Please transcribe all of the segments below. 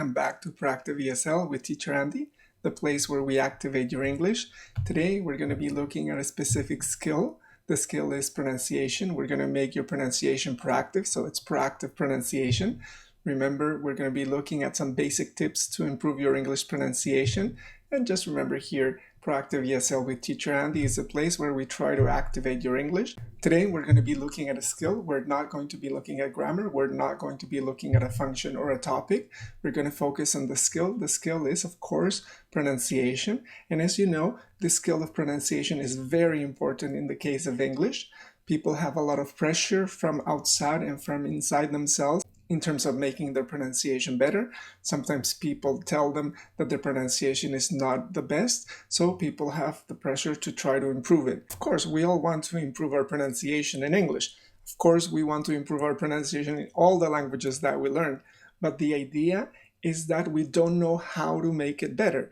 welcome back to Proactive ESL with Teacher Andy, the place where we activate your English. Today we're going to be looking at a specific skill. The skill is pronunciation. We're going to make your pronunciation proactive, so it's proactive pronunciation. Remember, we're going to be looking at some basic tips to improve your English pronunciation. And just remember here, Proactive ESL with Teacher Andy is a place where we try to activate your English. Today, we're going to be looking at a skill. We're not going to be looking at grammar. We're not going to be looking at a function or a topic. We're going to focus on the skill. The skill is, of course, pronunciation. And as you know, the skill of pronunciation is very important in the case of English. People have a lot of pressure from outside and from inside themselves in terms of making their pronunciation better. Sometimes people tell them that their pronunciation is not the best, so people have the pressure to try to improve it. Of course, we all want to improve our pronunciation in English. Of course, we want to improve our pronunciation in all the languages that we learn, but the idea is that we don't know how to make it better.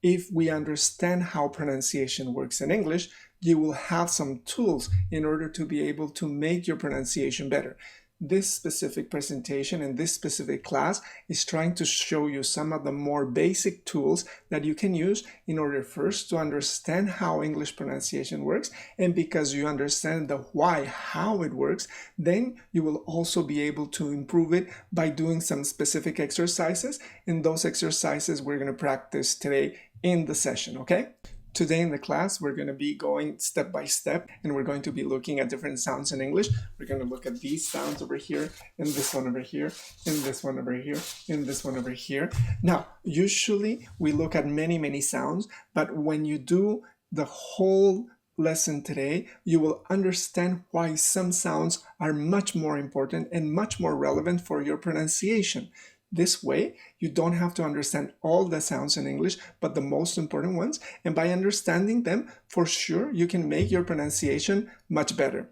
If we understand how pronunciation works in English, you will have some tools in order to be able to make your pronunciation better. This specific presentation and this specific class is trying to show you some of the more basic tools that you can use in order first to understand how English pronunciation works, and because you understand the why, how it works, then you will also be able to improve it by doing some specific exercises, and those exercises we're going to practice today in the session, okay? Today in the class, we're going to be going step by step, and we're going to be looking at different sounds in English. We're going to look at these sounds over here, and this one over here, and this one over here, and this one over here. Now, usually we look at many sounds, but when you do the whole lesson today, you will understand why some sounds are much more important and much more relevant for your pronunciation. This way, you don't have to understand all the sounds in English, but the most important ones. And by understanding them, for sure, you can make your pronunciation much better.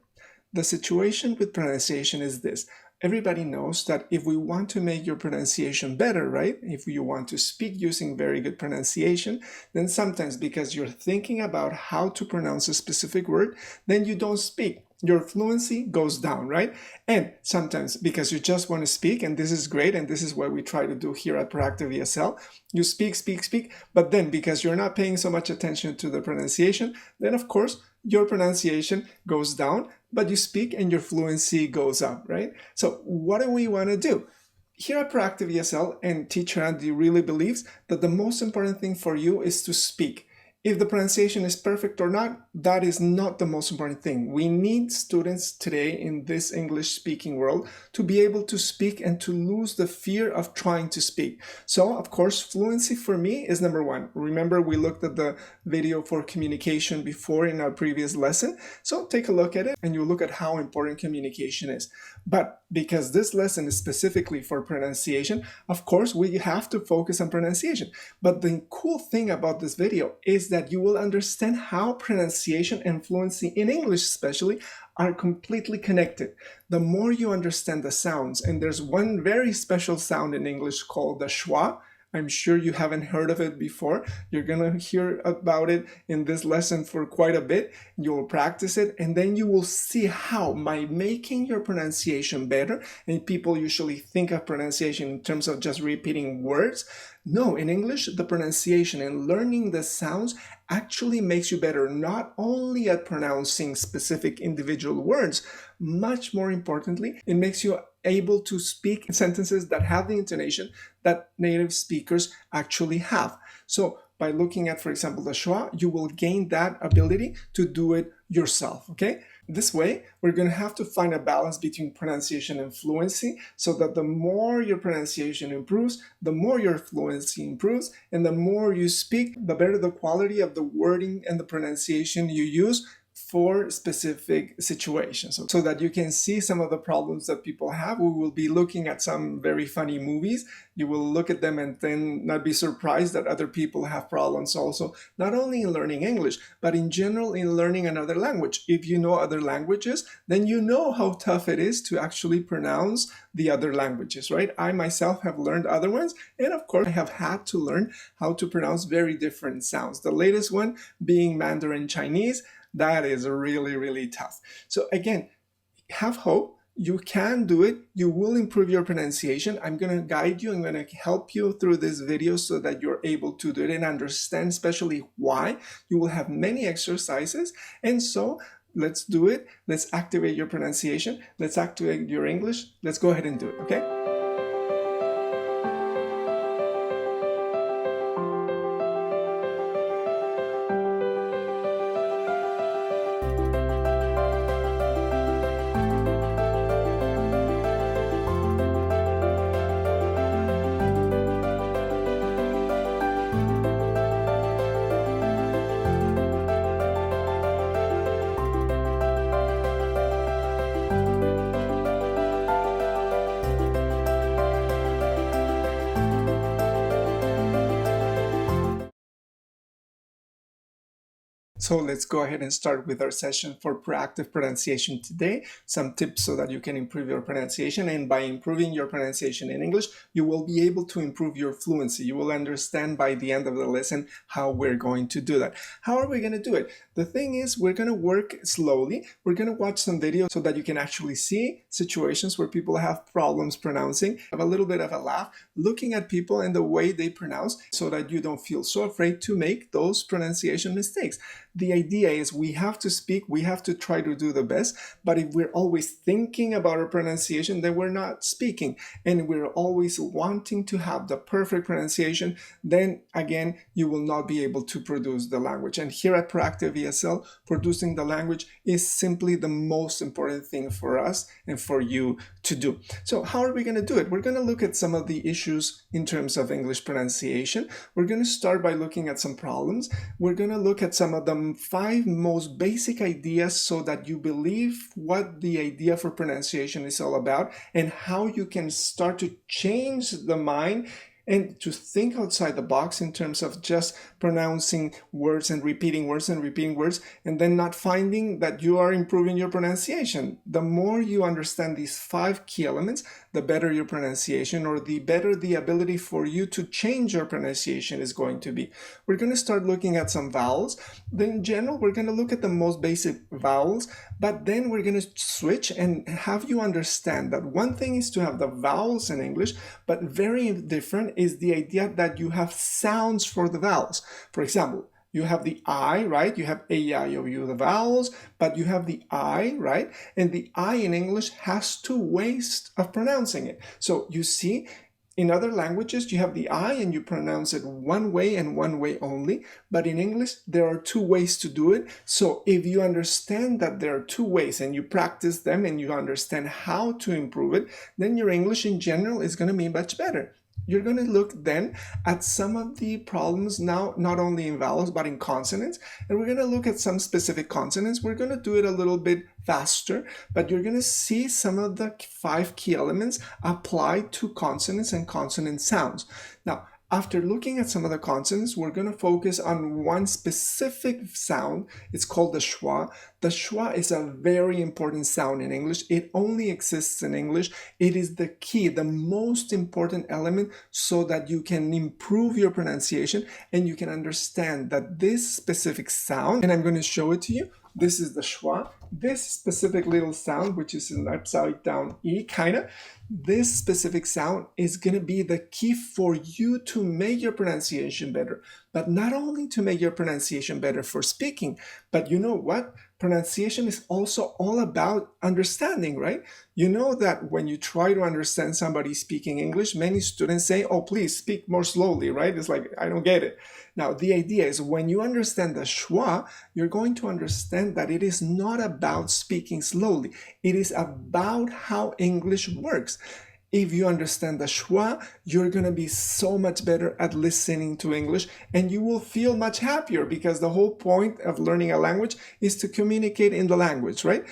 The situation with pronunciation is this. Everybody knows that if we want to make your pronunciation better, right? If you want to speak using very good pronunciation, then sometimes because you're thinking about how to pronounce a specific word, then you don't speak. Your fluency goes down, right? And sometimes because you just want to speak, and this is great, and this is what we try to do here at Proactive ESL, you speak, but then because you're not paying so much attention to the pronunciation, then of course your pronunciation goes down, but you speak and your fluency goes up, right? So what do we want to do? Here at Proactive ESL, and Teacher Andy really believes that the most important thing for you is to speak. If the pronunciation is perfect or not, that is not the most important thing. We need students today in this English-speaking world to be able to speak and to lose the fear of trying to speak. So, of course, fluency for me is number one. Remember, we looked at the video for communication before in our previous lesson. So take a look at it and you look at how important communication is. But because this lesson is specifically for pronunciation, of course, we have to focus on pronunciation. But the cool thing about this video is that you will understand how pronunciation and fluency in English especially are completely connected. The more you understand the sounds, and there's one very special sound in English called the SCHWA. I'm sure you haven't heard of it before. You're going to hear about it in this lesson for quite a bit. You'll practice it, and then you will see how by making your pronunciation better, and people usually think of pronunciation in terms of just repeating words. No, in English, the pronunciation and learning the sounds actually makes you better, not only at pronouncing specific individual words, much more importantly, it makes you able to speak sentences that have the intonation that native speakers actually have. So by looking at, for example, the SCHWA, you will gain that ability to do it yourself, okay? This way, we're going to have to find a balance between pronunciation and fluency so that the more your pronunciation improves, the more your fluency improves, and the more you speak, the better the quality of the wording and the pronunciation you use for specific situations, so that you can see some of the problems that people have. We will be looking at some very funny movies. You will look at them and then not be surprised that other people have problems also, not only in learning English, but in general in learning another language. If you know other languages, then you know how tough it is to actually pronounce the other languages, right? I myself have learned other ones, and of course I have had to learn how to pronounce very different sounds. The latest one being Mandarin Chinese. That is really tough. So again, have hope. You can do it. You will improve your pronunciation. I'm going to guide you. I'm going to help you through this video so that you're able to do it and understand especially why. You will have many exercises. And so let's do it. Let's activate your pronunciation. Let's activate your English. Let's go ahead and do it, okay? So let's go ahead and start with our session for proactive pronunciation today. Some tips so that you can improve your pronunciation, and by improving your pronunciation in English, you will be able to improve your fluency. You will understand by the end of the lesson how we're going to do that. How are we going to do it? The thing is, we're going to work slowly. We're going to watch some videos so that you can actually see situations where people have problems pronouncing, have a little bit of a laugh, looking at people and the way they pronounce so that you don't feel so afraid to make those pronunciation mistakes. The idea is we have to speak, we have to try to do the best, but if we're always thinking about our pronunciation, then we're not speaking, and we're always wanting to have the perfect pronunciation, then again, you will not be able to produce the language. And here at Proactive ESL, producing the language is simply the most important thing for us and for you to do. So how are we going to do it? We're going to look at some of the issues in terms of English pronunciation. We're going to start by looking at some problems. We're going to look at some of the 5 most basic ideas so that you believe what the idea for pronunciation is all about and how you can start to change the mind and to think outside the box in terms of just pronouncing words and repeating words and then not finding that you are improving your pronunciation. The more you understand these 5 key elements, the better your pronunciation, or the better the ability for you to change your pronunciation is going to be. We're going to start looking at some vowels. Then in general, we're going to look at the most basic vowels, but then we're going to switch and have you understand that one thing is to have the vowels in English, but very different is the idea that you have sounds for the vowels. For example, you have the I, right? You have A, I, O, U, the vowels, but you have the I, right? And the I in English has 2 ways of pronouncing it. So you see, in other languages, you have the I and you pronounce it one way and one way only. But in English, there are 2 ways to do it. So if you understand that there are 2 ways and you practice them and you understand how to improve it, then your English in general is going to be much better. You're going to look then at some of the problems now, not only in vowels, but in consonants. And we're going to look at some specific consonants. We're going to do it a little bit faster, but you're going to see some of the 5 key elements apply to consonants and consonant sounds. Now, after looking at some of the consonants, we're going to focus on one specific sound. It's called the schwa. The schwa is a very important sound in English. It only exists in English. It is the key, the most important element so that you can improve your pronunciation and you can understand that this specific sound, and I'm going to show it to you. This is the schwa. This specific little sound, which is an upside down E kind of, this specific sound is going to be the key for you to make your pronunciation better. But not only to make your pronunciation better for speaking, but you know what? Pronunciation is also all about understanding, right? You know that when you try to understand somebody speaking English, many students say, oh, please speak more slowly, right? It's like, I don't get it. Now, the idea is when you understand the schwa, you're going to understand that it is not about speaking slowly. It is about how English works. If you understand the schwa, you're going to be so much better at listening to English and you will feel much happier because the whole point of learning a language is to communicate in the language, right?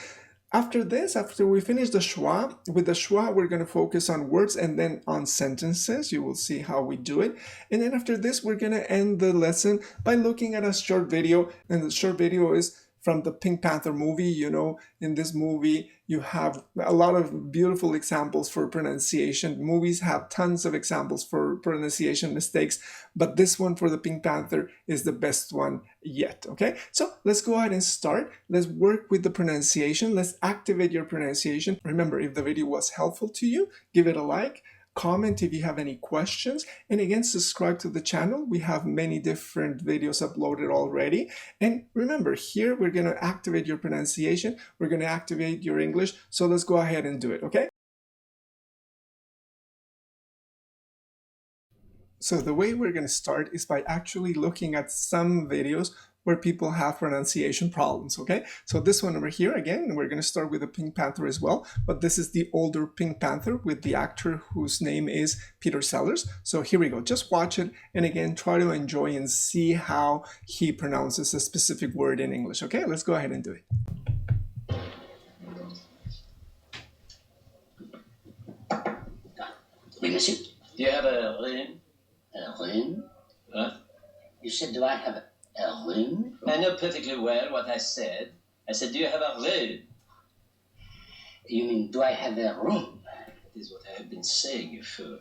After this, after we finish the schwa, with the schwa, we're going to focus on words and then on sentences. You will see how we do it. And then after this, we're going to end the lesson by looking at a short video. And the short video is from the Pink Panther movie. You know, in this movie, you have a lot of beautiful examples for pronunciation. Movies have tons of examples for pronunciation mistakes, but this one for the Pink Panther is the best one yet. Okay, so let's go ahead and start. Let's work with the pronunciation. Let's activate your pronunciation. Remember, if the video was helpful to you, give it a like. Comment if you have any questions, and again, subscribe to the channel. We have many different videos uploaded already. And remember, here we're going to activate your pronunciation, we're going to activate your English. So let's go ahead and do it. Okay, so the way we're going to start is by actually looking at some videos where people have pronunciation problems. Okay, so this one over here, again, we're going to start with the Pink Panther as well, but this is the older Pink Panther with the actor whose name is Peter Sellers. So here we go, just watch it, and again, try to enjoy and see how he pronounces a specific word in English. Okay, let's go ahead and do it. Oui, monsieur. Do you have a room? A room? Huh? You said, do I have a room? I know perfectly well what I said. I said, do you have a room? You mean, do I have a room? That is what I have been saying, you fool.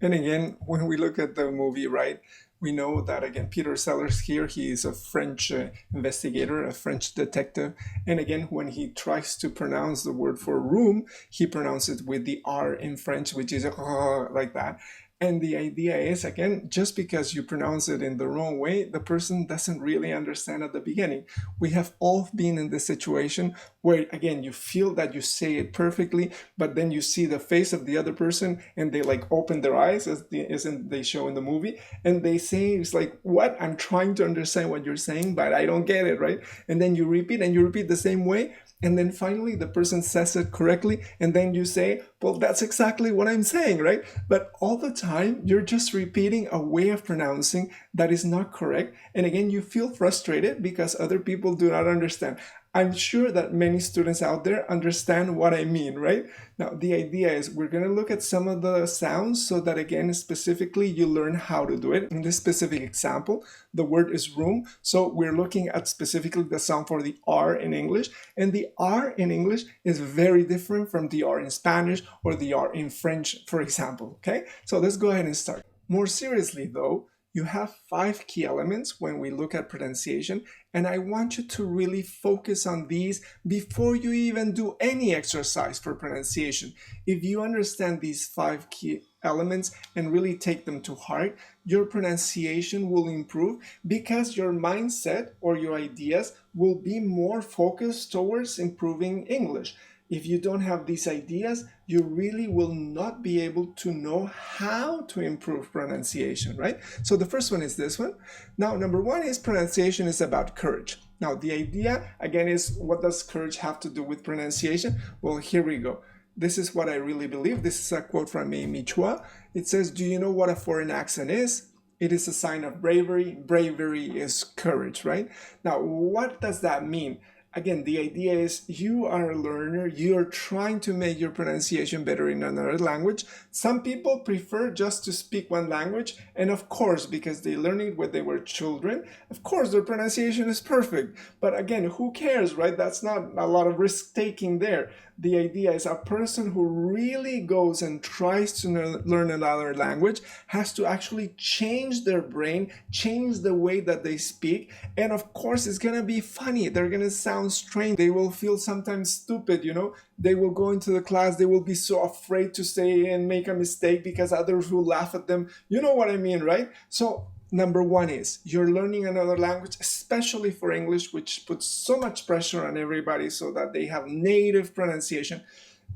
And again, when we look at the movie, right, we know that, again, Peter Sellers here, he is a French investigator, a French detective. And again, when he tries to pronounce the word for room, he pronounces it with the R in French, which is like that. And the idea is, again, just because you pronounce it in the wrong way, the person doesn't really understand at the beginning. We have all been in this situation where, again, you feel that you say it perfectly, but then you see the face of the other person and they like open their eyes, as they show in the movie, and they say, it's like, what? I'm trying to understand what you're saying, but I don't get it, right? And then you repeat and you repeat the same way. And then finally the person says it correctly, and then you say, well, that's exactly what I'm saying, right? But all the time you're just repeating a way of pronouncing that is not correct. And again, you feel frustrated because other people do not understand. I'm sure that many students out there understand what I mean, right? Now, the idea is we're going to look at some of the sounds so that, again, specifically you learn how to do it. In this specific example, the word is room. So we're looking at specifically the sound for the R in English. And the R in English is very different from the R in Spanish or the R in French, for example, okay? So let's go ahead and start. More seriously, though, you have 5 key elements when we look at pronunciation, and I want you to really focus on these before you even do any exercise for pronunciation. If you understand these 5 key elements and really take them to heart, your pronunciation will improve because your mindset or your ideas will be more focused towards improving English. If you don't have these ideas, you really will not be able to know how to improve pronunciation, right? So the first one is this one. Now, number 1 is pronunciation is about courage. Now, the idea, again, is what does courage have to do with pronunciation? Well, here we go. This is what I really believe. This is a quote from SCHWA. It says, do you know what a foreign accent is? It is a sign of bravery. Bravery is courage, right? Now, what does that mean? Again, the idea is you are a learner, you're trying to make your pronunciation better in another language. Some people prefer just to speak one language, and of course, because they learned it when they were children, of course their pronunciation is perfect. But again, who cares, right? That's not a lot of risk taking there. The idea is a person who really goes and tries to learn another language has to actually change their brain, change the way that they speak, and of course it's gonna be funny. They're gonna sound strange. They will feel sometimes stupid, you know. They will go into the class, they will be so afraid to say and make a mistake because others will laugh at them. You know what I mean, right? So number 1 is you're learning another language, especially for English, which puts so much pressure on everybody so that they have native pronunciation.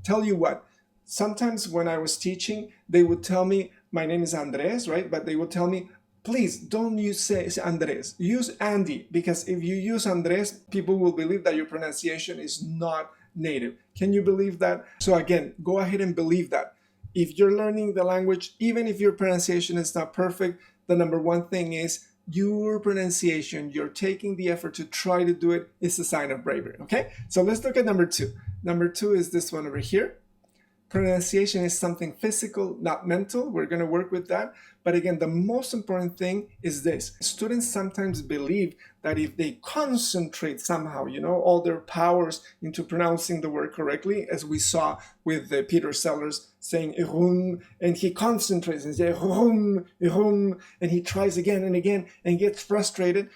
Tell you what, sometimes when I was teaching, they would tell me, my name is Andres, right? But they would tell me, please don't say Andres, use Andy, because if you use Andres, people will believe that your pronunciation is not native. Can you believe that? So again, go ahead and believe that. If you're learning the language, even if your pronunciation is not perfect, the number 1 thing is your pronunciation. You're taking the effort to try to do it. It's a sign of bravery, okay? So let's look at number 2. Number 2 is this one over here. Pronunciation is something physical, not mental. We're going to work with that. But again, the most important thing is this. Students sometimes believe that if they concentrate somehow, all their powers into pronouncing the word correctly, as we saw with Peter Sellers saying "irum," and he concentrates and says "irum, irum," and he tries again and again and gets frustrated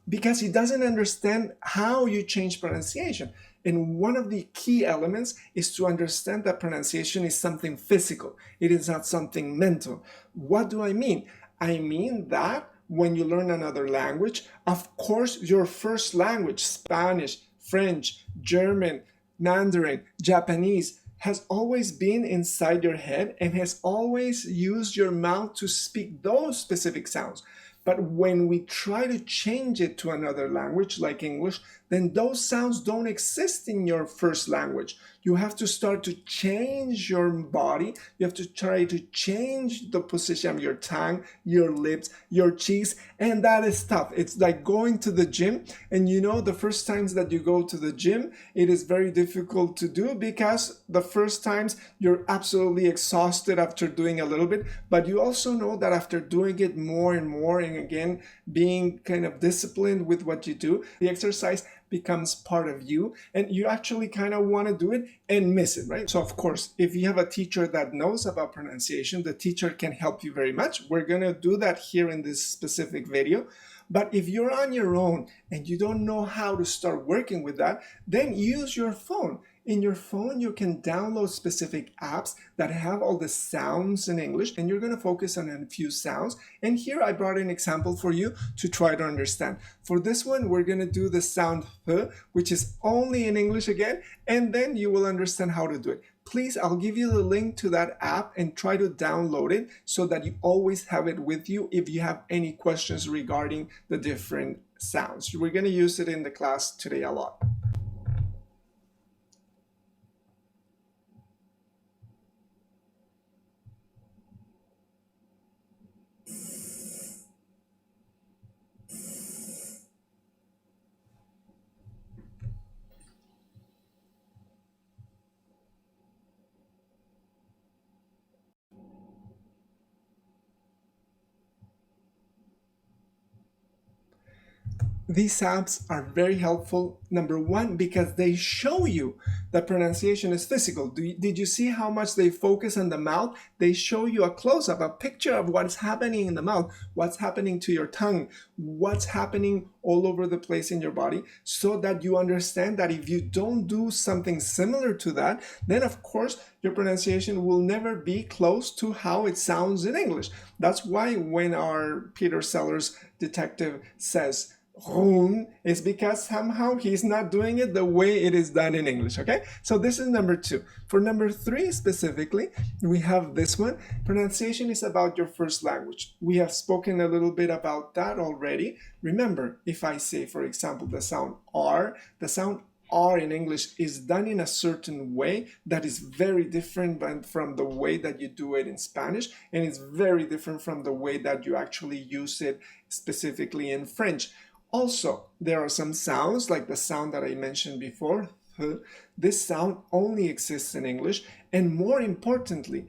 because he doesn't understand how you change pronunciation. And one of the key elements is to understand that pronunciation is something physical. It is not something mental. What do I mean? I mean that when you learn another language, of course, your first language, Spanish, French, German, Mandarin, Japanese, has always been inside your head and has always used your mouth to speak those specific sounds. But when we try to change it to another language like English, then those sounds don't exist in your first language. You have to start to change your body. You have to try to change the position of your tongue, your lips, your cheeks, and that is tough. It's like going to the gym, and the first times that you go to the gym, it is very difficult to do because the first times you're absolutely exhausted after doing a little bit, but you also know that after doing it more and more, and again, being kind of disciplined with what you do, the exercise becomes part of you, and you actually kind of want to do it and miss it, right? So of course, if you have a teacher that knows about pronunciation, the teacher can help you very much. We're going to do that here in this specific video. But if you're on your own and you don't know how to start working with that, then use your phone. In your phone, you can download specific apps that have all the sounds in English, and you're going to focus on a few sounds. And here I brought an example for you to try to understand. For this one, we're going to do the sound th, which is only in English again, and then you will understand how to do it. Please, I'll give you the link to that app and try to download it so that you always have it with you if you have any questions regarding the different sounds. We're going to use it in the class today a lot. These apps are very helpful, number one, because they show you that pronunciation is physical. Did you see how much they focus on the mouth? They show you a close-up, a picture of what's happening in the mouth, what's happening to your tongue, what's happening all over the place in your body, so that you understand that if you don't do something similar to that, then of course your pronunciation will never be close to how it sounds in English. That's why when our Peter Sellers detective says "room," is because somehow he's not doing it the way it is done in English, okay? So this is number 2. For number 3 specifically, we have this one. Pronunciation is about your first language. We have spoken a little bit about that already. Remember, if I say, for example, the sound R, the sound R in English is done in a certain way that is very different from the way that you do it in Spanish, and it's very different from the way that you actually use it specifically in French. Also, there are some sounds like the sound that I mentioned before. This sound only exists in English, and more importantly,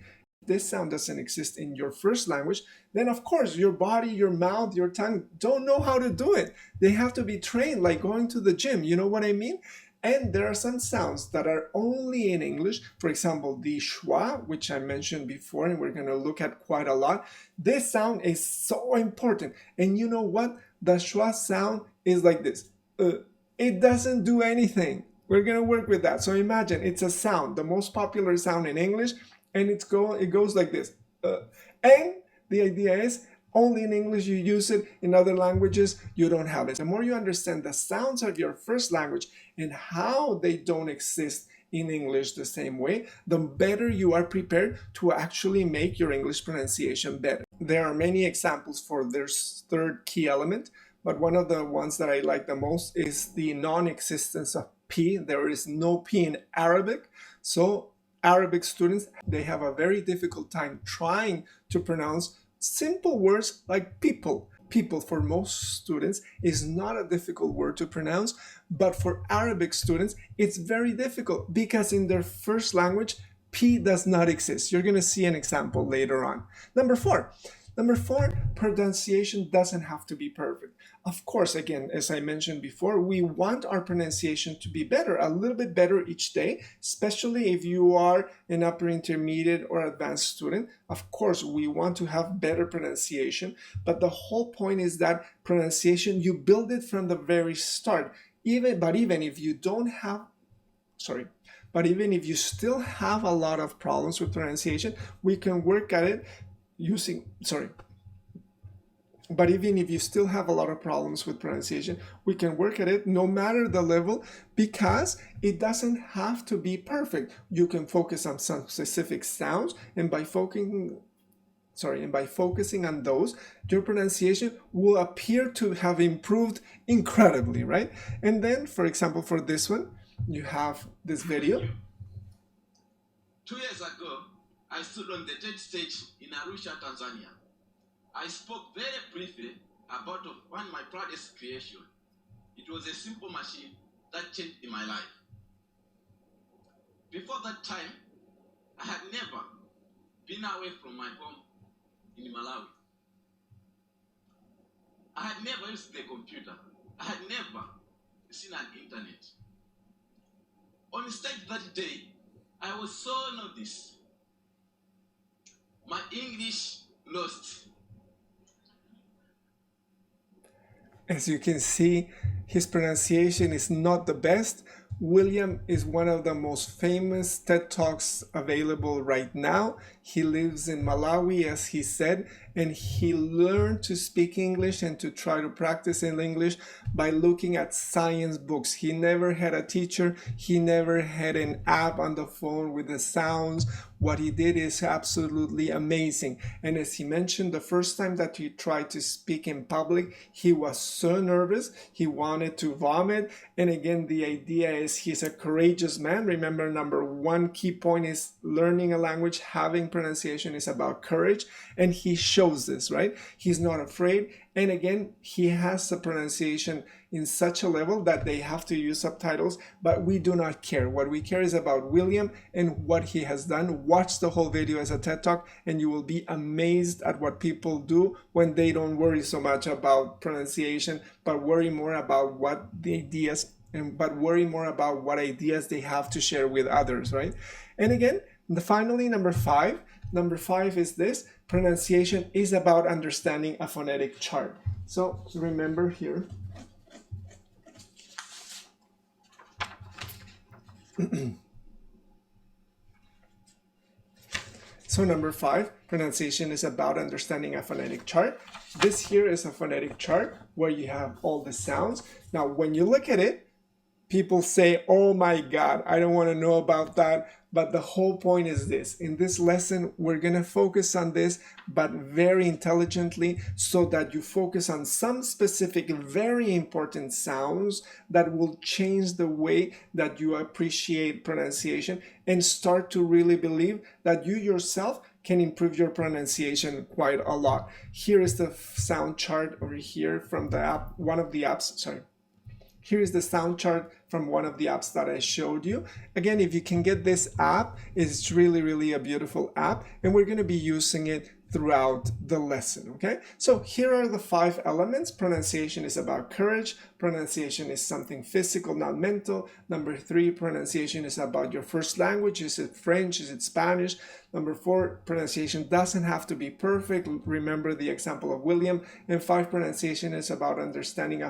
if this sound doesn't exist in your first language, then of course your body, your mouth, your tongue don't know how to do it. They have to be trained like going to the gym, you know what I mean? And there are some sounds that are only in English. For example, the SCHWA, which I mentioned before, and we're going to look at quite a lot. This sound is so important. And you know what? The SCHWA sound is like this. It doesn't do anything. We're going to work with that. So imagine it's a sound, the most popular sound in English, and it goes like this. And the idea is only in English you use it. In other languages, you don't have it. The more you understand the sounds of your first language and how they don't exist in English the same way, the better you are prepared to actually make your English pronunciation better. There are many examples for this third key element, but one of the ones that I like the most is the non-existence of P. There is no P in Arabic. So Arabic students, they have a very difficult time trying to pronounce simple words like people. People for most students is not a difficult word to pronounce, but for Arabic students, it's very difficult because in their first language, P does not exist. You're going to see an example later on. Number four, pronunciation doesn't have to be perfect. Of course, again, as I mentioned before, we want our pronunciation to be better, a little bit better each day, especially if you are an upper intermediate or advanced student. Of course, we want to have better pronunciation, but the whole point is that pronunciation, you build it from the very start. Even if you don't have, but even if you still have a lot of problems with pronunciation, we can work at it But even if you still have a lot of problems with pronunciation, we can work at it no matter the level, because it doesn't have to be perfect. You can focus on some specific sounds, and by focusing on those, your pronunciation will appear to have improved incredibly, right? And then, for example, for this one, you have this video. 2 years ago, I stood on the TED stage in Arusha, Tanzania. I spoke very briefly about one of my proudest creation. It was a simple machine that changed in my life. Before that time, I had never been away from my home in Malawi. I had never used the computer. I had never seen an internet. On stage that day, I was so noticed. My English lost. As you can see, his pronunciation is not the best. William is one of the most famous TED Talks available right now. He lives in Malawi, as he said, and he learned to speak English and to try to practice in English by looking at science books. He never had a teacher. He never had an app on the phone with the sounds. What he did is absolutely amazing. And as he mentioned, the first time that he tried to speak in public, he was so nervous. He wanted to vomit. And again, the idea is he's a courageous man. Remember, number one key point is learning a language, having pronunciation is about courage. And he shows this, right? He's not afraid. And again, he has the pronunciation in such a level that they have to use subtitles, but we do not care. What we care is about William and what he has done. Watch the whole video as a TED Talk, and you will be amazed at what people do when they don't worry so much about pronunciation, but worry more about what ideas they have to share with others, right? And again, finally, number five is this: pronunciation is about understanding a phonetic chart. So remember here, so number 5, pronunciation is about understanding a phonetic chart. This here is a phonetic chart where you have all the sounds. Now, when you look at it, people say, oh my God, I don't want to know about that. But the whole point is this. In this lesson, we're going to focus on this, but very intelligently, so that you focus on some specific, very important sounds that will change the way that you appreciate pronunciation and start to really believe that you yourself can improve your pronunciation quite a lot. Here is the sound chart over here from the app, one of the apps, Here is the sound chart from one of the apps that I showed you. Again, if you can get this app, it's really, really a beautiful app, and we're going to be using it throughout the lesson, okay? So here are the 5 elements. Pronunciation is about courage. Pronunciation is something physical, not mental. Number 3, pronunciation is about your first language. Is it French? Is it Spanish? Number 4, pronunciation doesn't have to be perfect. Remember the example of William. And 5, pronunciation is about understanding a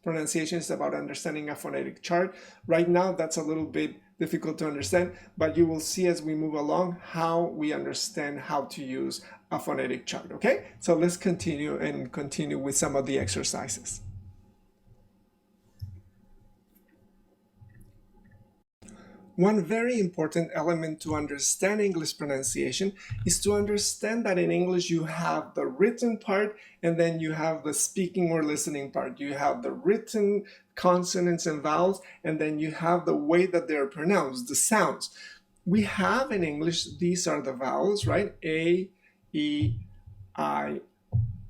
Pronunciation is about understanding a phonetic chart. Right now, that's a little bit difficult to understand, but you will see as we move along how we understand how to use a phonetic chart, okay? So let's continue with some of the exercises. One very important element to understand English pronunciation is to understand that in English you have the written part and then you have the speaking or listening part. You have the written consonants and vowels, and then you have the way that they're pronounced, the sounds. We have in English, these are the vowels, right? A, E, I,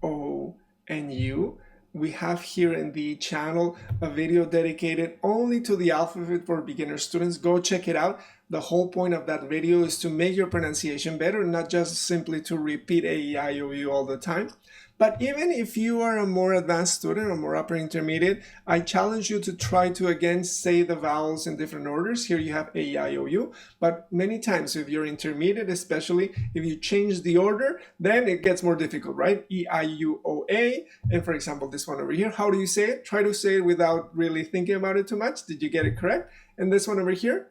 O, and U. We have here in the channel a video dedicated only to the alphabet for beginner students. Go check it out. The whole point of that video is to make your pronunciation better, not just simply to repeat A, E, I, O, U all the time. But even if you are a more advanced student or more upper intermediate, I challenge you to try to again say the vowels in different orders. Here you have A, E, I, O, U, but many times if you're intermediate, especially if you change the order, then it gets more difficult, right? E, I, U, O, A, and for example, this one over here, how do you say it? Try to say it without really thinking about it too much. Did you get it correct? And this one over here,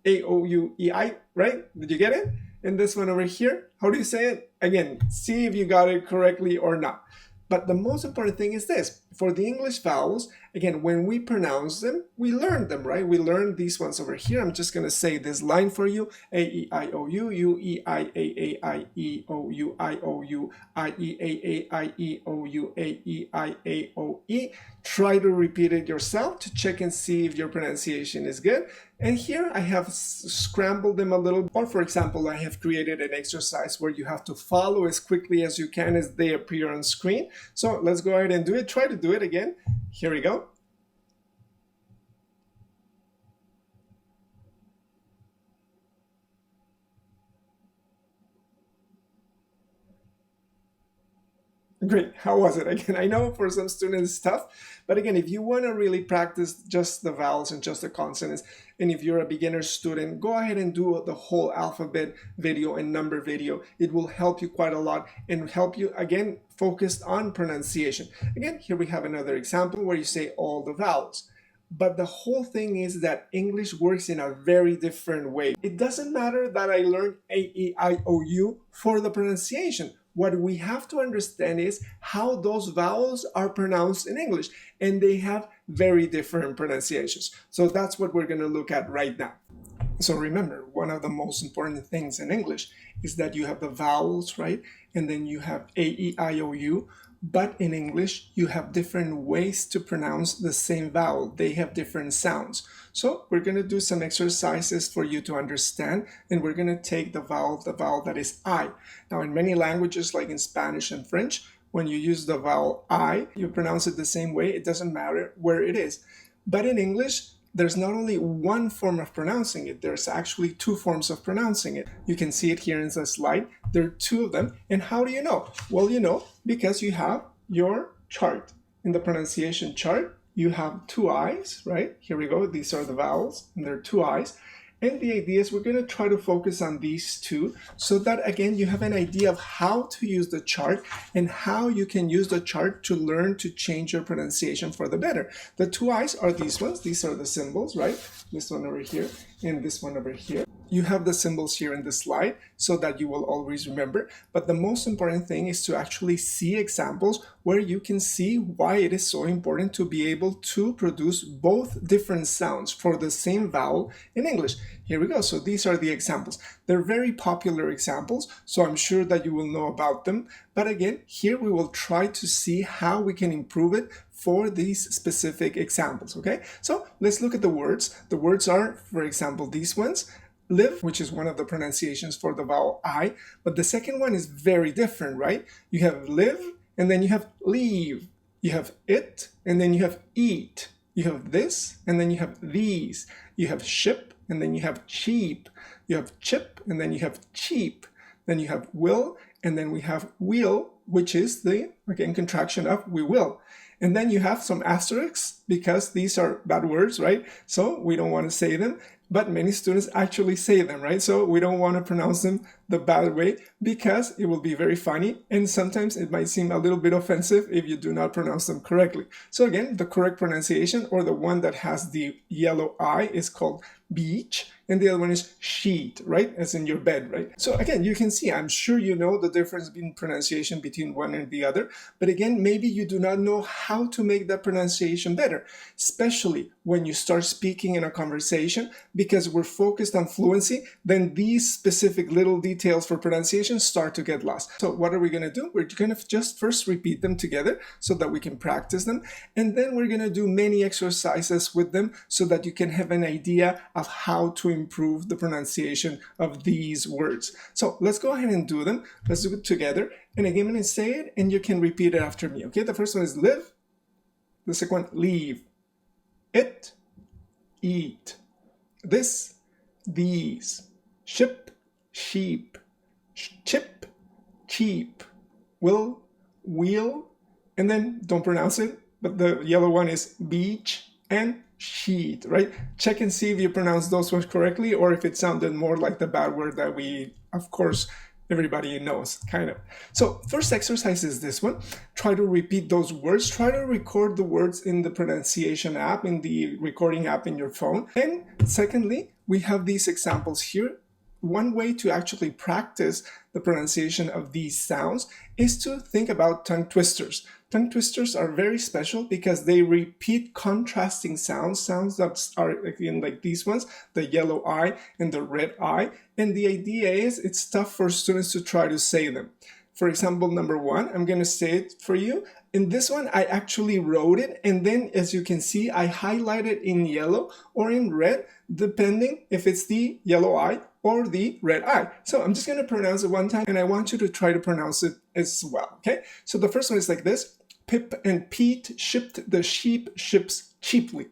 A, O, U, E, I, right? Did you get it? And this one over here, how do you say it? Again, see if you got it correctly or not. But the most important thing is this. For the English vowels, again, when we pronounce them, we learn them, right? We learn these ones over here. I'm just going to say this line for you. A, E, I, O, U, U, E, I, A, I, E, O, U, I, O, U, I, E, A, I, E, O, U, A, E, I, A, O, E. Try to repeat it yourself to check and see if your pronunciation is good. And here I have scrambled them a little. Or for example, I have created an exercise where you have to follow as quickly as you can as they appear on screen. So let's go ahead and do it. Try to do it again. Here we go. Great. How was it? Again, I know for some students it's tough, but again, if you want to really practice just the vowels and just the consonants, and if you're a beginner student, go ahead and do the whole alphabet video and number video. It will help you quite a lot and help you, again, focus on pronunciation. Again, here we have another example where you say all the vowels. But the whole thing is that English works in a very different way. It doesn't matter that I learned A, E, I, O, U for the pronunciation. What we have to understand is how those vowels are pronounced in English, and they have very different pronunciations. So that's what we're going to look at right now. So remember, one of the most important things in English is that you have the vowels, right? And then you have A, E, I, O, U. But in English, you have different ways to pronounce the same vowel. They have different sounds. So we're going to do some exercises for you to understand, and we're going to take the vowel that is I. Now, in many languages, like in Spanish and French, when you use the vowel I, you pronounce it the same way. It doesn't matter where it is. But in English, there's not only one form of pronouncing it, there's actually two forms of pronouncing it. You can see it here in the slide. There are two of them. And how do you know? Well, you know because you have your chart. In the pronunciation chart, you have two I's, right? Here we go. These are the vowels, and there are two I's. And the idea is we're going to try to focus on these two so that, again, you have an idea of how to use the chart and how you can use the chart to learn to change your pronunciation for the better. The two I's are these ones. These are the symbols, right? This one over here and this one over here. You have the symbols here in the slide so that you will always remember. But the most important thing is to actually see examples where you can see why it is so important to be able to produce both different sounds for the same vowel in English. Here we go. So these are the examples. They're very popular examples, so I'm sure that you will know about them. But again, here we will try to see how we can improve it for these specific examples, okay? So let's look at the words. The words are, for example, these ones. Live, which is one of the pronunciations for the vowel I, but the second one is very different, right? You have live, and then you have leave. You have it, and then you have eat. You have this, and then you have these. You have ship, and then you have cheap. You have chip, and then you have cheap. Then you have will, and then we have wheel, which is the, again, contraction of we will. And then you have some asterisks because these are bad words, right? So we don't want to say them. But many students actually say them, right? So we don't want to pronounce them the bad way because it will be very funny. And sometimes it might seem a little bit offensive if you do not pronounce them correctly. So again, the correct pronunciation, or the one that has the yellow I, is called beach. And the other one is sheet, right? As in your bed, right? So again, you can see, I'm sure you know the difference in pronunciation between one and the other. But again, maybe you do not know how to make that pronunciation better, especially when you start speaking in a conversation, because we're focused on fluency, then these specific little details for pronunciation start to get lost. So what are we going to do? We're going to just first repeat them together so that we can practice them. And then we're going to do many exercises with them so that you can have an idea of how to improve the pronunciation of these words. So let's go ahead and do them. Let's do it together. And again, I'm going to say it and you can repeat it after me. Okay, the first one is live. The second one, leave. It, eat. This, these. Ship, sheep. Chip, cheap. Will, wheel. And then, don't pronounce it, but the yellow one is beach and sheet, right? Check and see if you pronounce those words correctly or if it sounded more like the bad word that we, of course, everybody knows, kind of. So first exercise is this one. Try to repeat those words. Try to record the words in the pronunciation app, in the recording app in your phone. And secondly, we have these examples here. One way to actually practice the pronunciation of these sounds is to think about tongue twisters. Tongue twisters are very special because they repeat contrasting sounds that are again like these ones, the yellow I and the red I. And the idea is it's tough for students to try to say them. For example, number one, I'm going to say it for you. In this one, I actually wrote it, and then as you can see, I highlighted in yellow or in red, depending if it's the yellow I or the red I. So I'm just going to pronounce it one time, and I want you to try to pronounce it as well, okay? So the first one is like this. Pip and Pete shipped the sheep ships cheaply.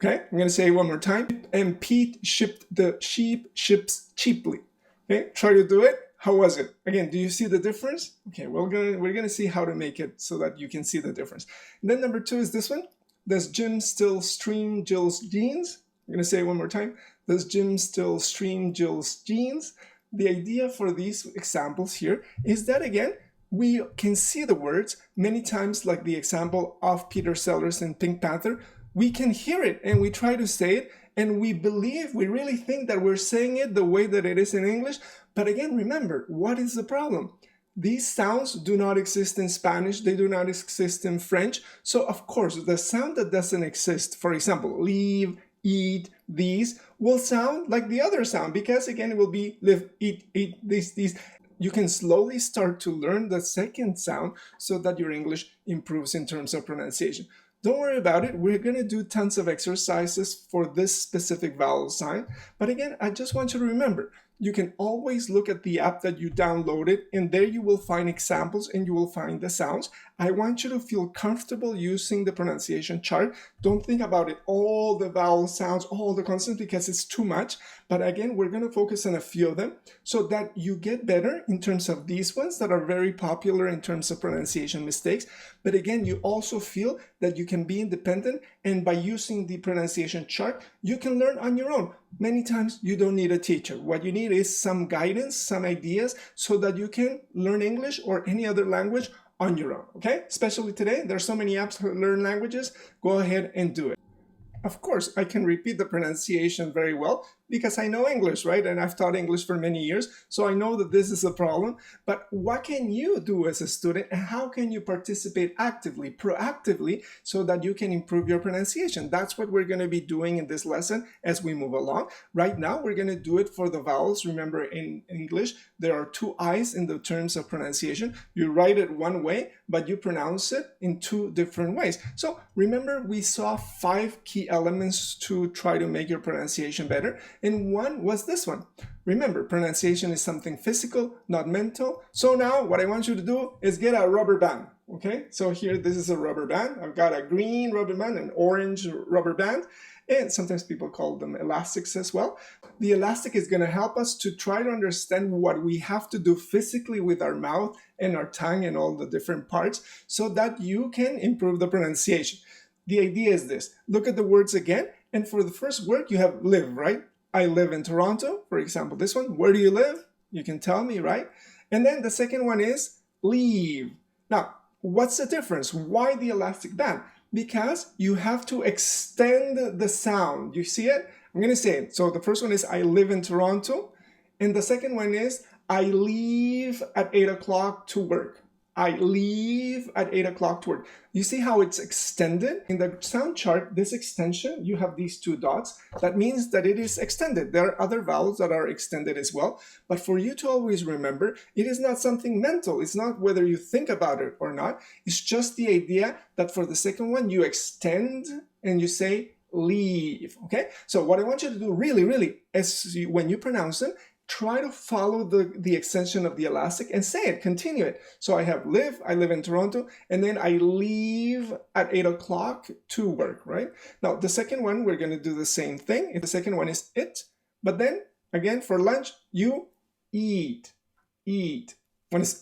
Okay, I'm going to say it one more time. Pip and Pete shipped the sheep ships cheaply. Okay, try to do it. How was it? Again, do you see the difference? Okay, we're gonna see how to make it so that you can see the difference. And then number two is this one. Does Jim still stream Jill's jeans? I'm gonna say it one more time. Does Jim still stream Jill's jeans? The idea for these examples here is that, again, we can see the words many times, like the example of Peter Sellers in Pink Panther. We can hear it and we try to say it, and we really think that we're saying it the way that it is in English. But again, remember, what is the problem? These sounds do not exist in Spanish. They do not exist in French. So of course, the sound that doesn't exist, for example, leave, eat, these, will sound like the other sound because, again, it will be live, eat, these. You can slowly start to learn the second sound so that your English improves in terms of pronunciation. Don't worry about it. We're going to do tons of exercises for this specific vowel sign. But again, I just want you to remember, you can always look at the app that you downloaded, and there you will find examples and you will find the sounds. I want you to feel comfortable using the pronunciation chart. Don't think about it, all the vowel sounds, all the consonants, because it's too much. But again, we're going to focus on a few of them so that you get better in terms of these ones that are very popular in terms of pronunciation mistakes. But again, you also feel that you can be independent, and by using the pronunciation chart, you can learn on your own. Many times you don't need a teacher. What you need is some guidance, some ideas, so that you can learn English or any other language on your own, okay? Especially today, there's so many apps to learn languages. Go ahead and do it. Of course, I can repeat the pronunciation very well because I know English, right? And I've taught English for many years, so I know that this is a problem. But what can you do as a student, and how can you participate actively, proactively, so that you can improve your pronunciation? That's what we're going to be doing in this lesson as we move along. Right now, we're going to do it for the vowels. Remember, in English, there are two I's in the terms of pronunciation. You write it one way, but you pronounce it in two different ways. So remember, we saw 5 key elements to try to make your pronunciation better. And one was this one. Remember, pronunciation is something physical, not mental. So now what I want you to do is get a rubber band. Okay, so here, this is a rubber band. I've got a green rubber band, an orange rubber band, and sometimes people call them elastics as well. The elastic is going to help us to try to understand what we have to do physically with our mouth and our tongue and all the different parts so that you can improve the pronunciation. The idea is this. Look at the words again, and for the first word, you have live, right? I live in Toronto, for example, this one. Where do you live? You can tell me, right? And then the second one is leave. Now, what's the difference? Why the elastic band? Because you have to extend the sound. You see it? I'm going to say it. So the first one is I live in Toronto. And the second one is I leave at 8 o'clock to work. I leave at 8 o'clock to work. You see how it's extended? In the sound chart, this extension, you have these 2 dots. That means that it is extended. There are other vowels that are extended as well. But for you to always remember, it is not something mental. It's not whether you think about it or not. It's just the idea that for the second one, you extend and you say leave. Okay? So what I want you to do really is when you pronounce them, try to follow the extension of the elastic and say it, continue it. So I have live, I live in Toronto, and then I leave at 8 o'clock to work, right? Now, the second one, we're going to do the same thing. The second one is it. But then, again, for lunch, you eat, eat. When it's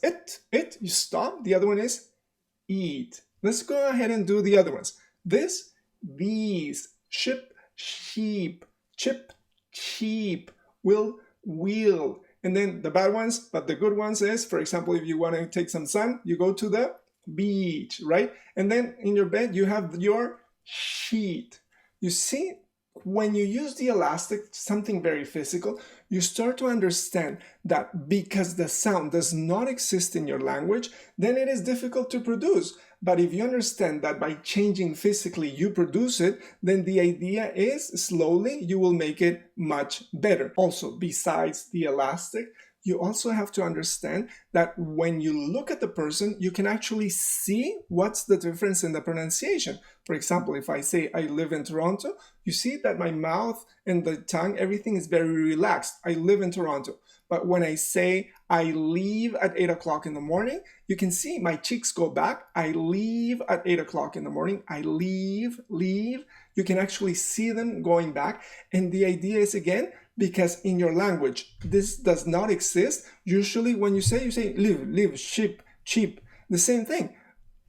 it, you stop. The other one is eat. Let's go ahead and do the other ones. This, these, ship, sheep, chip, cheap, will, wheel. And then the bad ones, but the good ones is, for example, if you want to take some sun, you go to the beach, right? And then in your bed, you have your sheet. You see, when you use the elastic, something very physical, you start to understand that because the sound does not exist in your language, then it is difficult to produce. But if you understand that by changing physically you produce it, then the idea is slowly you will make it much better. Also, besides the elastic, you also have to understand that when you look at the person, you can actually see what's the difference in the pronunciation. For example, if I say I live in Toronto, you see that my mouth and the tongue, everything is very relaxed. I live in Toronto. But when I say I leave at 8 o'clock in the morning, you can see my cheeks go back. I leave at 8 o'clock in the morning. I leave. You can actually see them going back. And the idea is, again, because in your language, this does not exist. Usually when you say live, ship, cheap, the same thing.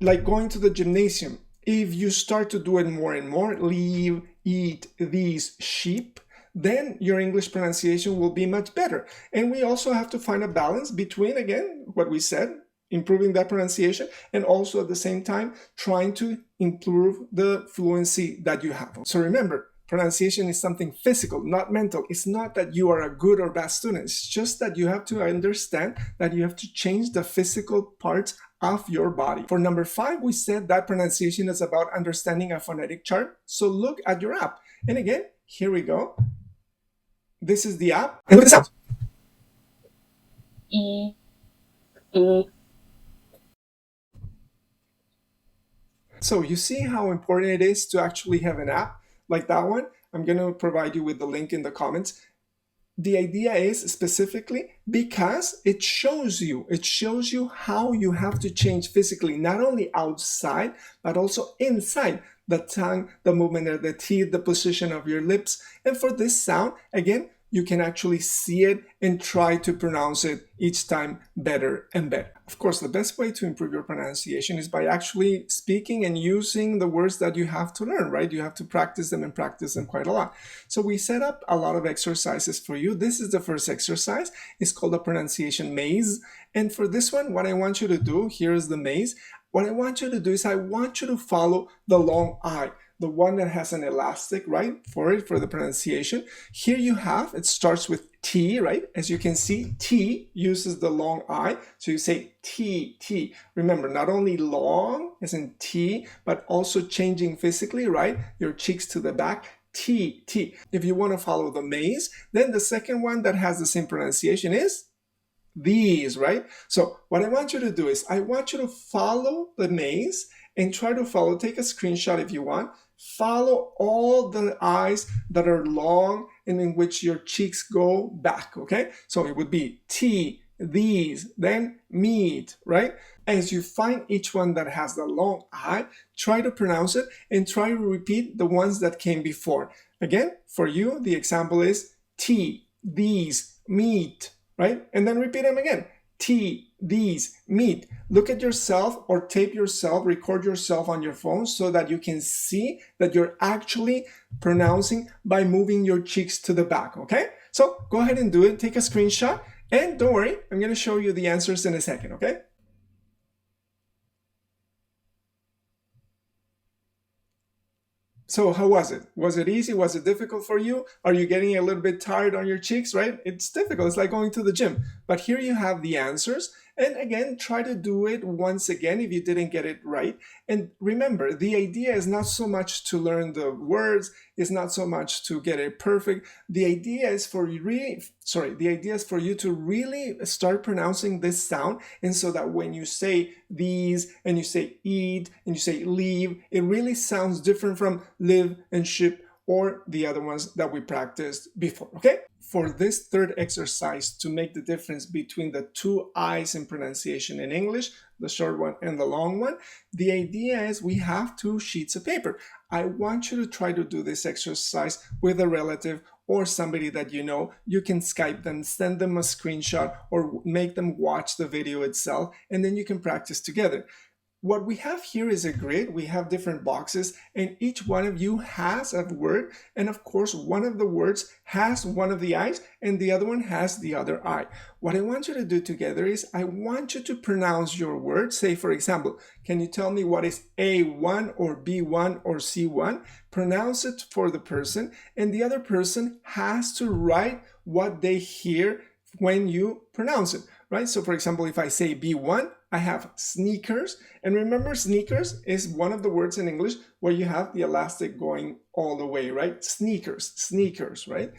Like going to the gymnasium. If you start to do it more and more, leave, eat, these, sheep, then your English pronunciation will be much better. And we also have to find a balance between, again, what we said, improving that pronunciation, and also at the same time trying to improve the fluency that you have. So remember, pronunciation is something physical, not mental. It's not that you are a good or bad student. It's just that you have to understand that you have to change the physical parts of your body. For number 5, we said that pronunciation is about understanding a phonetic chart. So look at your app. And again, here we go. This is the app. And look at the sound. E, E. So you see how important it is to actually have an app like that one. I'm going to provide you with the link in the comments. The idea is specifically because it shows you how you have to change physically, not only outside, but also inside. The tongue, the movement of the teeth, the position of your lips. And for this sound, again, you can actually see it and try to pronounce it each time better and better. Of course, the best way to improve your pronunciation is by actually speaking and using the words that you have to learn, right? You have to practice them and practice them quite a lot. So we set up a lot of exercises for you. This is the first exercise. It's called a pronunciation maze. And for this one, what I want you to do, here is the maze. What I want you to do is I want you to follow the long I, the one that has an elastic, right, for the pronunciation. Here you have, it starts with T, right? As you can see, T uses the long I. So you say T, T. Remember, not only long as in T, but also changing physically, right? Your cheeks to the back. T, T. If you want to follow the maze, then the second one that has the same pronunciation is these, right? So what I want you to do is I want you to follow the maze and try to follow, take a screenshot if you want, follow all the I's that are long and in which your cheeks go back, okay? So it would be T, these, then meat, right? As you find each one that has the long I, try to pronounce it and try to repeat the ones that came before. Again, for you, the example is T, these, meat, right? And then repeat them again. T, these, meat. Look at yourself or tape yourself, record yourself on your phone so that you can see that you're actually pronouncing by moving your cheeks to the back, okay? So go ahead and do it. Take a screenshot and don't worry, I'm going to show you the answers in a second, okay? So how was it? Was it easy? Was it difficult for you? Are you getting a little bit tired on your cheeks, right? It's difficult. It's like going to the gym. But here you have the answers. And again, try to do it once again if you didn't get it right. And remember, the idea is not so much to learn the words. It's not so much to get it perfect. The idea is for you to really start pronouncing this sound. And so that when you say these and you say eat and you say leave, it really sounds different from live and ship or the other ones that we practiced before, okay? For this third exercise to make the difference between the two I's in pronunciation in English, the short one and the long one, the idea is we have 2 sheets of paper. I want you to try to do this exercise with a relative or somebody that you know, you can Skype them, send them a screenshot, or make them watch the video itself, and then you can practice together. What we have here is a grid. We have different boxes, and each one of you has a word, and of course one of the words has one of the eyes and the other one has the other eye. What I want you to do together is I want you to pronounce your word. Say, for example, can you tell me what is A1 or B1 or C1? Pronounce it for the person, and the other person has to write what they hear when you pronounce it, right? So for example, if I say B1, I have sneakers, and remember, sneakers is one of the words in English where you have the elastic going all the way, right? Sneakers, right?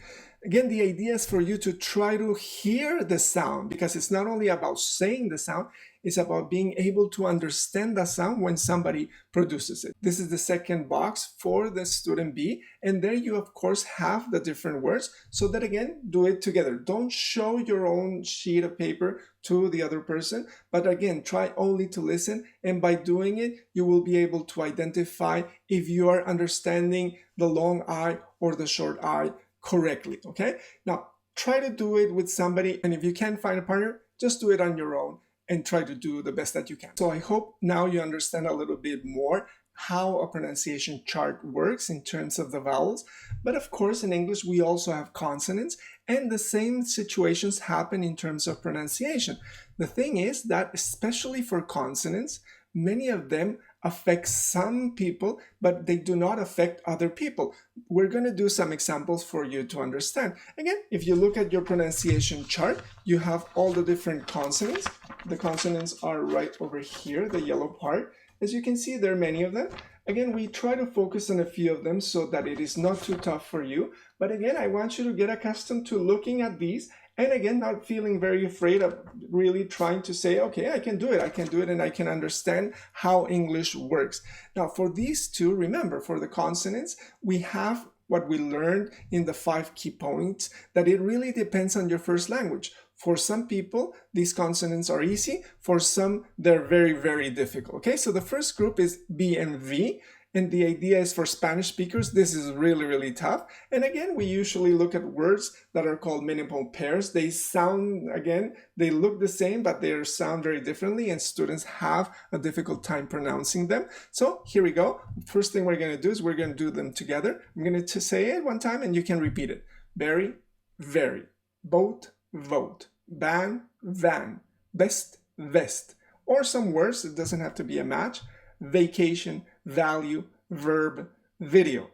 Again, the idea is for you to try to hear the sound, because it's not only about saying the sound, it's about being able to understand the sound when somebody produces it. This is the second box for the student B, and there you of course have the different words, so that again, do it together. Don't show your own sheet of paper to the other person, but again, try only to listen, and by doing it, you will be able to identify if you are understanding the long I or the short I correctly, okay? Now, try to do it with somebody, and if you can't find a partner, just do it on your own and try to do the best that you can. So I hope now you understand a little bit more how a pronunciation chart works in terms of the vowels. But of course, in English, we also have consonants, and the same situations happen in terms of pronunciation. The thing is that, especially for consonants, many of them affect some people, but they do not affect other people. We're going to do some examples for you to understand. Again, if you look at your pronunciation chart, you have all the different consonants. The consonants are right over here, the yellow part. As you can see, there are many of them. Again, we try to focus on a few of them so that it is not too tough for you. But again, I want you to get accustomed to looking at these, and again, not feeling very afraid of really trying to say, okay, I can do it, and I can understand how English works. Now, for these two, remember, for the consonants, we have what we learned in the 5 key points, that it really depends on your first language. For some people, these consonants are easy. For some, they're very, very difficult. Okay, so the first group is B and V. And the idea is for Spanish speakers, this is really, really tough. And again, we usually look at words that are called minimal pairs. They sound, again, they look the same, but they sound very differently, and students have a difficult time pronouncing them. So here we go. First thing we're going to do is we're going to do them together. I'm going to say it one time, and you can repeat it. Berry, very. Boat, vote. Ban, van. Best, vest. Or some words, it doesn't have to be a match. Vacation, value, verb, video.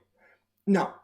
Now,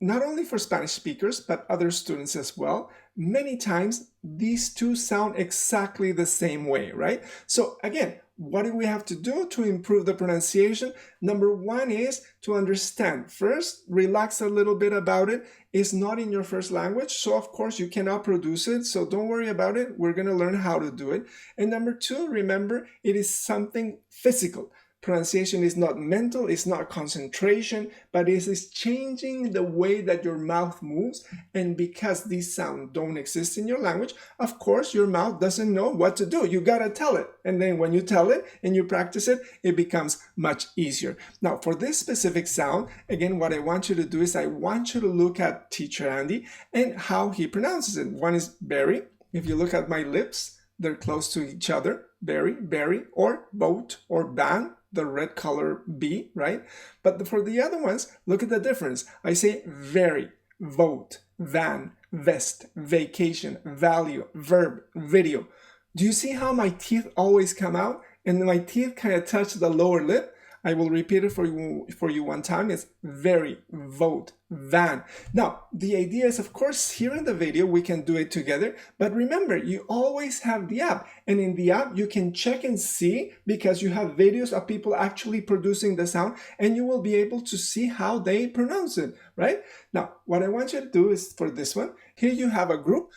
not only for Spanish speakers, but other students as well, many times these two sound exactly the same way, right? So again, what do we have to do to improve the pronunciation? Number one is to understand. First, relax a little bit about it. It's not in your first language, so of course you cannot produce it, so don't worry about it. We're going to learn how to do it. And number two, remember, it is something physical. Pronunciation is not mental, it's not concentration, but it is changing the way that your mouth moves. And because these sounds don't exist in your language, of course, your mouth doesn't know what to do. You gotta tell it. And then when you tell it and you practice it, it becomes much easier. Now, for this specific sound, again, what I want you to do is I want you to look at Teacher Andy and how he pronounces it. One is berry. If you look at my lips, they're close to each other. Berry, berry, or boat, or ban, the red color B, right? But for the other ones, look at the difference. I say very, vote, van, vest, vacation, value, verb, video. Do you see how my teeth always come out? And my teeth kind of touch the lower lip? I will repeat it for you one time. It's very, vote, van. Now, the idea is, of course, here in the video, we can do it together. But remember, you always have the app. And in the app, you can check and see, because you have videos of people actually producing the sound, and you will be able to see how they pronounce it, right? Now, what I want you to do is for this one, here you have a group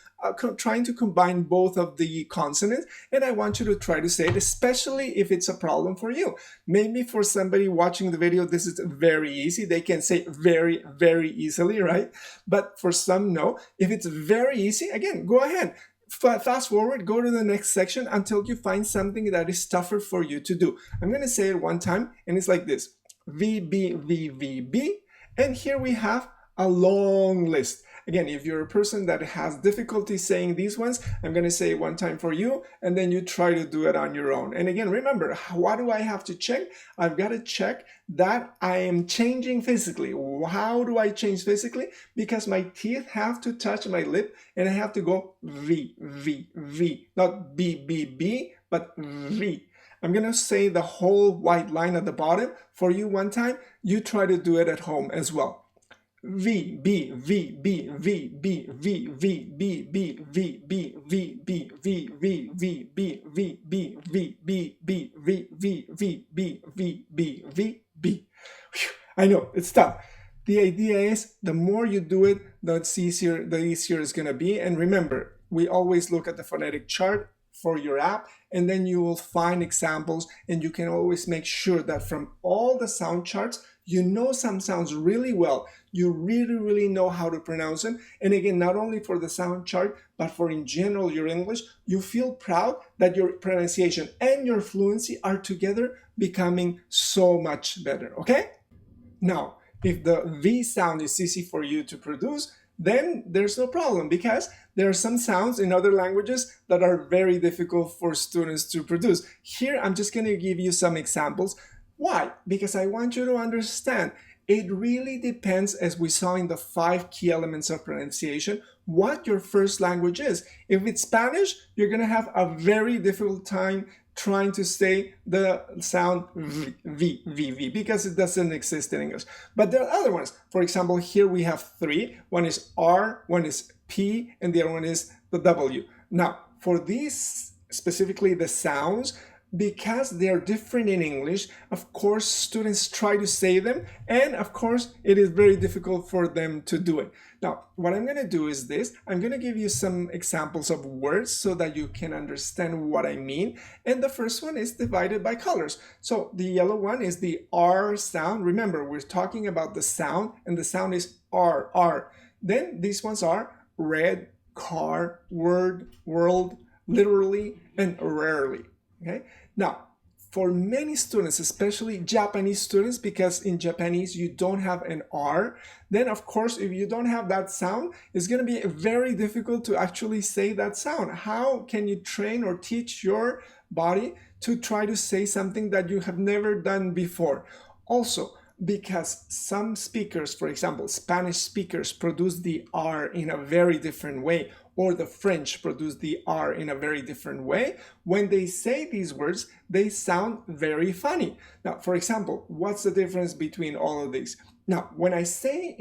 trying to combine both of the consonants, and I want you to try to say it, especially if it's a problem for you. Maybe for somebody watching the video, this is very easy. They can say very, very easily, right? But for some, no. If it's very easy, again, go ahead. Fast forward, go to the next section until you find something that is tougher for you to do. I'm going to say it one time, and it's like this. V, B, V, V, B. And here we have a long list. Again, if you're a person that has difficulty saying these ones, I'm going to say it one time for you, and then you try to do it on your own. And again, remember, what do I have to check? I've got to check that I am changing physically. How do I change physically? Because my teeth have to touch my lip, and I have to go V, V, V. Not B, B, B, but V. I'm going to say the whole white line at the bottom for you one time. You try to do it at home as well. V, B, V, B, V, B, V, V, B, B, V, B, V, B, V, V, V, B, V, B, V, B, B, V, V, V, B, V, B, V, B. I know, it's tough. The idea is the more you do it, the easier it's going to be. And remember, we always look at the phonetic chart for your app, and then you will find examples, and you can always make sure that from all the sound charts, you know some sounds really well. You really know how to pronounce them. And again, not only for the sound chart, but for in general your English, you feel proud that your pronunciation and your fluency are together becoming so much better, okay? Now, if the V sound is easy for you to produce, then there's no problem, because there are some sounds in other languages that are very difficult for students to produce. Here, I'm just going to give you some examples. Why? Because I want you to understand it really depends, as we saw in the 5 key elements of pronunciation, what your first language is. If it's Spanish, you're going to have a very difficult time trying to say the sound V, because it doesn't exist in English. But there are other ones. For example, here we have 3. One is R, one is P, and the other one is the W. Now, for these, specifically the sounds, because they're different in English, of course, students try to say them, and of course, it is very difficult for them to do it. Now, what I'm going to do is this. I'm going to give you some examples of words so that you can understand what I mean. And the first one is divided by colors. So the yellow one is the R sound. Remember, we're talking about the sound, and the sound is R, R. Then these ones are red, car, word, world, literally, and rarely. Okay. Now, for many students, especially Japanese students, because in Japanese you don't have an R, then of course, if you don't have that sound, it's going to be very difficult to actually say that sound. How can you train or teach your body to try to say something that you have never done before? Also, because some speakers, for example, Spanish speakers, produce the R in a very different way, or the French produce the R in a very different way, when they say these words, they sound very funny. Now, for example, what's the difference between all of these? Now, when I say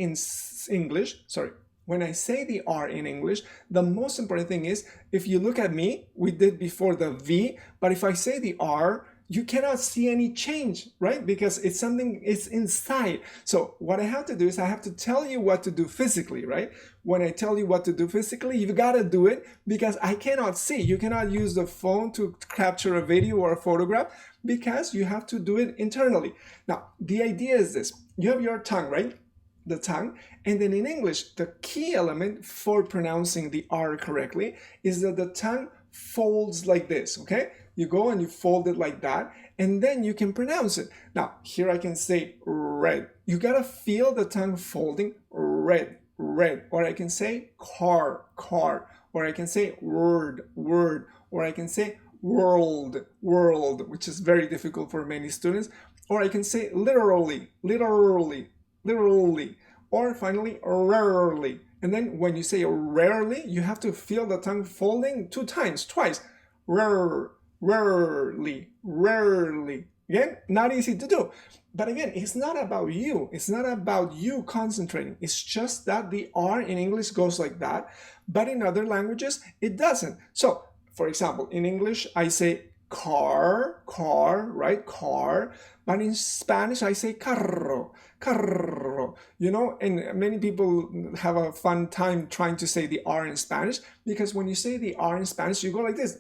when I say the R in English, the most important thing is, if you look at me, we did before the V, but if I say the R, you cannot see any change, right? Because it's something, it's inside. So what I have to do is I have to tell you what to do physically, right? When I tell you what to do physically, you've got to do it, because I cannot see. You cannot use the phone to capture a video or a photograph, because you have to do it internally. Now, the idea is this. You have your tongue, right? The tongue. And then in English, the key element for pronouncing the R correctly is that the tongue folds like this, okay? You go and you fold it like that, and then you can pronounce it. Now, here I can say red. You gotta feel the tongue folding, red, red. Or I can say car, car. Or I can say word, word. Or I can say world, world, which is very difficult for many students. Or I can say literally, literally, literally. Or finally, rarely. And then when you say rarely, you have to feel the tongue folding 2 times, twice. Rarely, rarely. Again, not easy to do. But again, it's not about you. It's not about you concentrating. It's just that the R in English goes like that, but in other languages, it doesn't. So, for example, in English, I say car, car, right? Car. But in Spanish, I say carro, carro. You know, and many people have a fun time trying to say the R in Spanish, because when you say the R in Spanish, you go like this.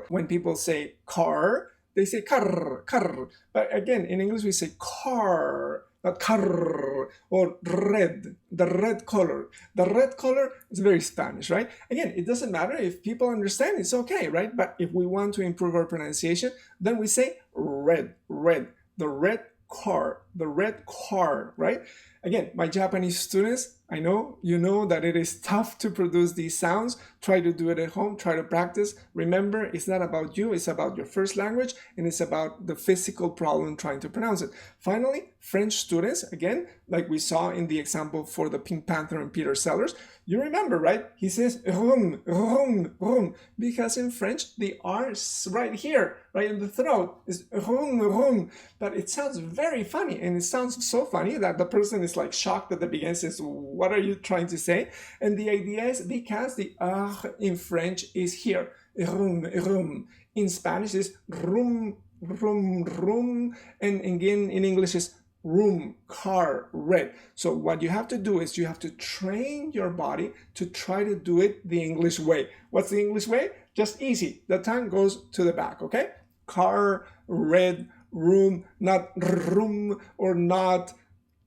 When people say car, they say car, car. But again, in English, we say car, not car, or red, the red color. The red color is very Spanish, right? Again, it doesn't matter if people understand, it's okay, right? But if we want to improve our pronunciation, then we say red, red, the red car, the red car, right? Again, my Japanese students, I know you know that it is tough to produce these sounds. Try to do it at home, try to practice. Remember, it's not about you, it's about your first language, and it's about the physical problem trying to pronounce it. Finally, French students, again, like we saw in the example for the Pink Panther and Peter Sellers, you remember, right? He says rum, rum, rum, because in French, the R is right here, right in the throat, is rum, rum, but it sounds very funny, and it sounds so funny that the person is like shocked at the beginning, says, what are you trying to say? And the idea is because the R in French is here, rum, rum. In Spanish is rum, rum, rum, and again in English is room, car, red. So what you have to do is you have to train your body to try to do it the English way. What's the English way? Just easy. The tongue goes to the back, okay? Car, red, room, not room or not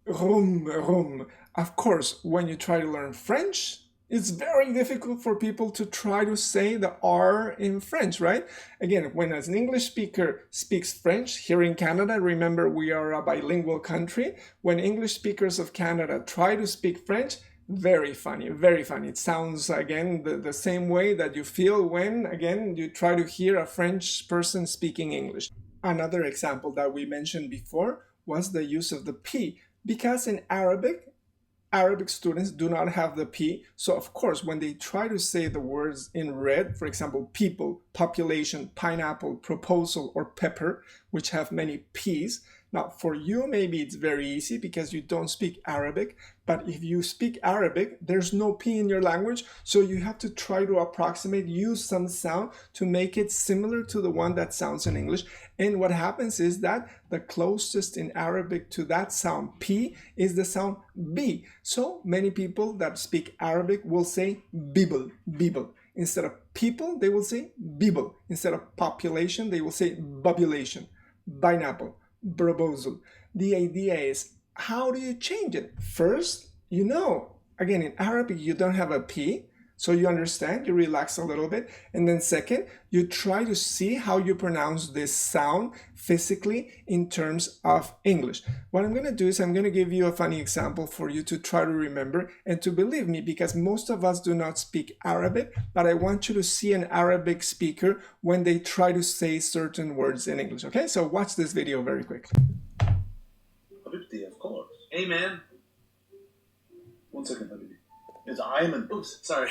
room, room. Of course, when you try to learn French, it's very difficult for people to try to say the R in French, right? Again, when an English speaker speaks French here in Canada, remember we are a bilingual country. When English speakers of Canada try to speak French, very funny, very funny. It sounds, again, the same way that you feel when, again, you try to hear a French person speaking English. Another example that we mentioned before was the use of the P, because in Arabic students do not have the P, so of course when they try to say the words in red, for example, people, population, pineapple, proposal, or pepper, which have many P's. Now for you maybe it's very easy because you don't speak Arabic, but if you speak Arabic, there's no P in your language, so you have to try to approximate, use some sound to make it similar to the one that sounds in English. And what happens is that the closest in Arabic to that sound P is the sound B. So many people that speak Arabic will say bibble, bibble. Instead of people, they will say bibble. Instead of population, they will say bubulation, pineapple, proposal. The idea is, how do you change it? First, you know, again, in Arabic, you don't have a P, so you understand, you relax a little bit. And then second, you try to see how you pronounce this sound physically in terms of English. What I'm going to do is I'm going to give you a funny example for you to try to remember and to believe me, because most of us do not speak Arabic, but I want you to see an Arabic speaker when they try to say certain words in English. Okay, so watch this video very quickly. Habibti, of course. Hey, man. 1 second, Habibi. It's Ayman. Oops, sorry.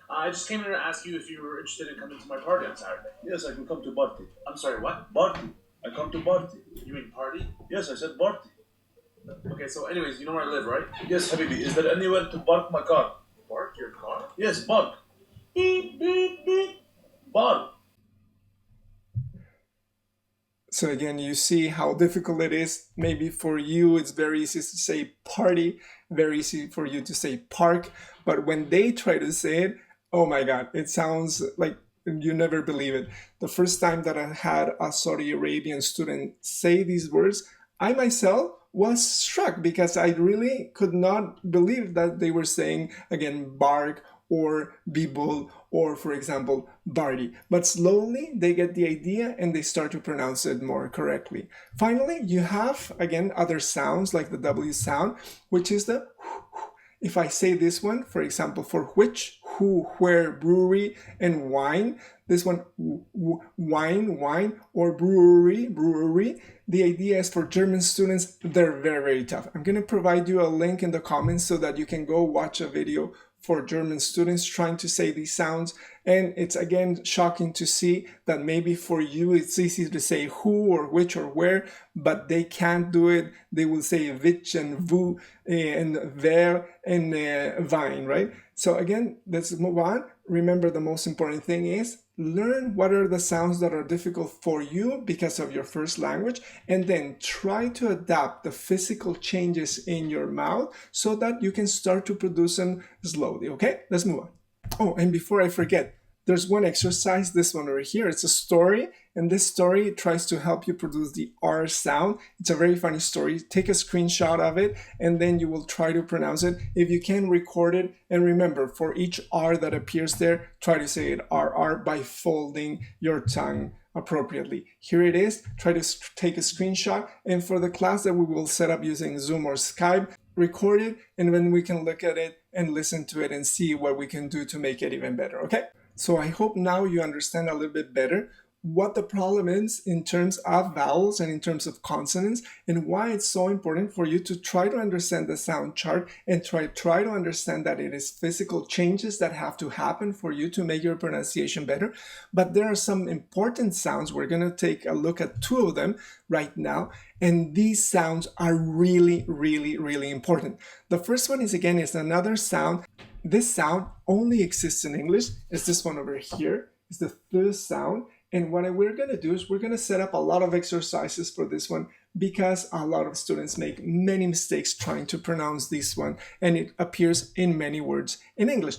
I just came here to ask you if you were interested in coming to my party on Saturday. Yes, I can come to party. I'm sorry, what? Party. I come to party. You mean party? Yes, I said party. Okay, so anyways, you know where I live, right? Yes, Habibi. Is there anywhere to park my car? Park your car? Yes, park. Beep, beep, beep. Park. So again, you see how difficult it is. Maybe for you, it's very easy to say party, very easy for you to say park. But when they try to say it, oh my God, it sounds like you never believe it. The first time that I had a Saudi Arabian student say these words, I myself was struck because I really could not believe that they were saying, again, bark or bibul, or for example, bardi. But slowly they get the idea and they start to pronounce it more correctly. Finally, you have, again, other sounds like the W sound, which is the if I say this one, for example, for which, who, where, brewery, and wine, this one, wine, wine, or brewery, brewery. The idea is for German students, they're very, very tough. I'm going to provide you a link in the comments so that you can go watch a video for German students trying to say these sounds. And it's again shocking to see that maybe for you it's easy to say who or which or where, but they can't do it. They will say which and vous and ver and wine, right? So again, let's move on. Remember, the most important thing is learn what are the sounds that are difficult for you because of your first language, and then try to adapt the physical changes in your mouth so that you can start to produce them slowly. Okay, let's move on. Oh, and before I forget, there's one exercise, this one over here. It's a story, and this story tries to help you produce the R sound. It's a very funny story. Take a screenshot of it, and then you will try to pronounce it. If you can, record it, and remember, for each R that appears there, try to say it RR by folding your tongue appropriately. Here it is. Try to take a screenshot, and for the class that we will set up using Zoom or Skype, record it, and then we can look at it and listen to it and see what we can do to make it even better, okay? So I hope now you understand a little bit better what the problem is in terms of vowels and in terms of consonants, and why it's so important for you to try to understand the sound chart and try to understand that it is physical changes that have to happen for you to make your pronunciation better. But there are some important sounds. We're going to take a look at 2 of them right now, and these sounds are really, really, really important. The first one is, again, is another sound. This sound only exists in English. It's this one over here. It's the th sound. And what we're going to do is we're going to set up a lot of exercises for this one, because a lot of students make many mistakes trying to pronounce this one, and it appears in many words in English.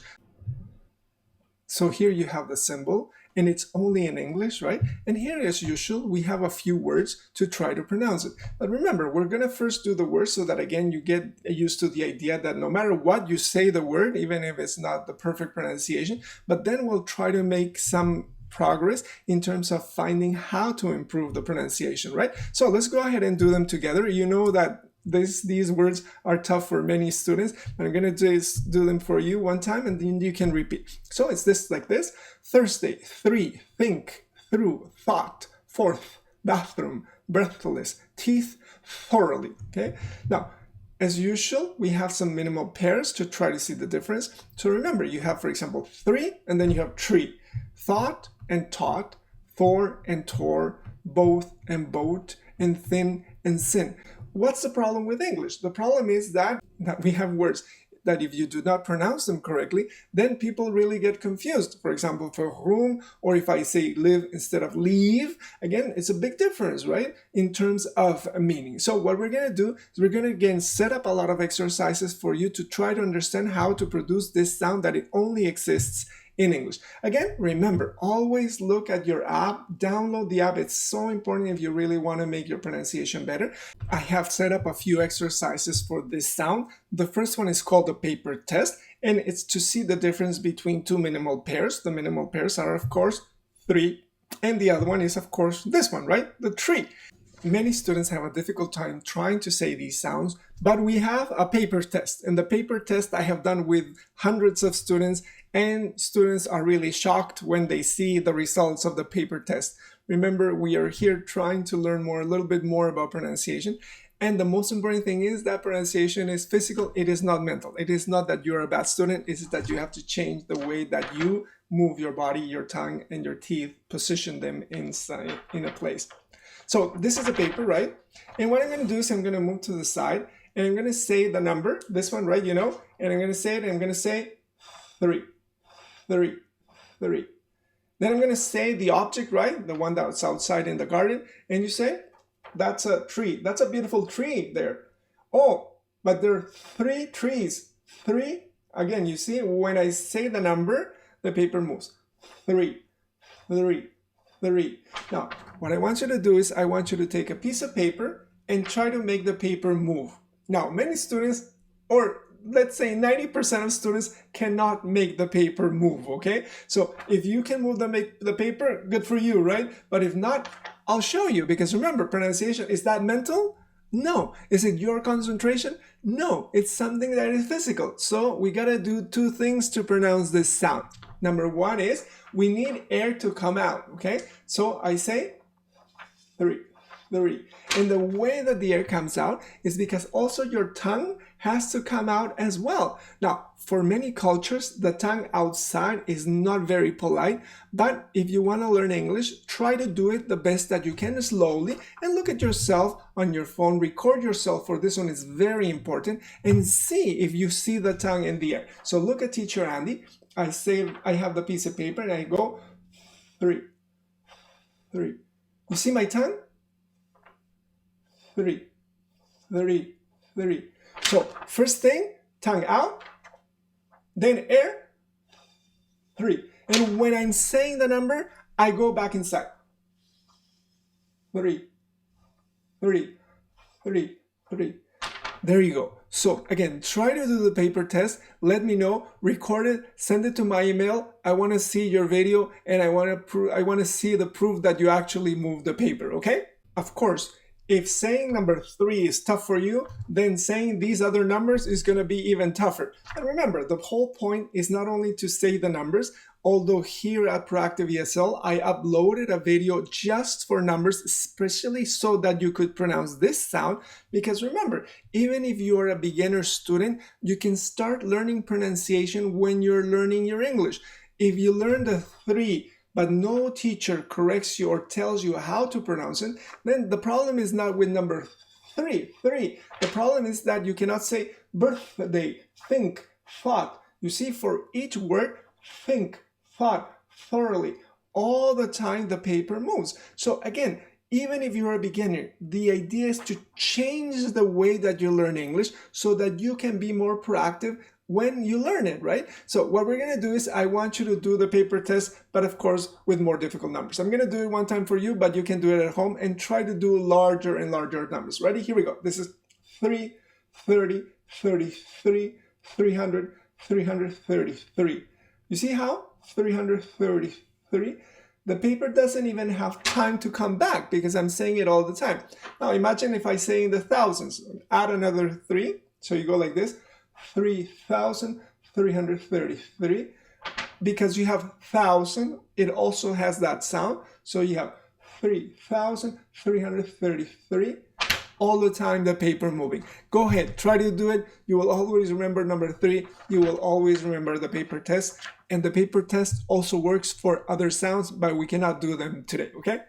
So here you have the symbol, and it's only in English, right? And here, as usual, we have a few words to try to pronounce it. But remember, we're going to first do the word so that, again, you get used to the idea that no matter what, you say the word, even if it's not the perfect pronunciation. But then we'll try to make some progress in terms of finding how to improve the pronunciation, right? So let's go ahead and do them together. You know that these words are tough for many students. I'm going to just do them for you one time, and then you can repeat. So it's this, like this: Thursday, 3, think, through, thought, fourth, bathroom, breathless, teeth, thoroughly. Okay. Now, as usual, we have some minimal pairs to try to see the difference. So remember, you have, for example, 3, and then you have tree, thought and taught, thor and tor, both and boat, and thin and sin. What's the problem with English? The problem is that we have words that if you do not pronounce them correctly, then people really get confused. For example, for room, or if I say live instead of leave, again, it's a big difference, right? In terms of meaning. So what we're going to do is we're going to, again, set up a lot of exercises for you to try to understand how to produce this sound that it only exists in English. Again, remember, always look at your app, download the app. It's so important if you really want to make your pronunciation better. I have set up a few exercises for this sound. The first one is called the paper test, and it's to see the difference between 2 minimal pairs. The minimal pairs are, of course, 3, and the other one is, of course, this one, right? The tree. Many students have a difficult time trying to say these sounds, but we have a paper test. And the paper test I have done with hundreds of students, and students are really shocked when they see the results of the paper test. Remember, we are here trying to learn a little bit more about pronunciation. And the most important thing is that pronunciation is physical. It is not mental. It is not that you're a bad student. It's that you have to change the way that you move your body, your tongue, and your teeth, position them inside in a place. So this is a paper, right? And what I'm going to do is I'm going to move to the side, and I'm going to say the number, this one, right? You know, and I'm going to say it, and I'm going to say 3, 3, 3. Then I'm going to say the object, right? The one that's outside in the garden. And you say, that's a tree. That's a beautiful tree there. Oh, but there are 3 trees. 3. Again, you see, when I say the number, the paper moves. 3, 3, 3. Now, what I want you to do is I want you to take a piece of paper and try to make the paper move. Now, many students, or let's say 90% of students, cannot make the paper move, okay? So if you can move the paper, good for you, right? But if not, I'll show you, because remember, pronunciation, is that mental? No. Is it your concentration? No. It's something that is physical. So we gotta do 2 things to pronounce this sound. Number 1 is we need air to come out, okay? So I say 3, 3. And the way that the air comes out is because also your tongue has to come out as well. Now, for many cultures, the tongue outside is not very polite, but if you want to learn English, try to do it the best that you can slowly, and look at yourself on your phone, record yourself for this one, is very important, and see if you see the tongue in the air. So look at teacher Andy. I say, I have the piece of paper and I go 3, 3. You see my tongue? 3, 3, 3. So first thing, tongue out, then air, 3. And when I'm saying the number, I go back inside. 3, 3, 3, 3. There you go. So again, try to do the paper test. Let me know, record it, send it to my email. I want to see your video and I want to see the proof that you actually moved the paper, okay? Of course, if saying number 3 is tough for you, then saying these other numbers is going to be even tougher. And remember, the whole point is not only to say the numbers, although here at Proactive ESL, I uploaded a video just for numbers, especially so that you could pronounce this sound. Because remember, even if you are a beginner student, you can start learning pronunciation when you're learning your English. If you learn the 3, but no teacher corrects you or tells you how to pronounce it, then the problem is not with number 3. The problem is that you cannot say birthday, think, thought. You see, for each word, think, thought, thoroughly, all the time the paper moves. So again, even if you're a beginner, the idea is to change the way that you learn English so that you can be more proactive when you learn it, right? So what we're gonna do is I want you to do the paper test, but of course with more difficult numbers. I'm gonna do it one time for you, but you can do it at home and try to do larger and larger numbers. Ready? Here we go. This is 3, 30, 33, 300, 333. You see how? 333. The paper doesn't even have time to come back because I'm saying it all the time. Now imagine if I say in the thousands, add another 3. So you go like this, 3,333. Because you have 1,000, it also has that sound. So you have 3,333. All the time the paper moving. Go ahead, try to do it. You will always remember number 3. You will always remember the paper test. And the paper test also works for other sounds, but we cannot do them today, okay?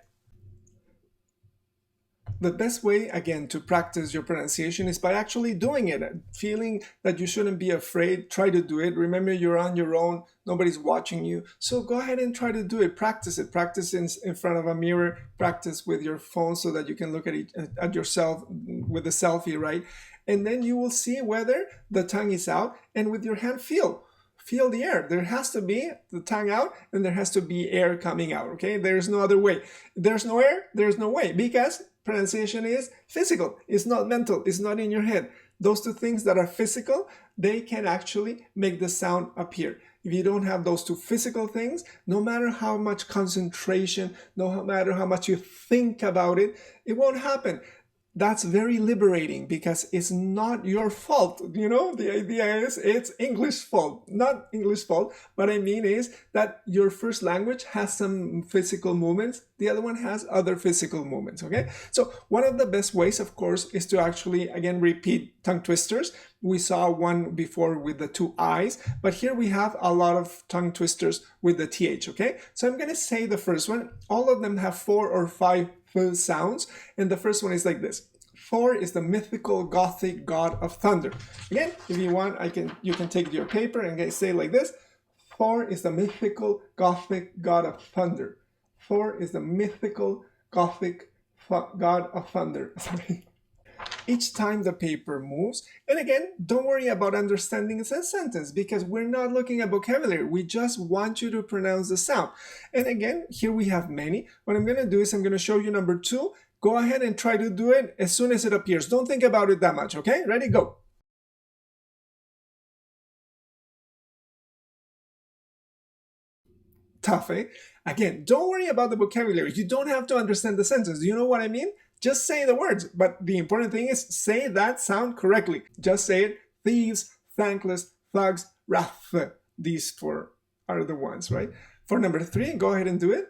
The best way, again, to practice your pronunciation is by actually doing it. Feeling that you shouldn't be afraid, try to do it. Remember, you're on your own, nobody's watching you. So go ahead and try to do it. Practice it. Practice in front of a mirror. Practice with your phone so that you can look at yourself with a selfie, right? And then you will see whether the tongue is out, and with your hand, feel the air. There has to be the tongue out and there has to be air coming out, okay? There's no other way. There's no air, there's no way, because pronunciation is physical. It's not mental. It's not in your head. Those two things that are physical, they can actually make the sound appear. If you don't have those two physical things, no matter how much concentration, no matter how much you think about it, it won't happen. That's very liberating because it's not your fault. You know, the idea is it's English fault, not English fault. What I mean is that your first language has some physical movements. The other one has other physical movements, okay? So one of the best ways, of course, is to actually, again, repeat tongue twisters. We saw one before with the 2 I's, but here we have a lot of tongue twisters with the TH, okay? So I'm gonna say the first one. All of them have 4 or 5 sounds, and the first one is like this. Thor is the mythical Gothic god of thunder. Again, if you want, you can take your paper and say like this. Thor is the mythical Gothic god of thunder. Thor is the mythical Gothic god of thunder. Sorry. Each time the paper moves, and again, don't worry about understanding the sentence because we're not looking at vocabulary. We just want you to pronounce the sound. And again, here we have many. What I'm going to do is I'm going to show you number 2. Go ahead and try to do it as soon as it appears. Don't think about it that much, okay? Ready? Go. Tough, eh? Again, don't worry about the vocabulary. You don't have to understand the sentence. Do you know what I mean? Just say the words. But the important thing is say that sound correctly. Just say it. Thieves, thankless, thugs, wrath. These 4 are the ones, right? For number 3, go ahead and do it.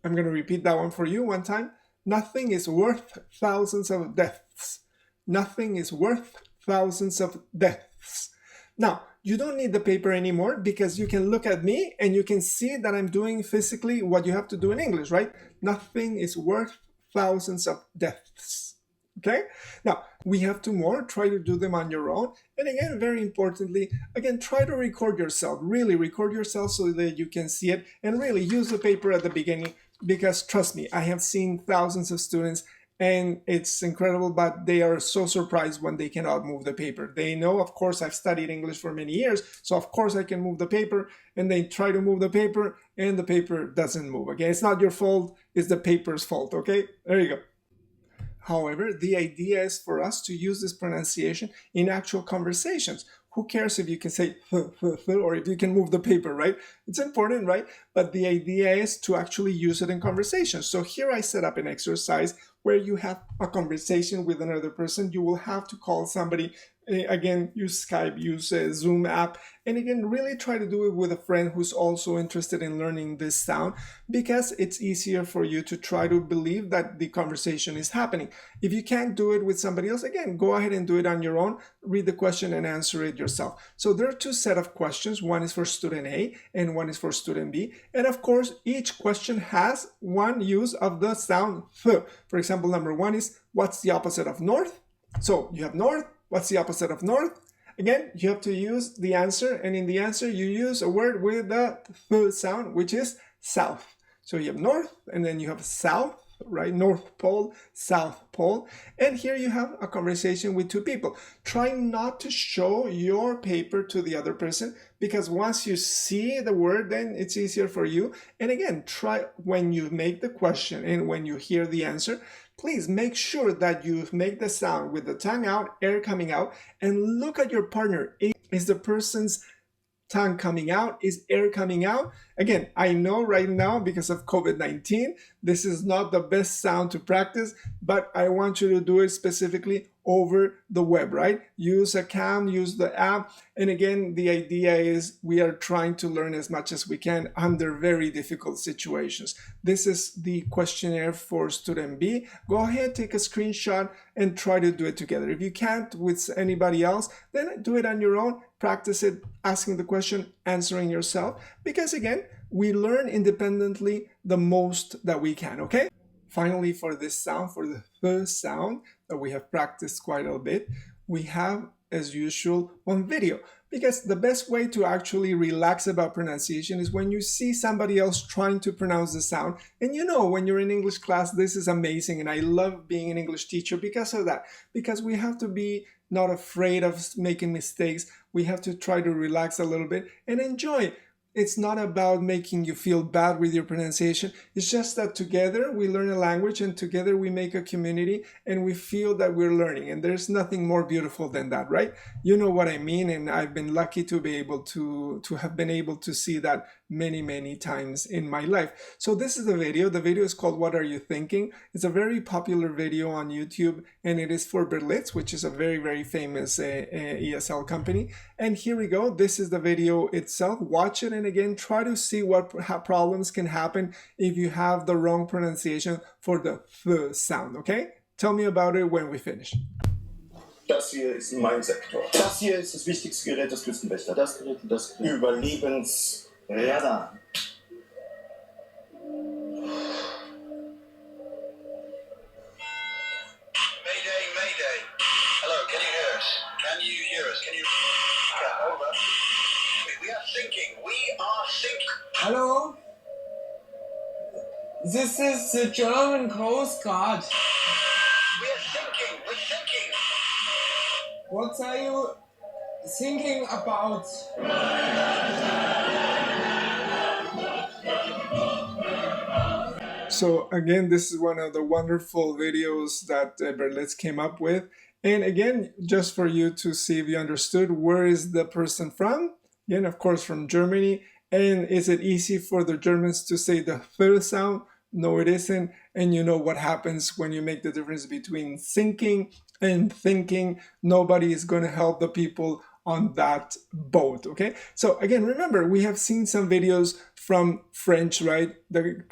I'm going to repeat that one for you one time. Nothing is worth thousands of deaths. Nothing is worth thousands of deaths. Now, you don't need the paper anymore because you can look at me and you can see that I'm doing physically what you have to do in English, right? Nothing is worth thousands of deaths. Okay? Now, we have 2 more. Try to do them on your own. And again, very importantly, again, try to record yourself. Really record yourself so that you can see it and really use the paper at the beginning. Because trust me, I have seen thousands of students and it's incredible, but they are so surprised when they cannot move the paper. They know, of course, I've studied English for many years, so of course I can move the paper, and they try to move the paper and the paper doesn't move, okay? It's not your fault, it's the paper's fault, okay? There you go. However, the idea is for us to use this pronunciation in actual conversations. Who cares if you can say or if you can move the paper, right? It's important, right? But the idea is to actually use it in conversations. So here I set up an exercise where you have a conversation with another person. You will have to call somebody. Again, use Skype, use a Zoom app, and again, really try to do it with a friend who's also interested in learning this sound, because it's easier for you to try to believe that the conversation is happening. If you can't do it with somebody else, again, go ahead and do it on your own. Read the question and answer it yourself. So there are two sets of questions. One is for student A and one is for student B. And of course, each question has one use of the sound th. For example, number one is, what's the opposite of north? So you have north. What's the opposite of north? Again, you have to use the answer, and in the answer you use a word with the th sound, which is south. So you have north, and then you have south, right? North Pole, South Pole. And here you have a conversation with two people. Try not to show your paper to the other person, because once you see the word, then it's easier for you. And again, try when you make the question and when you hear the answer, please make sure that you make the sound with the tongue out, air coming out, and look at your partner. Is the person's tongue coming out? Is air coming out? Again, I know right now because of COVID-19, this is not the best sound to practice, but I want you to do it specifically over the web, right? Use a cam, use the app. And again, the idea is we are trying to learn as much as we can under very difficult situations. This is the questionnaire for student B. Go ahead, take a screenshot and try to do it together. If you can't with anybody else, then do it on your own. Practice it, asking the question, answering yourself, because again, we learn independently the most that we can, okay? Finally, for this sound, for the th sound that we have practiced quite a bit, we have, as usual, one video. Because the best way to actually relax about pronunciation is when you see somebody else trying to pronounce the sound. And you know, when you're in English class, this is amazing. And I love being an English teacher because of that. Because we have to be not afraid of making mistakes. We have to try to relax a little bit and enjoy. It's not about making you feel bad with your pronunciation. It's just that together we learn a language, and together we make a community, and we feel that we're learning. And there's nothing more beautiful than that, right? You know what I mean? And I've been lucky to be able to have been able to see that many times in my life. So this is the video. The video is called What Are You Thinking? It's a very popular video on YouTube, and it is for BERLITZ, which is a very famous ESL company. And here we go. This is the video itself. Watch it, and again, try to see what problems can happen if you have the wrong pronunciation for the th sound, okay? Tell me about it when we finish. Das hier ist mein Sektor. Das hier ist das wichtigste Gerät des Küstenwächters. Das Gerät und das Überlebensradar. Mayday, mayday. Hello, can you hear us? Can you hear us? Can you... Yeah, over. We are thinking. We are thinking. Hello? This is the German Coast Guard. We're thinking. We're thinking. What are you thinking about? So again, this is one of the wonderful videos that BERLITZ came up with. And again, just for you to see if you understood, where is the person from? Again, of course, from Germany. And is it easy for the Germans to say the th sound? No, it isn't. And you know what happens when you make the difference between thinking and thinking. Nobody is going to help the people on that boat, okay? So again, remember, we have seen some videos from French, right? The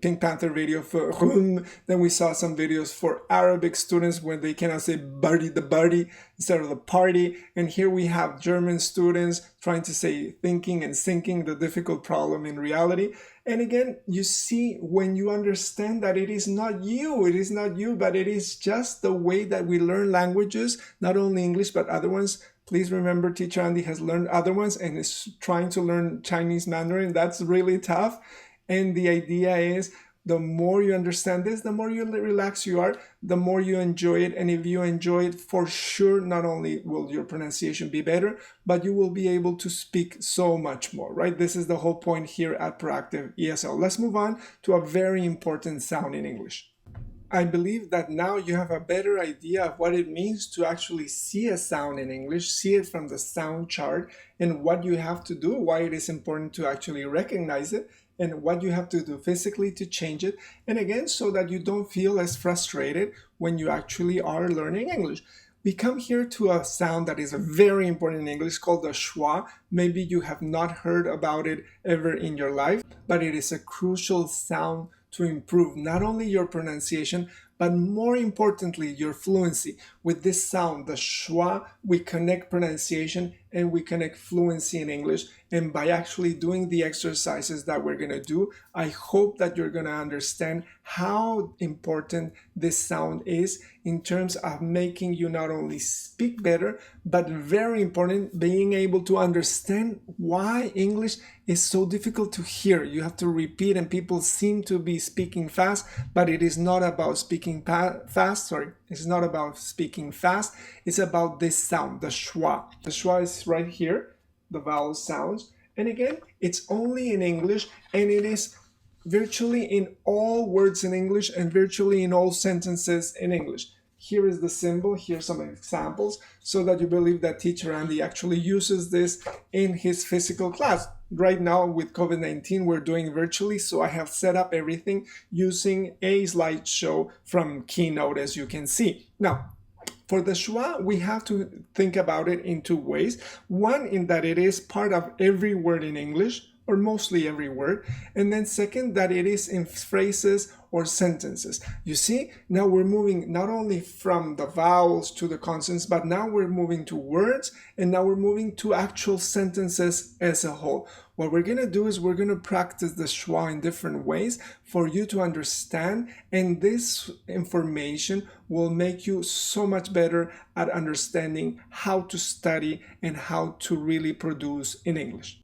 Pink Panther video for Rum. Then we saw some videos for Arabic students when they cannot say party, the party instead of the party. And here we have German students trying to say thinking and sinking, the difficult problem in reality. And again, you see, when you understand that it is not you, but it is just the way that we learn languages, not only English, but other ones. Please remember, Teacher Andy has learned other ones and is trying to learn Chinese Mandarin. That's really tough. And the idea is, the more you understand this, the more you relax you are, the more you enjoy it. And if you enjoy it, for sure, not only will your pronunciation be better, but you will be able to speak so much more, right? This is the whole point here at Proactive ESL. Let's move on to a very important sound in English. I believe that now you have a better idea of what it means to actually see a sound in English, see it from the sound chart, and what you have to do, why it is important to actually recognize it, and what you have to do physically to change it. And again, so that you don't feel as frustrated when you actually are learning English. We come here to a sound that is very important in English called the schwa. Maybe you have not heard about it ever in your life, but it is a crucial sound to improve not only your pronunciation, but more importantly, your fluency. With this sound, the schwa, we connect pronunciation and we connect fluency in English. And by actually doing the exercises that we're going to do, I hope that you're going to understand how important this sound is in terms of making you not only speak better, but very important, being able to understand why English is so difficult to hear. You have to repeat, and people seem to be speaking fast, but it is not about speaking fast. It's not about speaking fast. It's about this sound, the schwa. The schwa is right here, the vowel sounds. And again, it's only in English, and it is virtually in all words in English and virtually in all sentences in English. Here is the symbol, here's some examples, so that you believe that teacher Andy actually uses this in his physical class. Right now with COVID-19, we're doing virtually, so I have set up everything using a slideshow from Keynote, as you can see. Now, for the schwa, we have to think about it in two ways. One, in that it is part of every word in English, or mostly every word. And then second, that it is in phrases or sentences. You see, now we're moving not only from the vowels to the consonants, but now we're moving to words, and now we're moving to actual sentences as a whole. What we're going to do is we're going to practice the schwa in different ways for you to understand, and this information will make you so much better at understanding how to study and how to really produce in English.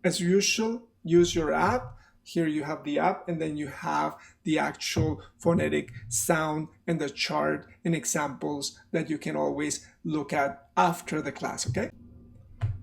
As usual, use your app. Here you have the app, and then you have the actual phonetic sound and the chart and examples that you can always look at after the class, okay?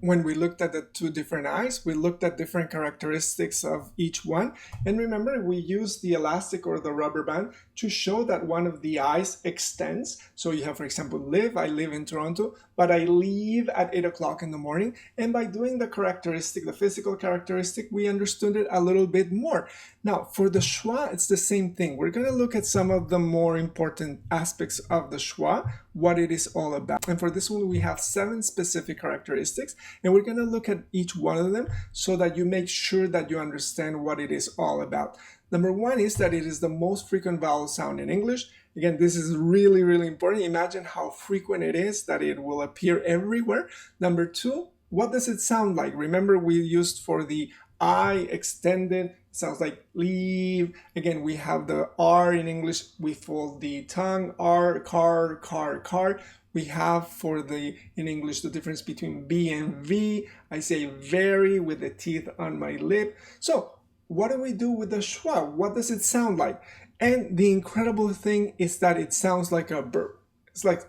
When we looked at the two different eyes, we looked at different characteristics of each one. And remember, we used the elastic or the rubber band to show that one of the eyes extends. So you have, for example, live. I live in Toronto, but I leave at 8 o'clock in the morning. And by doing the characteristic, the physical characteristic, we understood it a little bit more. Now, for the schwa, it's the same thing. We're going to look at some of the more important aspects of the schwa, what it is all about. And for this one, we have 7 specific characteristics, and we're going to look at each one of them so that you make sure that you understand what it is all about. Number 1 is that it is the most frequent vowel sound in English. Again, this is really, really important. Imagine how frequent it is that it will appear everywhere. Number 2, what does it sound like? Remember, we used for the I extended, sounds like leave. Again, we have the R in English, we fold the tongue, R, car. We have for the, in English, the difference between B and V. I say very with the teeth on my lip. So what do we do with the schwa? What does it sound like? And the incredible thing is that it sounds like a burp. It's like,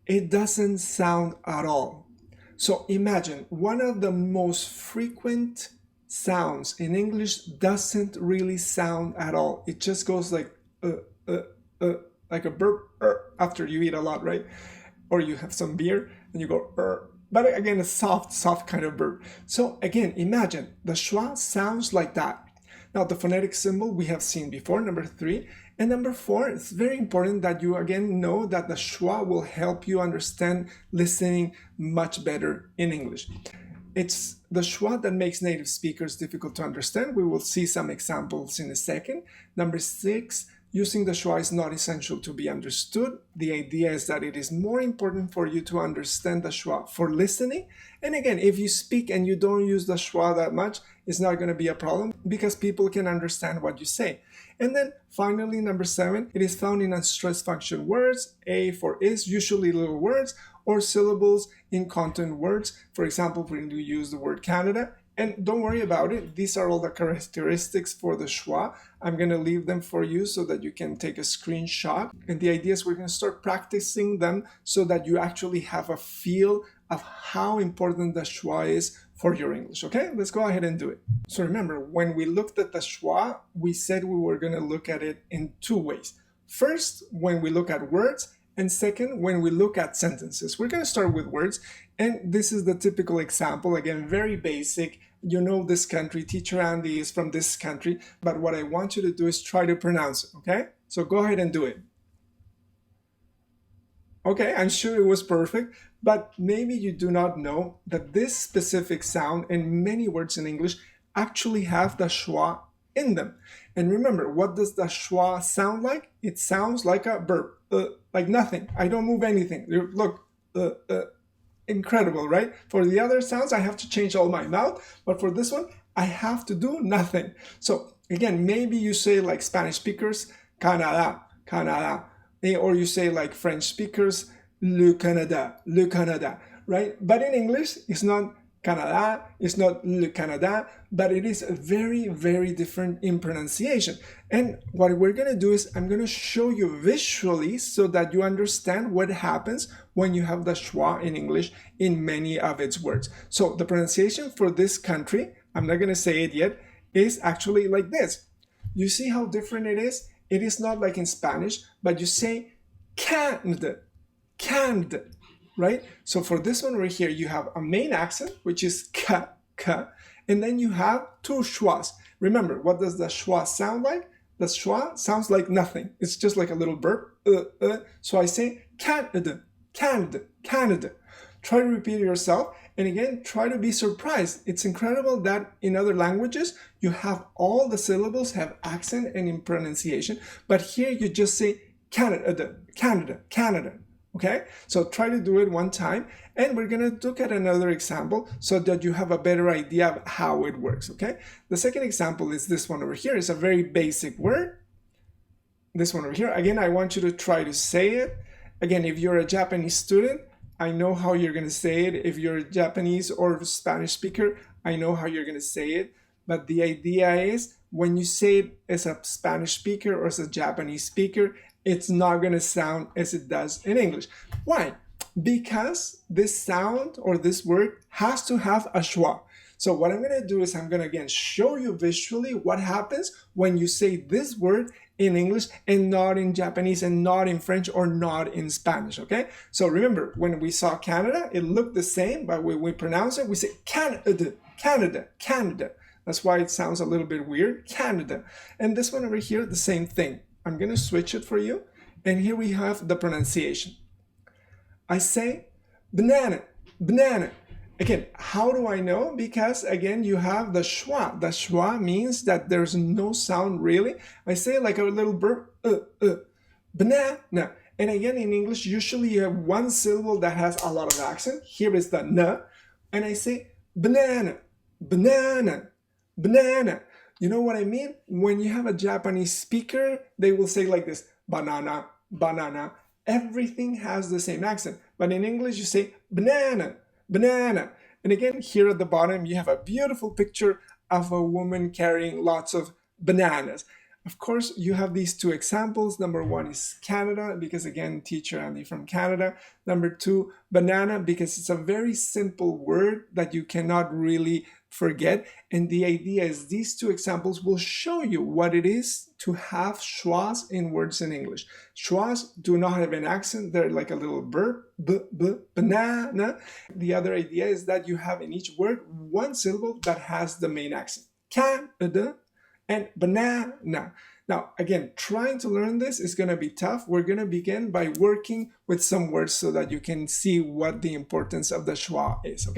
it doesn't sound at all. So imagine one of the most frequent sounds in English doesn't really sound at all. It just goes like a burp after you eat a lot, right? Or you have some beer and you go but again, a soft kind of burp. So again, imagine the schwa sounds like that. Now the phonetic symbol we have seen before, number 3. And number 4, it's very important that you again know that the schwa will help you understand listening much better in English. It's the schwa that makes native speakers difficult to understand. We will see some examples in a second. Number 6, using the schwa is not essential to be understood. The idea is that it is more important for you to understand the schwa for listening. And again, if you speak and you don't use the schwa that much, it's not going to be a problem because people can understand what you say. And then finally, number 7, it is found in unstressed function words, A for is, usually little words, or syllables in content words. For example, when you use the word Canada. And don't worry about it. These are all the characteristics for the schwa. I'm going to leave them for you so that you can take a screenshot. And the idea is we're going to start practicing them so that you actually have a feel of how important the schwa is for your English, okay? Let's go ahead and do it. So remember, when we looked at the schwa, we said we were going to look at it in two ways. First, when we look at words, and second, when we look at sentences. We're going to start with words, and this is the typical example, again, very basic. You know this country, Teacher Andy is from this country, but what I want you to do is try to pronounce it, okay? So go ahead and do it. Okay, I'm sure it was perfect, but maybe you do not know that this specific sound and many words in English actually have the schwa in them. And remember, what does the schwa sound like? It sounds like a burp, like nothing. I don't move anything. Look, incredible, right? For the other sounds, I have to change all my mouth, but for this one, I have to do nothing. So again, maybe you say like Spanish speakers, Canada, Canada, or you say like French speakers, le Canada, right? But in English, it's not Canada, it's not le Canada, but it is very, very different in pronunciation. And what we're going to do is I'm going to show you visually so that you understand what happens when you have the schwa in English in many of its words. So the pronunciation for this country, I'm not going to say it yet, is actually like this. You see how different it is? It is not like in Spanish, but you say canned, right? So for this one right here, you have a main accent, which is k, and then you have two schwas. Remember, what does the schwa sound like? The schwa sounds like nothing. It's just like a little burp. So I say Canada. Try to repeat it yourself. And again, try to be surprised. It's incredible that in other languages, you have all the syllables have accent and in pronunciation. But here you just say Canada. Okay? So try to do it one time. And we're going to look at another example so that you have a better idea of how it works. Okay? The second example is this one over here. It's a very basic word. This one over here. Again, I want you to try to say it. Again, if you're a Japanese student, I know how you're going to say it. If you're a Japanese or Spanish speaker, I know how you're going to say it. But the idea is when you say it as a Spanish speaker or as a Japanese speaker, it's not going to sound as it does in English. Why? Because this sound or this word has to have a schwa. So what I'm going to do is I'm going to again show you visually what happens when you say this word in English and not in Japanese and not in French or not in Spanish, okay? So remember, when we saw Canada, it looked the same, but when we pronounce it, we say Canada. That's why it sounds a little bit weird, Canada. And this one over here, the same thing. I'm going to switch it for you. And here we have the pronunciation. I say banana. Again, how do I know? Because again, you have the schwa. The schwa means that there's no sound really. I say like a little burp, banana. And again, in English, usually you have one syllable that has a lot of accent. Here is the n. And I say banana. You know what I mean? When you have a Japanese speaker, they will say like this, banana. Everything has the same accent. But in English, you say banana. And again, here at the bottom, you have a beautiful picture of a woman carrying lots of bananas. Of course, you have these two examples. Number one is Canada, because again, Teacher Andy from Canada. Number two, banana, because it's a very simple word that you cannot really forget. And the idea is these two examples will show you what it is to have schwas in words in English. Schwas do not have an accent. They're like a little burp, banana. The other idea is that you have in each word one syllable that has the main accent. Canada and banana. Now, again, trying to learn this is going to be tough. We're going to begin by working with some words so that you can see what the importance of the schwa is. Okay?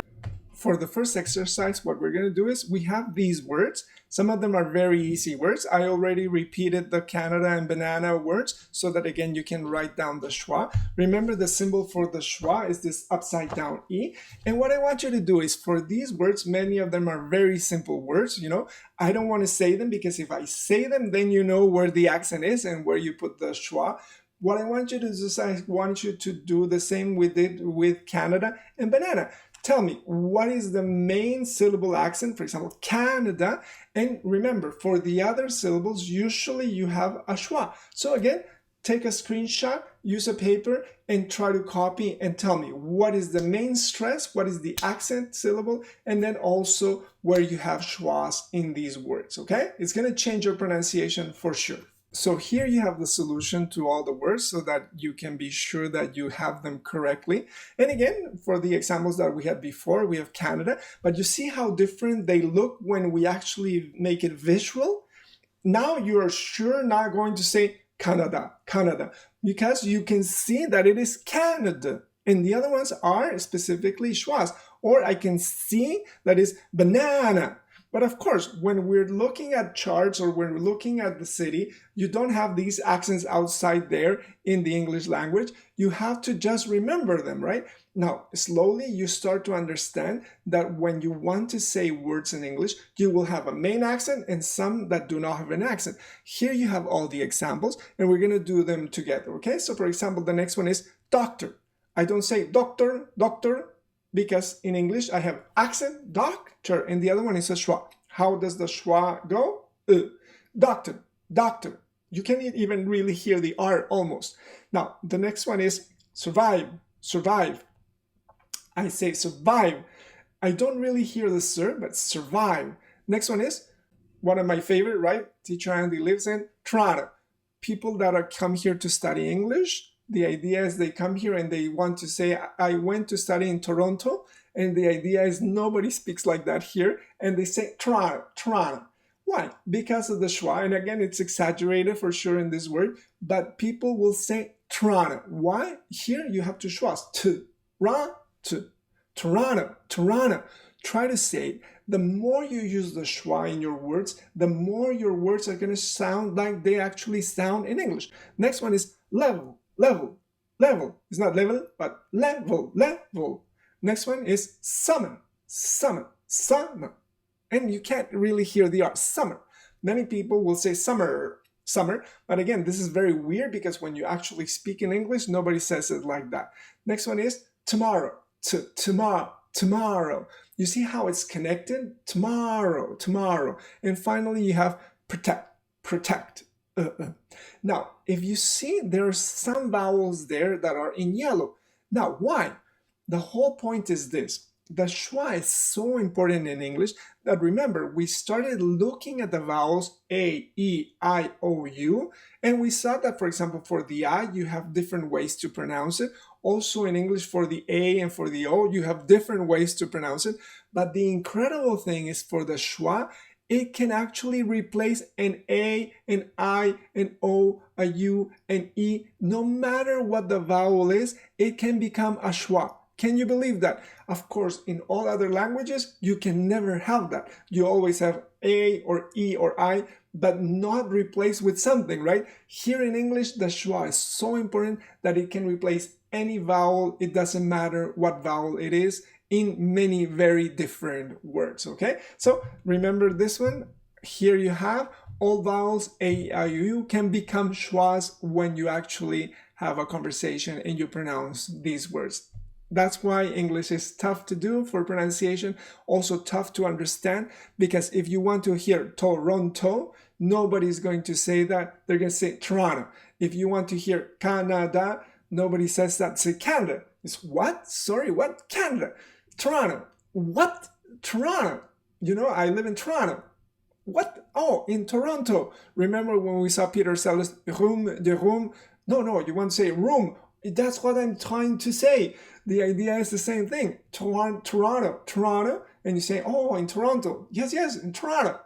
For the first exercise, what we're going to do is we have these words. Some of them are very easy words. I already repeated the Canada and banana words so that again you can write down the schwa. Remember the symbol for the schwa is this upside down E. And what I want you to do is for these words, many of them are very simple words, you know. I don't want to say them because if I say them, then you know where the accent is and where you put the schwa. What I want you to do is I want you to do the same with Canada and banana. Tell me, what is the main syllable accent? For example, Canada. And remember, for the other syllables, usually you have a schwa. So again, take a screenshot, use a paper and try to copy and tell me what is the main stress, what is the accent syllable, and then also where you have schwas in these words, okay? It's going to change your pronunciation for sure. So here you have the solution to all the words so that you can be sure that you have them correctly. And again, for the examples that we had before, we have Canada, but you see how different they look when we actually make it visual? Now you are sure not going to say Canada, Canada, because you can see that it is Canada. And the other ones are specifically schwas. Or I can see that is banana. But of course, when we're looking at charts or when we're looking at the city, you don't have these accents outside there in the English language. You have to just remember them, right? Now, slowly you start to understand that when you want to say words in English, you will have a main accent and some that do not have an accent. Here you have all the examples and we're going to do them together, okay? So for example, the next one is doctor. I don't say doctor, doctor, because in English I have accent, doctor, and the other one is a schwa. How does the schwa go? Doctor, doctor. You can't even really hear the R almost. Now, the next one is survive, survive. I say survive. I don't really hear the sir, but survive. Next one is one of my favorite, right? Teacher Andy lives in Toronto. People that are come here to study English, the idea is they come here and they want to say, I went to study in Toronto, and the idea is nobody speaks like that here, and they say Toronto, Toronto. Why? Because of the schwa, and again, it's exaggerated for sure in this word, but people will say Toronto. Why? Here you have to schwas, Toronto, Toronto. Try to say it. The more you use the schwa in your words, the more your words are going to sound like they actually sound in English. Next one is level. Level, level. It's not level, but level, level. Next one is summer, summer, summer. And you can't really hear the R, summer. Many people will say summer, summer. But again, this is very weird because when you actually speak in English, nobody says it like that. Next one is tomorrow, tomorrow, tomorrow. You see how it's connected? Tomorrow, tomorrow. And finally, you have protect, protect. Now, if you see, there are some vowels there that are in yellow. Now, why? The whole point is this. The schwa is so important in English that remember, we started looking at the vowels A, E, I, O, U, and we saw that, for example, for the I, you have different ways to pronounce it. Also in English, for the A and for the O, you have different ways to pronounce it. But the incredible thing is for the schwa, it can actually replace an A, an I, an O, a U, an E. No matter what the vowel is, it can become a schwa. Can you believe that? Of course, in all other languages, you can never have that. You always have A or E or I, but not replaced with something, right? Here in English, the schwa is so important that it can replace any vowel. It doesn't matter what vowel it is, in many very different words, okay? So remember this one. Here you have all vowels A, I, U can become schwas when you actually have a conversation and you pronounce these words. That's why English is tough to do for pronunciation, also tough to understand, because if you want to hear Toronto, nobody's going to say that. They're going to say Toronto. If you want to hear Canada, nobody says that. Say Canada. It's what? Sorry, what? Canada. Toronto. What? Toronto. You know, I live in Toronto. What? Oh, in Toronto. Remember when we saw Peter Sellers, the room? No, you want to say room. That's what I'm trying to say. The idea is the same thing. Toronto. And you say, oh, in Toronto. Yes, in Toronto.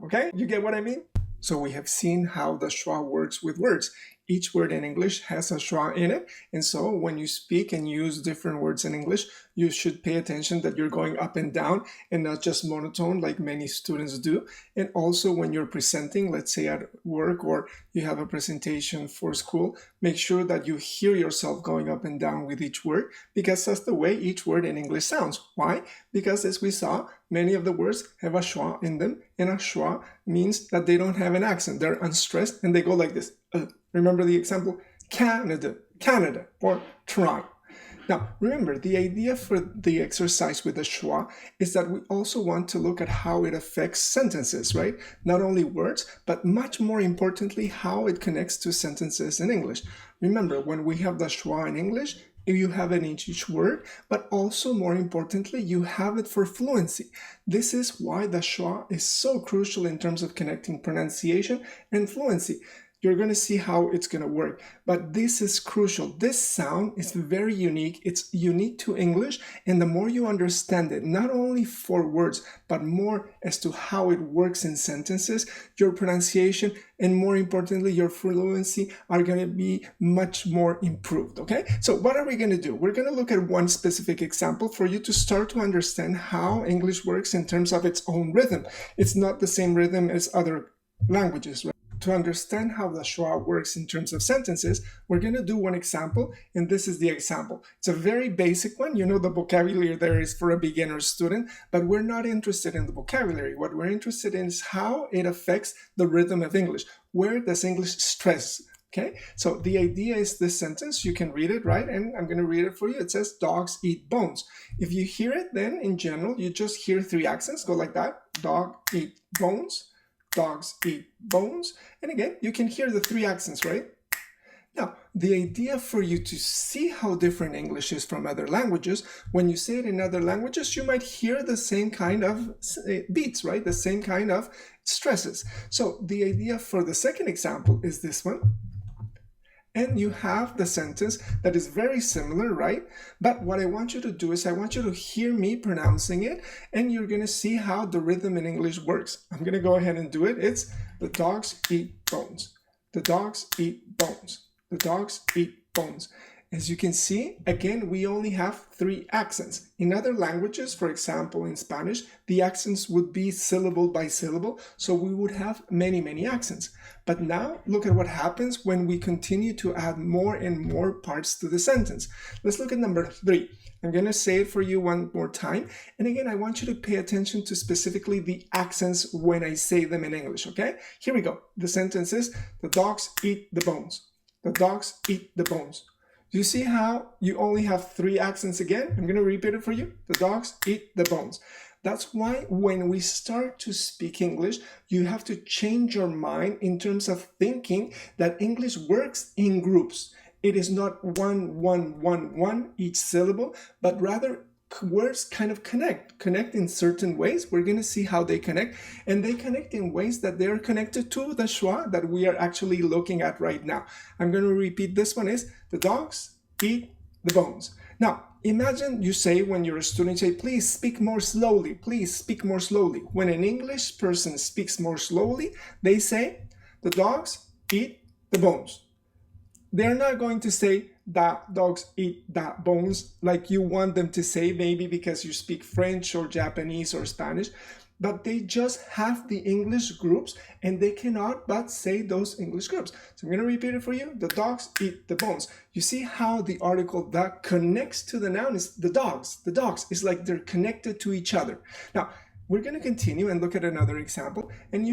Okay? You get what I mean? So we have seen how the schwa works with words. Each word in English has a schwa in it. And so when you speak and use different words in English, you should pay attention that you're going up and down and not just monotone like many students do. And also when you're presenting, let's say at work or you have a presentation for school, make sure that you hear yourself going up and down with each word, because that's the way each word in English sounds. Why? Because as we saw, many of the words have a schwa in them, and a schwa means that they don't have an accent. They're unstressed and they go like this. Remember the example? Canada, or Toronto. Now, remember, the idea for the exercise with the SCHWA is that we also want to look at how it affects sentences, right? Not only words, but much more importantly, how it connects to sentences in English. Remember, when we have the SCHWA in English, you have it in each word, but also more importantly, you have it for fluency. This is why the SCHWA is so crucial in terms of connecting pronunciation and fluency. You're going to see how it's going to work, but this is crucial. This sound is very unique. It's unique to English, and the more you understand it, not only for words, but more as to how it works in sentences, your pronunciation and more importantly, your fluency are going to be much more improved, okay? So what are we going to do? We're going to look at one specific example for you to start to understand how English works in terms of its own rhythm. It's not the same rhythm as other languages, right? To understand how the SCHWA works in terms of sentences, we're going to do one example, and this is the example. It's a very basic one. You know, the vocabulary there is for a beginner student, but we're not interested in the vocabulary. What we're interested in is how it affects the rhythm of English. Where does English stress? Okay, so the idea is this sentence. You can read it, right? And I'm going to read it for you. It says, dogs eat bones. If you hear it, then in general, you just hear 3 accents. Go like that. Dog eat bones. Dogs eat bones. And again, you can hear the 3 accents, right? Now, the idea for you to see how different English is from other languages, when you say it in other languages, you might hear the same kind of beats, right? The same kind of stresses. So the idea for the second example is this one. And you have the sentence that is very similar, right? But what I want you to do is I want you to hear me pronouncing it, and you're going to see how the rhythm in English works. I'm going to go ahead and do it. It's the dogs eat bones. The dogs eat bones. The dogs eat bones. As you can see, again, we only have 3 accents. In other languages, for example, in Spanish, the accents would be syllable by syllable, so we would have many, many accents. But now, look at what happens when we continue to add more and more parts to the sentence. Let's look at number 3. I'm going to say it for you one more time. And again, I want you to pay attention to specifically the accents when I say them in English, okay? Here we go. The sentence is, the dogs eat the bones. The dogs eat the bones. Do you see how you only have 3 accents again? I'm going to repeat it for you. The dogs eat the bones. That's why when we start to speak English, you have to change your mind in terms of thinking that English works in groups. It is not 1, 1, 1, 1 each syllable, but rather words kind of connect in certain ways. We're going to see how they connect, and they connect in ways that they're connected to the SCHWA that we are actually looking at right now. I'm going to repeat this one is, the dogs eat the bones. Now, imagine you say when you're a student, say, please speak more slowly, please speak more slowly. When an English person speaks more slowly, they say, the dogs eat the bones. They're not going to say that dogs eat that bones like you want them to say, maybe because you speak French or Japanese or Spanish, but they just have the English groups and they cannot but say those English groups. So I'm going to repeat it for you. The dogs eat the bones. You see how the article that connects to the noun is the dogs. The dogs is like they're connected to each other. Now, we're going to continue and look at another example. And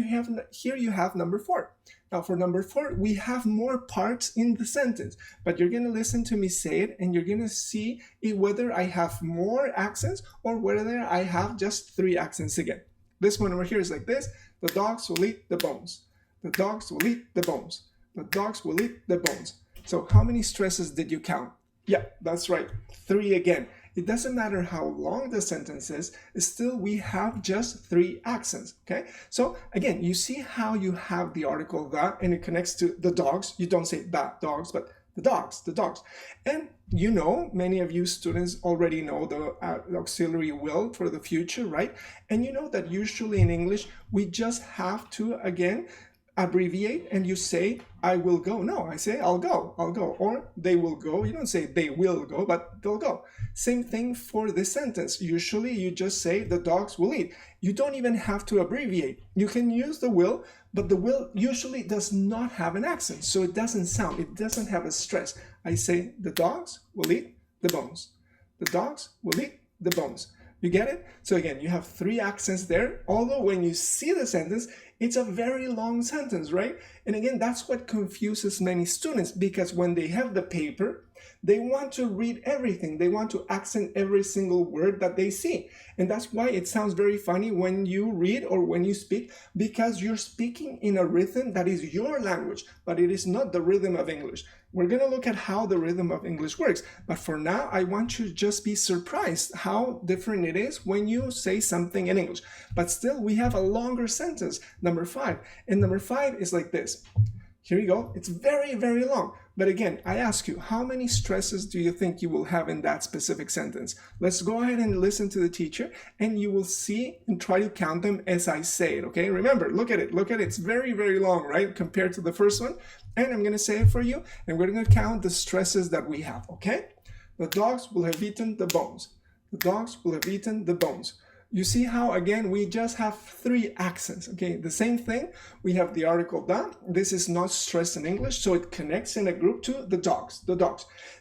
here you have number 4. Now for number 4, we have more parts in the sentence, but you're going to listen to me say it and you're going to see whether I have more accents or whether I have just 3 accents again. This one over here is like this. The dogs will eat the bones. The dogs will eat the bones. The dogs will eat the bones. So how many stresses did you count? Yeah, that's right. 3 again. It doesn't matter how long the sentence is, still we have just 3 accents, okay? So again, you see how you have the article that, and it connects to the dogs. You don't say that dogs, but the dogs, the dogs. And you know, many of you students already know the auxiliary will for the future, right? And you know that usually in English, we just have to, again, abbreviate, and you say, I will go. No, I say, I'll go. Or they will go. You don't say they will go, but they'll go. Same thing for this sentence. Usually you just say the dogs will eat. You don't even have to abbreviate. You can use the will, but the will usually does not have an accent. So it doesn't sound, it doesn't have a stress. I say the dogs will eat the bones. The dogs will eat the bones. You get it? So again, you have 3 accents there. Although when you see the sentence, it's a very long sentence, right? And again, that's what confuses many students, because when they have the paper They want to read everything. They want to accent every single word that they see. And that's why it sounds very funny when you read or when you speak, because you're speaking in a rhythm that is your language, but it is not the rhythm of English. We're going to look at how the rhythm of English works. But for now, I want you to just be surprised how different it is when you say something in English. But still, we have a longer sentence, number 5. And number 5 is like this. Here you go. It's very, very long. But again, I ask you, how many stresses do you think you will have in that specific sentence? Let's go ahead and listen to the teacher, and you will see and try to count them as I say it, okay? Remember, look at it. Look at it. It's very, very long, right, compared to the first one. And I'm going to say it for you, and we're going to count the stresses that we have, okay? The dogs will have eaten the bones. The dogs will have eaten the bones. You see how, again, we just have 3 accents, okay? The same thing, we have the article da. This is not stressed in English, so it connects in a group to the dogs,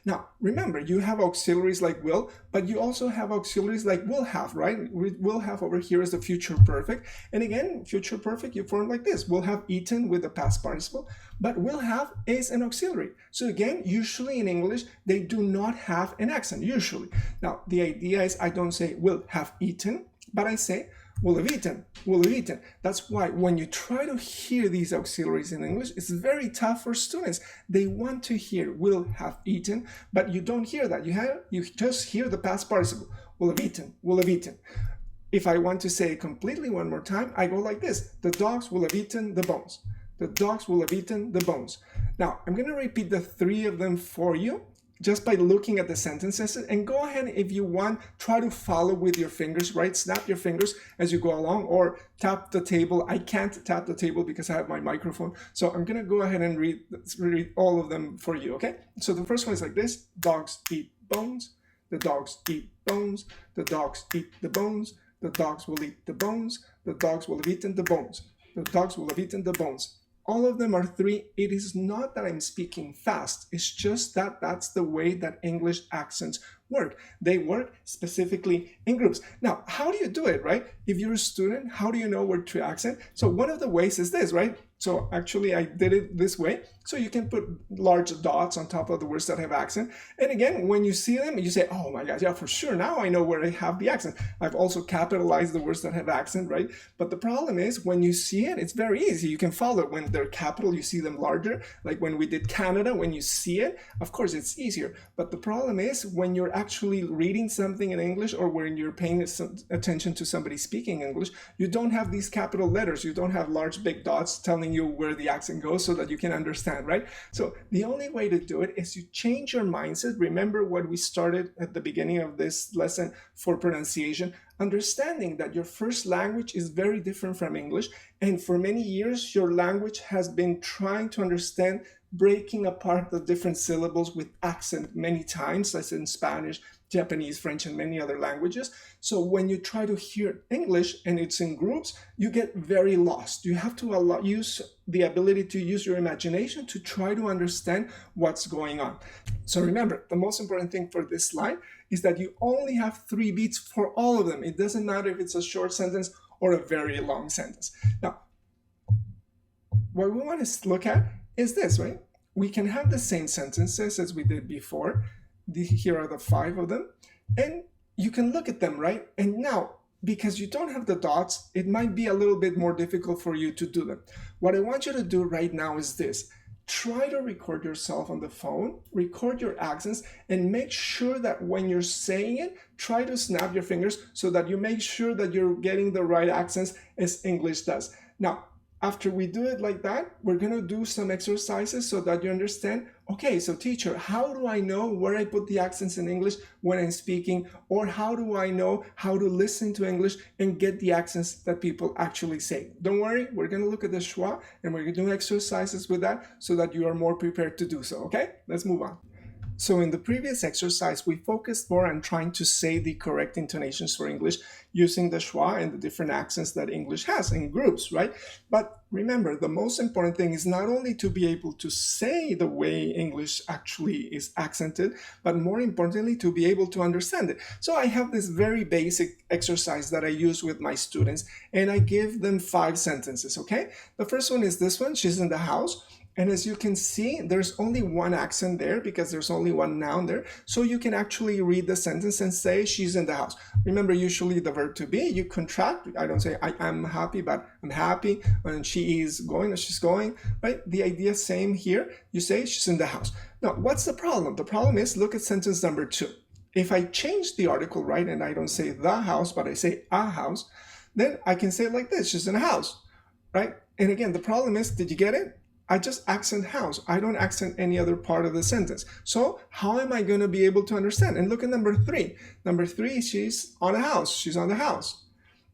Now, remember, you have auxiliaries like will, but you also have auxiliaries like will have, right? Will have over here is the future perfect. And again, future perfect, you form like this. Will have eaten with the past participle, but will have is an auxiliary. So again, usually in English, they do not have an accent, usually. Now, the idea is I don't say will have eaten, but I say will have eaten, will have eaten. That's why when you try to hear these auxiliaries in English, it's very tough for students. They want to hear will have eaten, but you don't hear that. You just hear the past participle, will have eaten, will have eaten. If I want to say it completely one more time, I go like this. The dogs will have eaten the bones. The dogs will have eaten the bones. Now, I'm going to repeat the 3 of them for you, just by looking at the sentences, and go ahead, if you want, try to follow with your fingers, right? Snap your fingers as you go along, or tap the table. I can't tap the table because I have my microphone. So I'm gonna go ahead and read all of them for you, okay? So the first one is like this. Dogs eat bones. The dogs eat bones. The dogs eat the bones. The dogs will eat the bones. The dogs will have eaten the bones. The dogs will have eaten the bones. All of them are 3. It is not that I'm speaking fast. It's just that that's the way that English accents work. They work specifically in groups. Now, how do you do it, right? If you're a student, how do you know where to accent? So one of the ways is this, right? So actually I did it this way. So you can put large dots on top of the words that have accent. And again, when you see them, you say, oh my gosh, yeah, for sure. Now I know where I have the accent. I've also capitalized the words that have accent, right? But the problem is when you see it, it's very easy. You can follow it. When they're capital, you see them larger. Like when we did Canada, when you see it, of course it's easier. But the problem is when you're actually reading something in English, or when you're paying attention to somebody speaking English, you don't have these capital letters. You don't have large big dots telling you where the accent goes so that you can understand, right? So the only way to do it is you change your mindset. Remember what we started at the beginning of this lesson for pronunciation, understanding that your first language is very different from English. And for many years, your language has been trying to understand breaking apart the different syllables with accent many times, as in Spanish, Japanese, French, and many other languages. So when you try to hear English and it's in groups, you get very lost. You have to use the ability to use your imagination to try to understand what's going on. So remember, the most important thing for this slide is that you only have 3 beats for all of them. It doesn't matter if it's a short sentence or a very long sentence. Now, what we want to look at is this, right? We can have the same sentences as we did before. Here are the 5 of them, and you can look at them, right? And now, because you don't have the dots, it might be a little bit more difficult for you to do them. What I want you to do right now is this. Try to record yourself on the phone, record your accents, and make sure that when you're saying it, try to snap your fingers so that you make sure that you're getting the right accents as English does. Now, after we do it like that, we're going to do some exercises so that you understand, okay, so teacher, how do I know where I put the accents in English when I'm speaking? Or how do I know how to listen to English and get the accents that people actually say? Don't worry, we're going to look at the SCHWA and we're going to do exercises with that so that you are more prepared to do so, okay? Let's move on. So in the previous exercise, we focused more on trying to say the correct intonations for English using the SCHWA and the different accents that English has in groups, right? But remember, the most important thing is not only to be able to say the way English actually is accented, but more importantly, to be able to understand it. So I have this very basic exercise that I use with my students, and I give them 5 sentences, okay? The first one is this one, she's in the house. And as you can see, there's only one accent there because there's only one noun there. So you can actually read the sentence and say, she's in the house. Remember, usually the verb to be, you contract. I don't say, I am happy, but I'm happy. And she is going, or she's going, right? The idea same here. You say, she's in the house. Now, what's the problem? The problem is, look at sentence number 2. If I change the article, right, and I don't say the house, but I say a house, then I can say it like this, she's in a house, right? And again, the problem is, did you get it? I just accent house. I don't accent any other part of the sentence. So how am I going to be able to understand? And look at number 3. Number 3, she's on a house. She's on the house.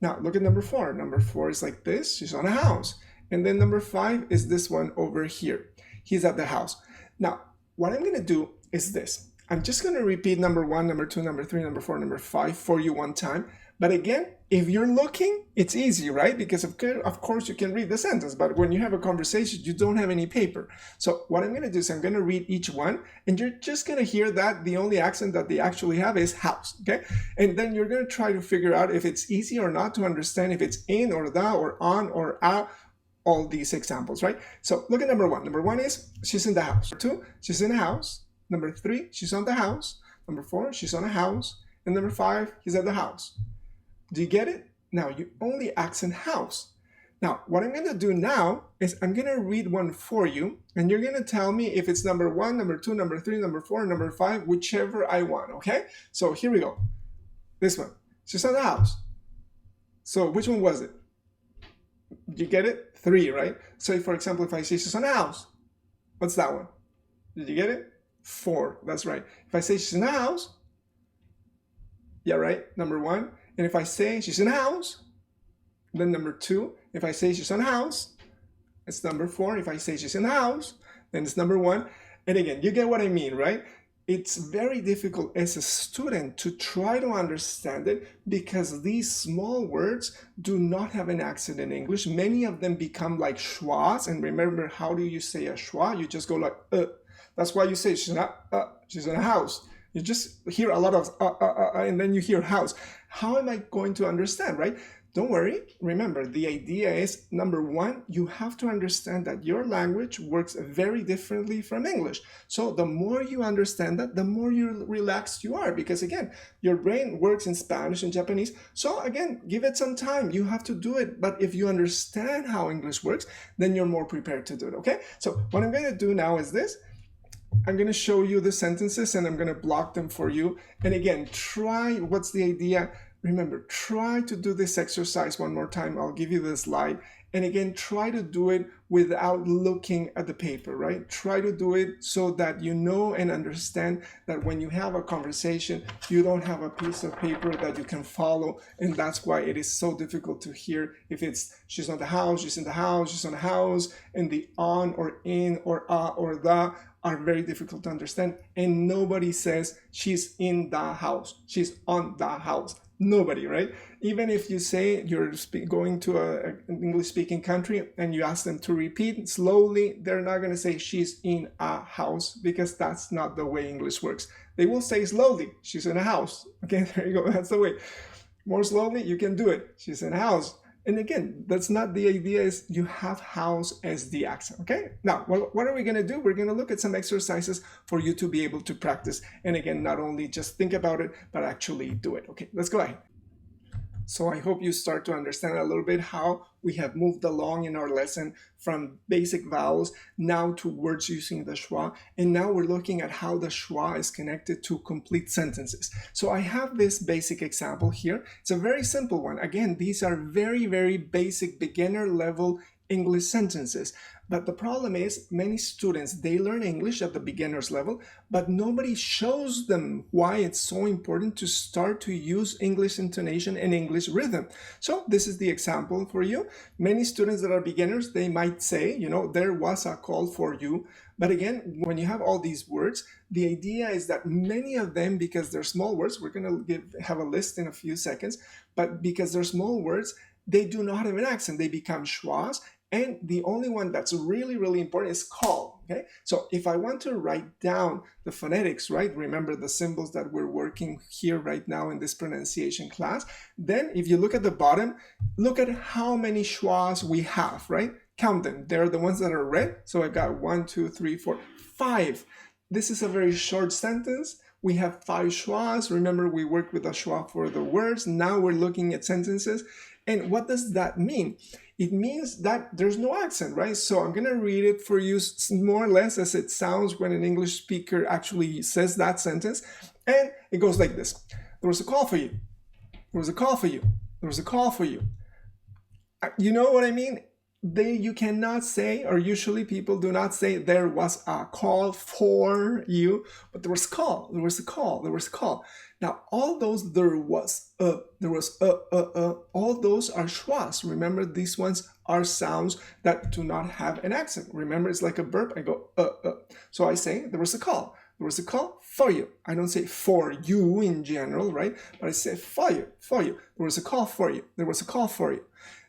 Now look at number 4. Number 4 is like this. She's on a house. And then number 5 is this one over here. He's at the house. Now, what I'm going to do is this. I'm just going to repeat number 1, number 2, number 3, number 4, number 5 for you one time. But again, if you're looking, it's easy, right? Because of course you can read the sentence, but when you have a conversation, you don't have any paper. So what I'm going to do is I'm going to read each one, and you're just going to hear that the only accent that they actually have is house, okay? And then you're going to try to figure out if it's easy or not to understand if it's in or the or on or a, all these examples, right? So look at number 1. Number 1 is she's in the house. Number 2, she's in a house. Number 3, she's on the house. Number 4, she's on a house. And number 5, he's at the house. Do you get it? Now you only accent house. Now what I'm going to do now is I'm going to read one for you, and you're going to tell me if it's number 1, number 2, number 3, number 4, number 5, whichever I want, okay? So here we go. This one. She's on the house. So which one was it? You get it? 3, right? So for example, if I say she's on a house, what's that one? Did you get it? 4. That's right. If I say she's in a house, yeah, right? Number 1. And if I say she's in a house, then number 2. If I say she's in a house, it's number 4. If I say she's in a house, then it's number 1. And again, you get what I mean, right? It's very difficult as a student to try to understand it because these small words do not have an accent in English. Many of them become like schwas. And remember, how do you say a schwa? You just go like, That's why you say she's in a house. You just hear a lot of and then you hear house. How am I going to understand, right? Don't worry. Remember, the idea is, number 1, you have to understand that your language works very differently from English. So the more you understand that, the more relaxed you are, because again, your brain works in Spanish and Japanese. So again, give it some time. You have to do it. But if you understand how English works, then you're more prepared to do it, okay? So what I'm going to do now is this. I'm going to show you the sentences and I'm going to block them for you. And again, what's the idea? Remember, try to do this exercise one more time. I'll give you the slide. And again, try to do it without looking at the paper, right? Try to do it so that you know and understand that when you have a conversation, you don't have a piece of paper that you can follow. And that's why it is so difficult to hear if it's she's on the house, she's in the house, she's on the house, and the on or in or a or the are very difficult to understand. And nobody says she's in the house, she's on the house. Nobody, right? Even if you say you're going to an English-speaking country and you ask them to repeat slowly, they're not going to say she's in a house because that's not the way English works. They will say slowly, she's in a house. Okay, there you go. That's the way. More slowly, you can do it. She's in a house. And again, that's not the idea. Is you have house as the accent, okay? Now, what are we going to do? We're going to look at some exercises for you to be able to practice. And again, not only just think about it, but actually do it. Okay, let's go ahead. So I hope you start to understand a little bit how we have moved along in our lesson from basic vowels now to words using the schwa. And now we're looking at how the schwa is connected to complete sentences. So I have this basic example here. It's a very simple one. Again, these are very, very basic beginner level English sentences. But the problem is many students, they learn English at the beginner's level, but nobody shows them why it's so important to start to use English intonation and English rhythm. So this is the example for you. Many students that are beginners, they might say, there was a call for you. But again, when you have all these words, the idea is that many of them, because they're small words, we're going to have a list in a few seconds, but because they're small words, they do not have an accent. They become schwas. And the only one that's really, really important is call, okay? So if I want to write down the phonetics, right? Remember the symbols that we're working here right now in this pronunciation class. Then if you look at the bottom, look at how many schwas we have, right? count them. They're the ones that are red. So I've got 1, 2, 3, 4, 5. This is a very short sentence. We have 5 schwas. Remember, we worked with a schwa for the words. Now we're looking at sentences. And what does that mean? It means that there's no accent, right? So I'm going to read it for you more or less as it sounds when an English speaker actually says that sentence. And it goes like this. There was a call for you. There was a call for you. There was a call for you. You know what I mean? You cannot say, or usually people do not say there was a call for you, but there was a call, there was a call, there was a call. Now, all those there was all those are schwas. Remember, these ones are sounds that do not have an accent. Remember, it's like a verb. I go, So I say, there was a call. There was a call for you. I don't say for you in general, right? But I say for you, for you. There was a call for you. There was a call for you.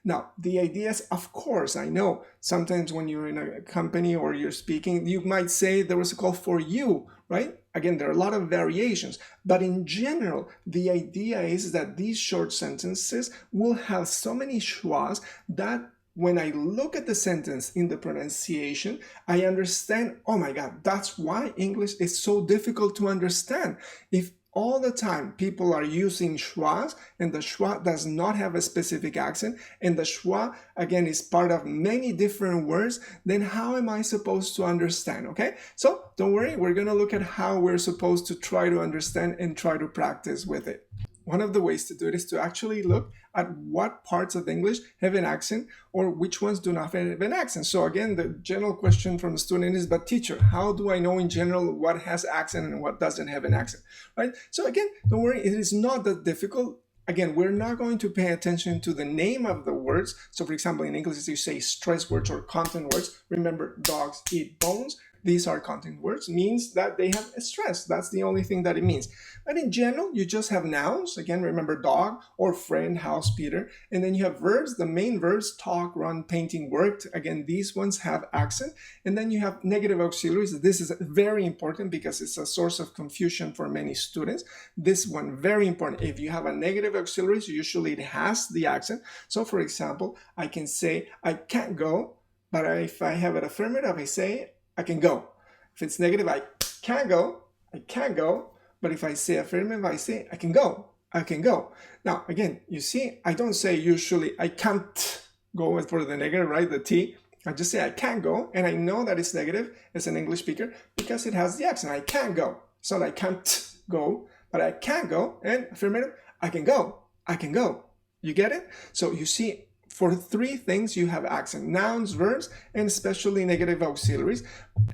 Now, the idea is, of course, I know sometimes when you're in a company or you're speaking, you might say there was a call for you, right? Again, there are a lot of variations, but in general, the idea is that these short sentences will have so many schwas that when I look at the sentence in the pronunciation, I understand, oh my God, that's why English is so difficult to understand. If all the time people are using schwas and the schwa does not have a specific accent and the schwa again is part of many different words, then how am I supposed to understand? Okay, so don't worry, we're going to look at how we're supposed to try to understand and try to practice with it. One of the ways to do it is to actually look at what parts of English have an accent or which ones do not have an accent. So again, the general question from the student is, but teacher, how do I know in general what has accent and what doesn't have an accent, right? So again, don't worry, it is not that difficult. Again, we're not going to pay attention to the name of the words. So for example, in English, if you say stress words or content words, remember dogs eat bones. These are content words, means that they have a stress. That's the only thing that it means. But in general, you just have nouns. Again, remember dog or friend, house, Peter. And then you have verbs, the main verbs, talk, run, painting, worked. Again, these ones have accent. And then you have negative auxiliaries. This is very important because it's a source of confusion for many students. This one, very important. If you have a negative auxiliary, usually it has the accent. So for example, I can say, I can't go. But if I have an affirmative, I say, I can go. If it's negative, I can't go. I can't go. But if I say affirmative, I say I can go. I can go. Now, again, you see, I don't say usually I can't go for the negative, right? The T. I just say I can't go. And I know that it's negative as an English speaker because it has the accent. I can't go. It's not I can't go, but I can go. And affirmative, I can go. I can go. You get it? So you see, for 3 things, you have accent, nouns, verbs, and especially negative auxiliaries.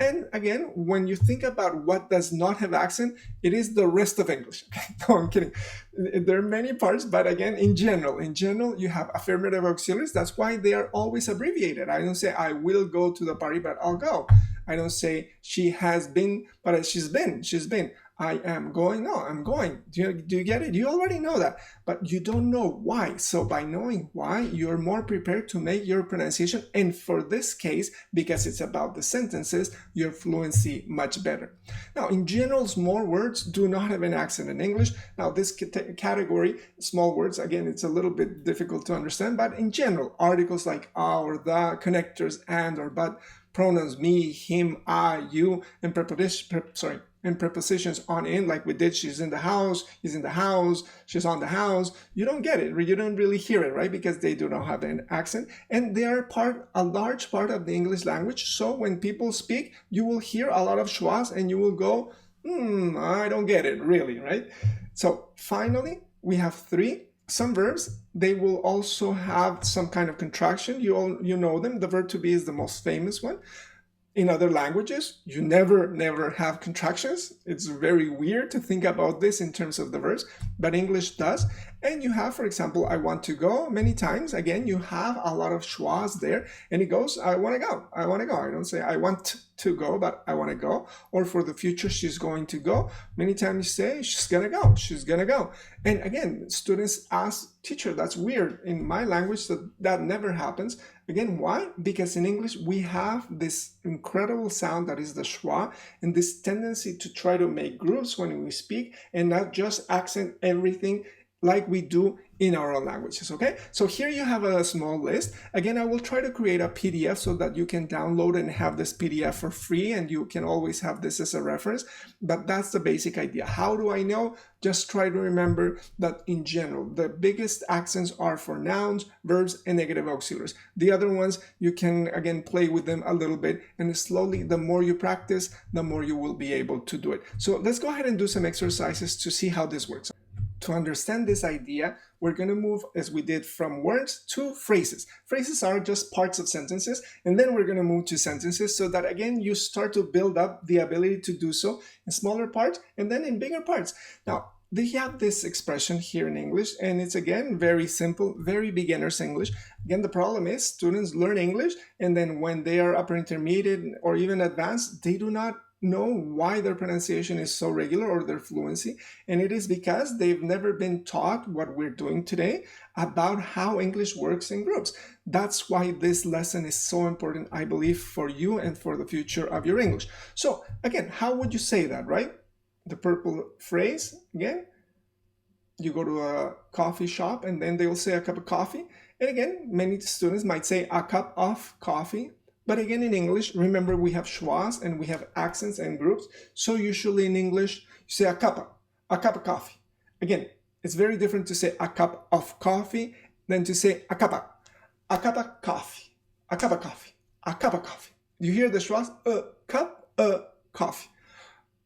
And again, when you think about what does not have accent, it is the rest of English. No, I'm kidding. There are many parts, but again, in general, you have affirmative auxiliaries. That's why they are always abbreviated. I don't say I will go to the party, but I'll go. I don't say she has been, but she's been. I am going. No, I'm going. Do you get it? You already know that, but you don't know why. So by knowing why, you're more prepared to make your pronunciation. And for this case, because it's about the sentences, your fluency much better. Now, in general, small words do not have an accent in English. Now, this category, small words, again, it's a little bit difficult to understand, but in general, articles like a or the, connectors and or but, pronouns me, him, I, you, and prepositions on in, like we did, she's in the house, he's in the house, she's on the house. You don't get it. You don't really hear it, right? Because they do not have an accent. And they are a large part of the English language. So when people speak, you will hear a lot of schwas and you will go, I don't get it, really, right? So finally, we have 3. Some verbs, they will also have some kind of contraction. You know them. The verb to be is the most famous one. In other languages, you never have contractions. It's very weird to think about this in terms of the verbs, but English does. And you have, for example, I want to go many times. Again, you have a lot of schwas there, and it goes, I want to go. I want to go. I don't say I want to go, but I want to go. Or for the future, she's going to go. Many times you say, she's going to go. She's going to go. And again, students ask, teacher, that's weird. In my language, that never happens. Again, why? Because in English, we have this incredible sound that is the schwa, and this tendency to try to make grooves when we speak and not just accent everything like we do in our own languages, okay? So here you have a small list. Again, I will try to create a PDF so that you can download and have this PDF for free, and you can always have this as a reference, but that's the basic idea. How do I know? Just try to remember that in general, the biggest accents are for nouns, verbs, and negative auxiliaries. The other ones, you can, again, play with them a little bit, and slowly, the more you practice, the more you will be able to do it. So let's go ahead and do some exercises to see how this works. To understand this idea, we're going to move, as we did, from words to phrases. Phrases are just parts of sentences, and then we're going to move to sentences so that, again, you start to build up the ability to do so in smaller parts and then in bigger parts. Now, they have this expression here in English, and it's, again, very simple, very beginner's English. Again, the problem is students learn English, and then when they are upper intermediate or even advanced, they do not know why their pronunciation is so regular or their fluency, and it is because they've never been taught what we're doing today about how English works in groups. That's why this lesson is so important, I believe, for you and for the future of your English. So again, how would you say that, right? The purple phrase, again, you go to a coffee shop and then they will say a cup of coffee, and again, many students might say a cup of coffee. But again, in English, remember we have schwas and we have accents and groups. So usually in English, you say a cup of coffee. Again, it's very different to say a cup of coffee than to say a cup of coffee, a cup of coffee, a cup of coffee. You hear the schwas? A cup of coffee,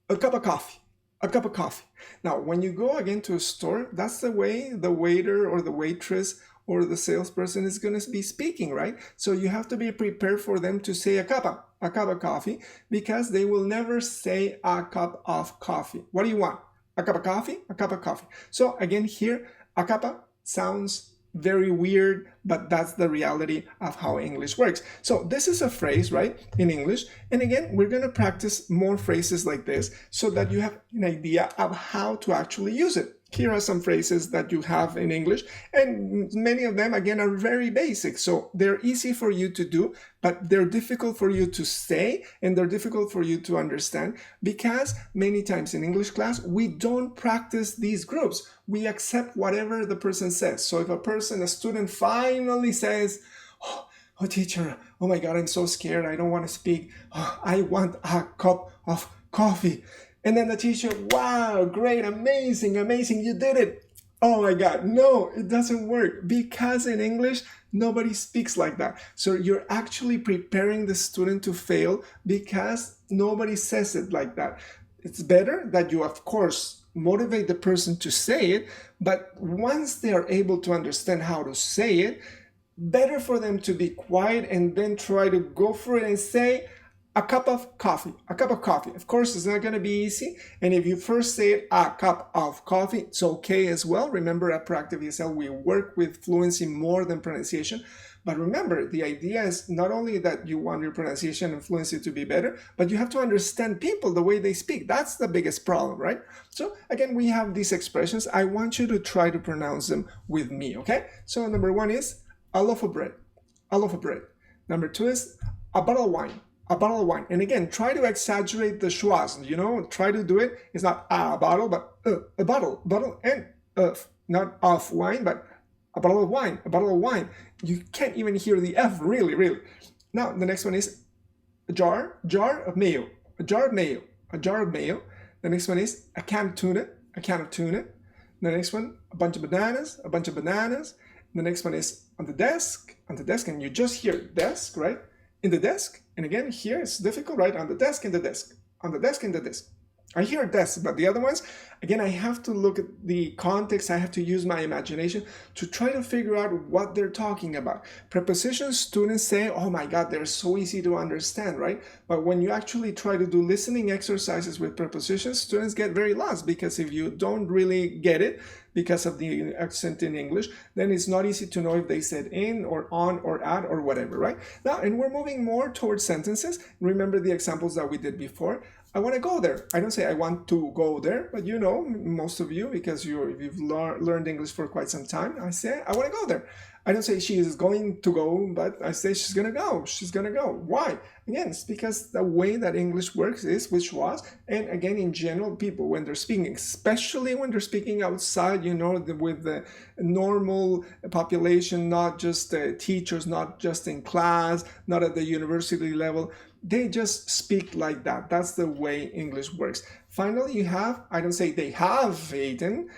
a cup of coffee, a cup of coffee. Now, when you go again to a store, that's the way the waiter or the waitress or the salesperson is going to be speaking, right? So you have to be prepared for them to say a cup of coffee, because they will never say a cup of coffee. What do you want? A cup of coffee? A cup of coffee. So again, here, a cup sounds very weird, but that's the reality of how English works. So this is a phrase, right, in English. And again, we're going to practice more phrases like this so that you have an idea of how to actually use it. Here are some phrases that you have in English, and many of them, again, are very basic. So they're easy for you to do, but they're difficult for you to say, and they're difficult for you to understand, because many times in English class, we don't practice these groups. We accept whatever the person says. So if a student finally says, oh teacher, oh my God, I'm so scared, I don't want to speak, I want a cup of coffee. And then the teacher, wow, great, amazing, you did it. Oh my God, no, it doesn't work, because in English, nobody speaks like that. So you're actually preparing the student to fail because nobody says it like that. It's better that you, of course, motivate the person to say it, but once they are able to understand how to say it, better for them to be quiet and then try to go for it and say, a cup of coffee, a cup of coffee. Of course, it's not going to be easy. And if you first say a cup of coffee, it's okay as well. Remember, at Proactive ESL, we work with fluency more than pronunciation. But remember, the idea is not only that you want your pronunciation and fluency to be better, but you have to understand people the way they speak. That's the biggest problem, right? So again, we have these expressions. I want you to try to pronounce them with me, okay? So number one is a loaf of bread, a loaf of bread. Number two is a bottle of wine. A bottle of wine. And again, try to exaggerate the schwas, try to do it. It's not a bottle, but a bottle and not of wine, but a bottle of wine, a bottle of wine. You can't even hear the F, really. Now, the next one is a jar of mayo, a jar of mayo, a jar of mayo. The next one is a can of tuna, a can of tuna. The next one, a bunch of bananas, a bunch of bananas. The next one is on the desk, and you just hear desk, right? In the desk, and again, here it's difficult, right? On the desk, in the desk, on the desk, in the desk. I hear desk, but the other ones, again, I have to look at the context. I have to use my imagination to try to figure out what they're talking about. Prepositions, students say, oh my God, they're so easy to understand, right? But when you actually try to do listening exercises with prepositions, students get very lost, because if you don't really get it, because of the accent in English, then it's not easy to know if they said in or on or at or whatever, right? Now, and we're moving more towards sentences. Remember the examples that we did before. I want to go there. I don't say I want to go there, but you know, most of you, because you've learned English for quite some time, I say I want to go there. I don't say she is going to go, but I say she's going to go. She's going to go. Why? Again, it's because the way that English works is with schwas. And again, in general, people, when they're speaking, especially when they're speaking outside, you know, with the normal population, not just teachers, not just in class, not at the university level, they just speak like that. That's the way English works. Finally, you have, I don't say they have eaten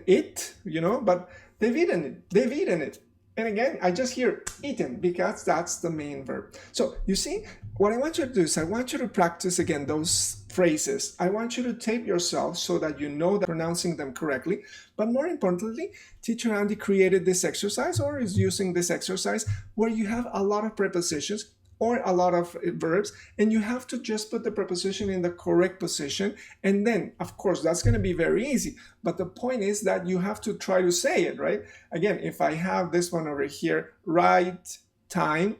it, you know, but they've eaten it. And again, I just hear eaten because that's the main verb. So you see, what I want you to do is I want you to practice again those phrases. I want you to tape yourself so that you know that pronouncing them correctly. But more importantly, Teacher Andy created this exercise or is using this exercise where you have a lot of prepositions or a lot of verbs, and you have to just put the preposition in the correct position. And then, of course, that's going to be very easy. But the point is that you have to try to say it, right? Again, if I have this one over here, right time,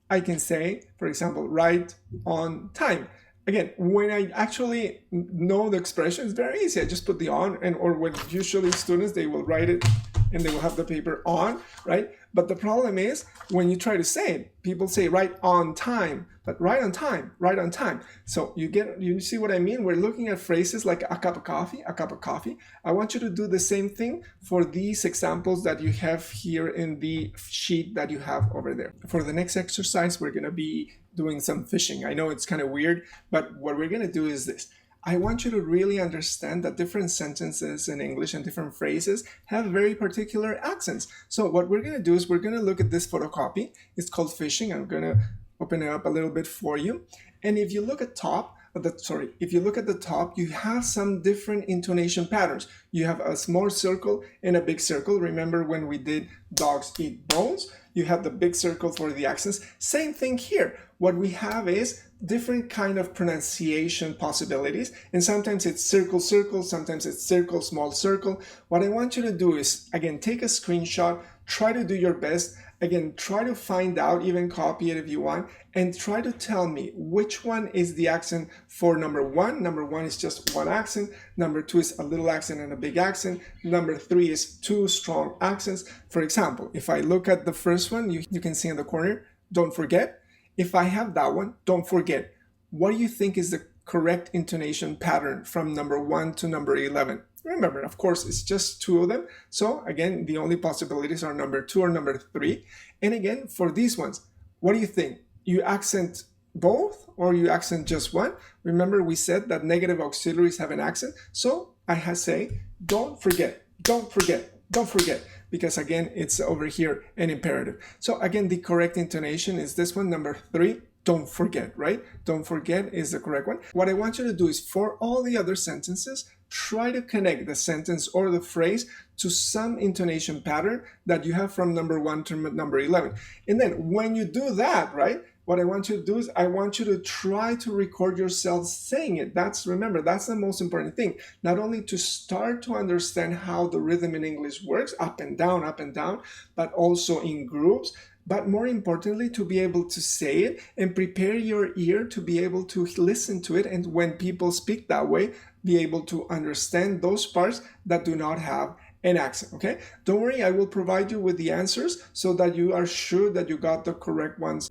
I can say, for example, right on time. Again, when I actually know the expression, it's very easy. I just put the on, and or when usually students, they will write it and they will have the paper on, right? But the problem is when you try to say it, people say right on time, but right on time, right on time. So you see what I mean? We're looking at phrases like a cup of coffee, a cup of coffee. I want you to do the same thing for these examples that you have here in the sheet that you have over there. For the next exercise, we're gonna be doing some fishing. I know it's kind of weird, but what we're gonna do is this. I want you to really understand that different sentences in English and different phrases have very particular accents. So what we're going to do is we're going to look at this photocopy. It's called fishing. I'm going to open it up a little bit for you. And if you look at if you look at the top, you have some different intonation patterns. You have a small circle and a big circle. Remember when we did dogs eat bones? You have the big circle for the accents. Same thing here. What we have is different kind of pronunciation possibilities, and sometimes it's circle, circle, sometimes it's circle, small circle. What I want you to do is, again, take a screenshot, try to do your best, again, try to find out, even copy it if you want, and try to tell me which one is the accent for number one. Number one is just one accent, number two is a little accent and a big accent, number three is two strong accents. For example, if I look at the first one, you can see in the corner, don't forget. If I have that one, don't forget. What do you think is the correct intonation pattern from number 1 to number 11? Remember, of course, it's just two of them. So again, the only possibilities are number 2 or number 3. And again, for these ones, what do you think? You accent both or you accent just one? Remember, we said that negative auxiliaries have an accent. So I say, don't forget, don't forget, don't forget. Because again, it's over here an imperative. So again, the correct intonation is this one, number 3, don't forget, right? Don't forget is the correct one. What I want you to do is for all the other sentences, try to connect the sentence or the phrase to some intonation pattern that you have from number 1 to number 11. And then when you do that, right? What I want you to do is I want you to try to record yourself saying it. Remember, that's the most important thing. Not only to start to understand how the rhythm in English works, up and down, but also in groups. But more importantly, to be able to say it and prepare your ear to be able to listen to it. And when people speak that way, be able to understand those parts that do not have an accent, okay? Don't worry, I will provide you with the answers so that you are sure that you got the correct ones.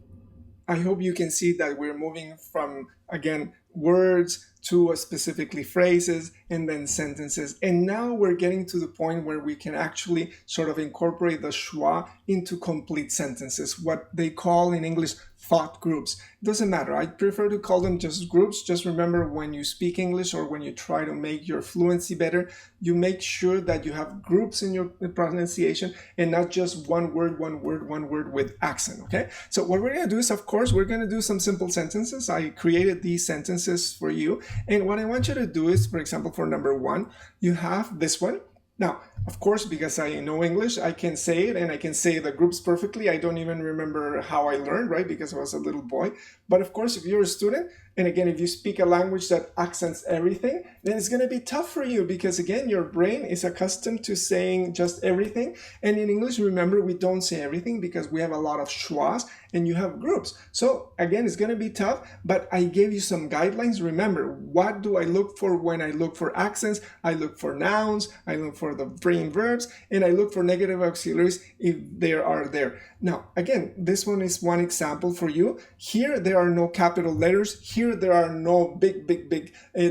I hope you can see that we're moving from, again, words to specifically phrases and then sentences. And now we're getting to the point where we can actually sort of incorporate the SCHWA into complete sentences, what they call in English thought groups. It doesn't matter. I prefer to call them just groups. Just remember, when you speak English or when you try to make your fluency better, you make sure that you have groups in your pronunciation and not just one word with accent, okay? So what we're going to do is, of course, we're going to do some simple sentences. I created these sentences for you. And what I want you to do is, for example, for number 1, you have this one. Now, of course, because I know English, I can say it and I can say the groups perfectly. I don't even remember how I learned, right? Because I was a little boy. But of course, if you're a student, And again, if you speak a language that accents everything, then it's going to be tough for you because again, your brain is accustomed to saying just everything. And in English, remember, we don't say everything because we have a lot of schwas and you have groups. So again, it's going to be tough, but I gave you some guidelines. Remember, what do I look for when I look for accents? I look for nouns, I look for the brain verbs, and I look for negative auxiliaries if they are there. Now, again, this one is one example for you. Here, there are no capital letters. Here, there are no big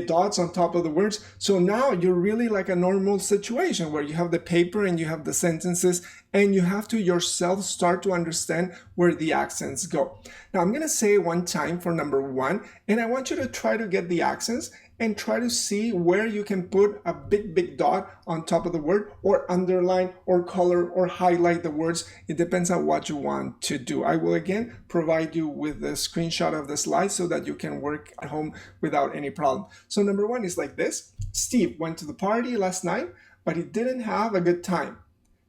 dots on top of the words. So now you're really like a normal situation where you have the paper and you have the sentences and you have to yourself start to understand where the accents go. Now, I'm going to say one time for number 1, and I want you to try to get the accents and try to see where you can put a big dot on top of the word or underline or color or highlight the words. It depends on what you want to do. I will again provide you with a screenshot of the slide so that you can work at home without any problem. So number 1 is like this. Steve went to the party last night, but he didn't have a good time.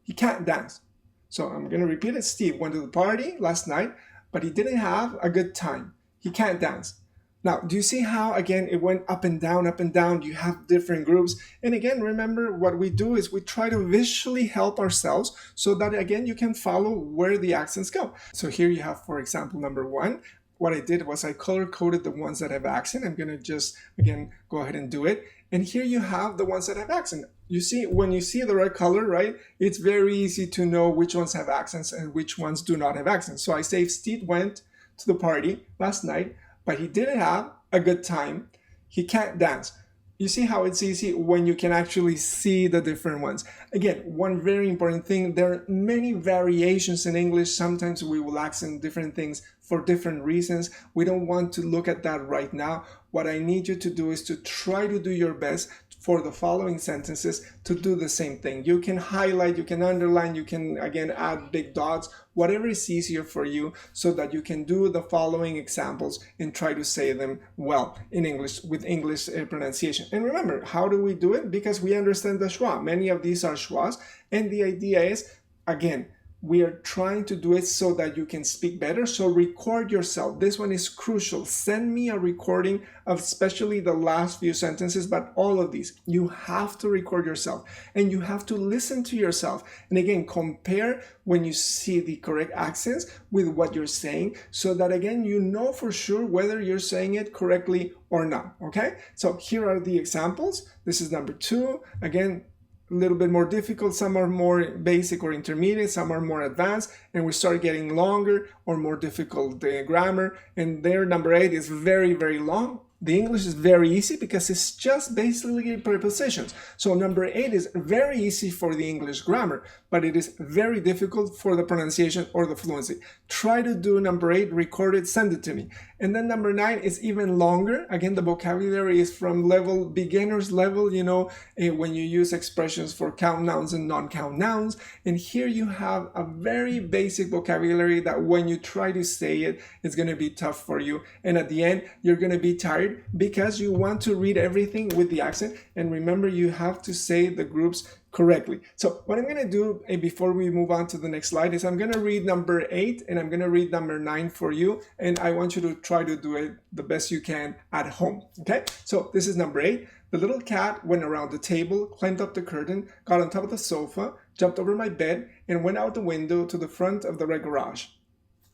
He can't dance. So I'm going to repeat it. Steve went to the party last night, but he didn't have a good time. He can't dance. Now, do you see how, again, it went up and down, up and down? You have different groups. And again, remember what we do is we try to visually help ourselves so that, again, you can follow where the accents go. So here you have, for example, number 1. What I did was I color-coded the ones that have accent. I'm going to just, again, go ahead and do it. And here you have the ones that have accent. You see, when you see the red color, right, it's very easy to know which ones have accents and which ones do not have accents. So I say Steve went to the party last night, but he didn't have a good time. He can't dance. You see how it's easy when you can actually see the different ones. Again, one very important thing, there are many variations in English. Sometimes we will accent different things for different reasons. We don't want to look at that right now. What I need you to do is to try to do your best for the following sentences to do the same thing. You can highlight, you can underline, you can again add big dots, whatever is easier for you so that you can do the following examples and try to say them well in English with English pronunciation. And remember, how do we do it? Because we understand the schwa. Many of these are schwas, and the idea is, again, we are trying to do it so that you can speak better. So record yourself. This one is crucial. Send me a recording of especially the last few sentences, but all of these. You have to record yourself and you have to listen to yourself. And again, compare when you see the correct accents with what you're saying so that again, you know for sure whether you're saying it correctly or not. Okay? So here are the examples. This is number 2. Again, a little bit more difficult, some are more basic or intermediate, some are more advanced, and we start getting longer or more difficult grammar. And there, number 8 is very, very long. The English is very easy because it's just basically prepositions. So number 8 is very easy for the English grammar, but it is very difficult for the pronunciation or the fluency. Try to do number 8, record it, send it to me. And then number 9 is even longer. Again, the vocabulary is from level, beginner's level, you know, when you use expressions for count nouns and non-count nouns. And here you have a very basic vocabulary that when you try to say it, it's going to be tough for you. And at the end, you're going to be tired because you want to read everything with the accent. And remember, you have to say the groups correctly. So what I'm going to do before we move on to the next slide is I'm going to read number 8 and I'm going to read number 9 for you. And I want you to try to do it the best you can at home. Okay, so this is number 8. The little cat went around the table, climbed up the curtain, got on top of the sofa, jumped over my bed, and went out the window to the front of the red garage.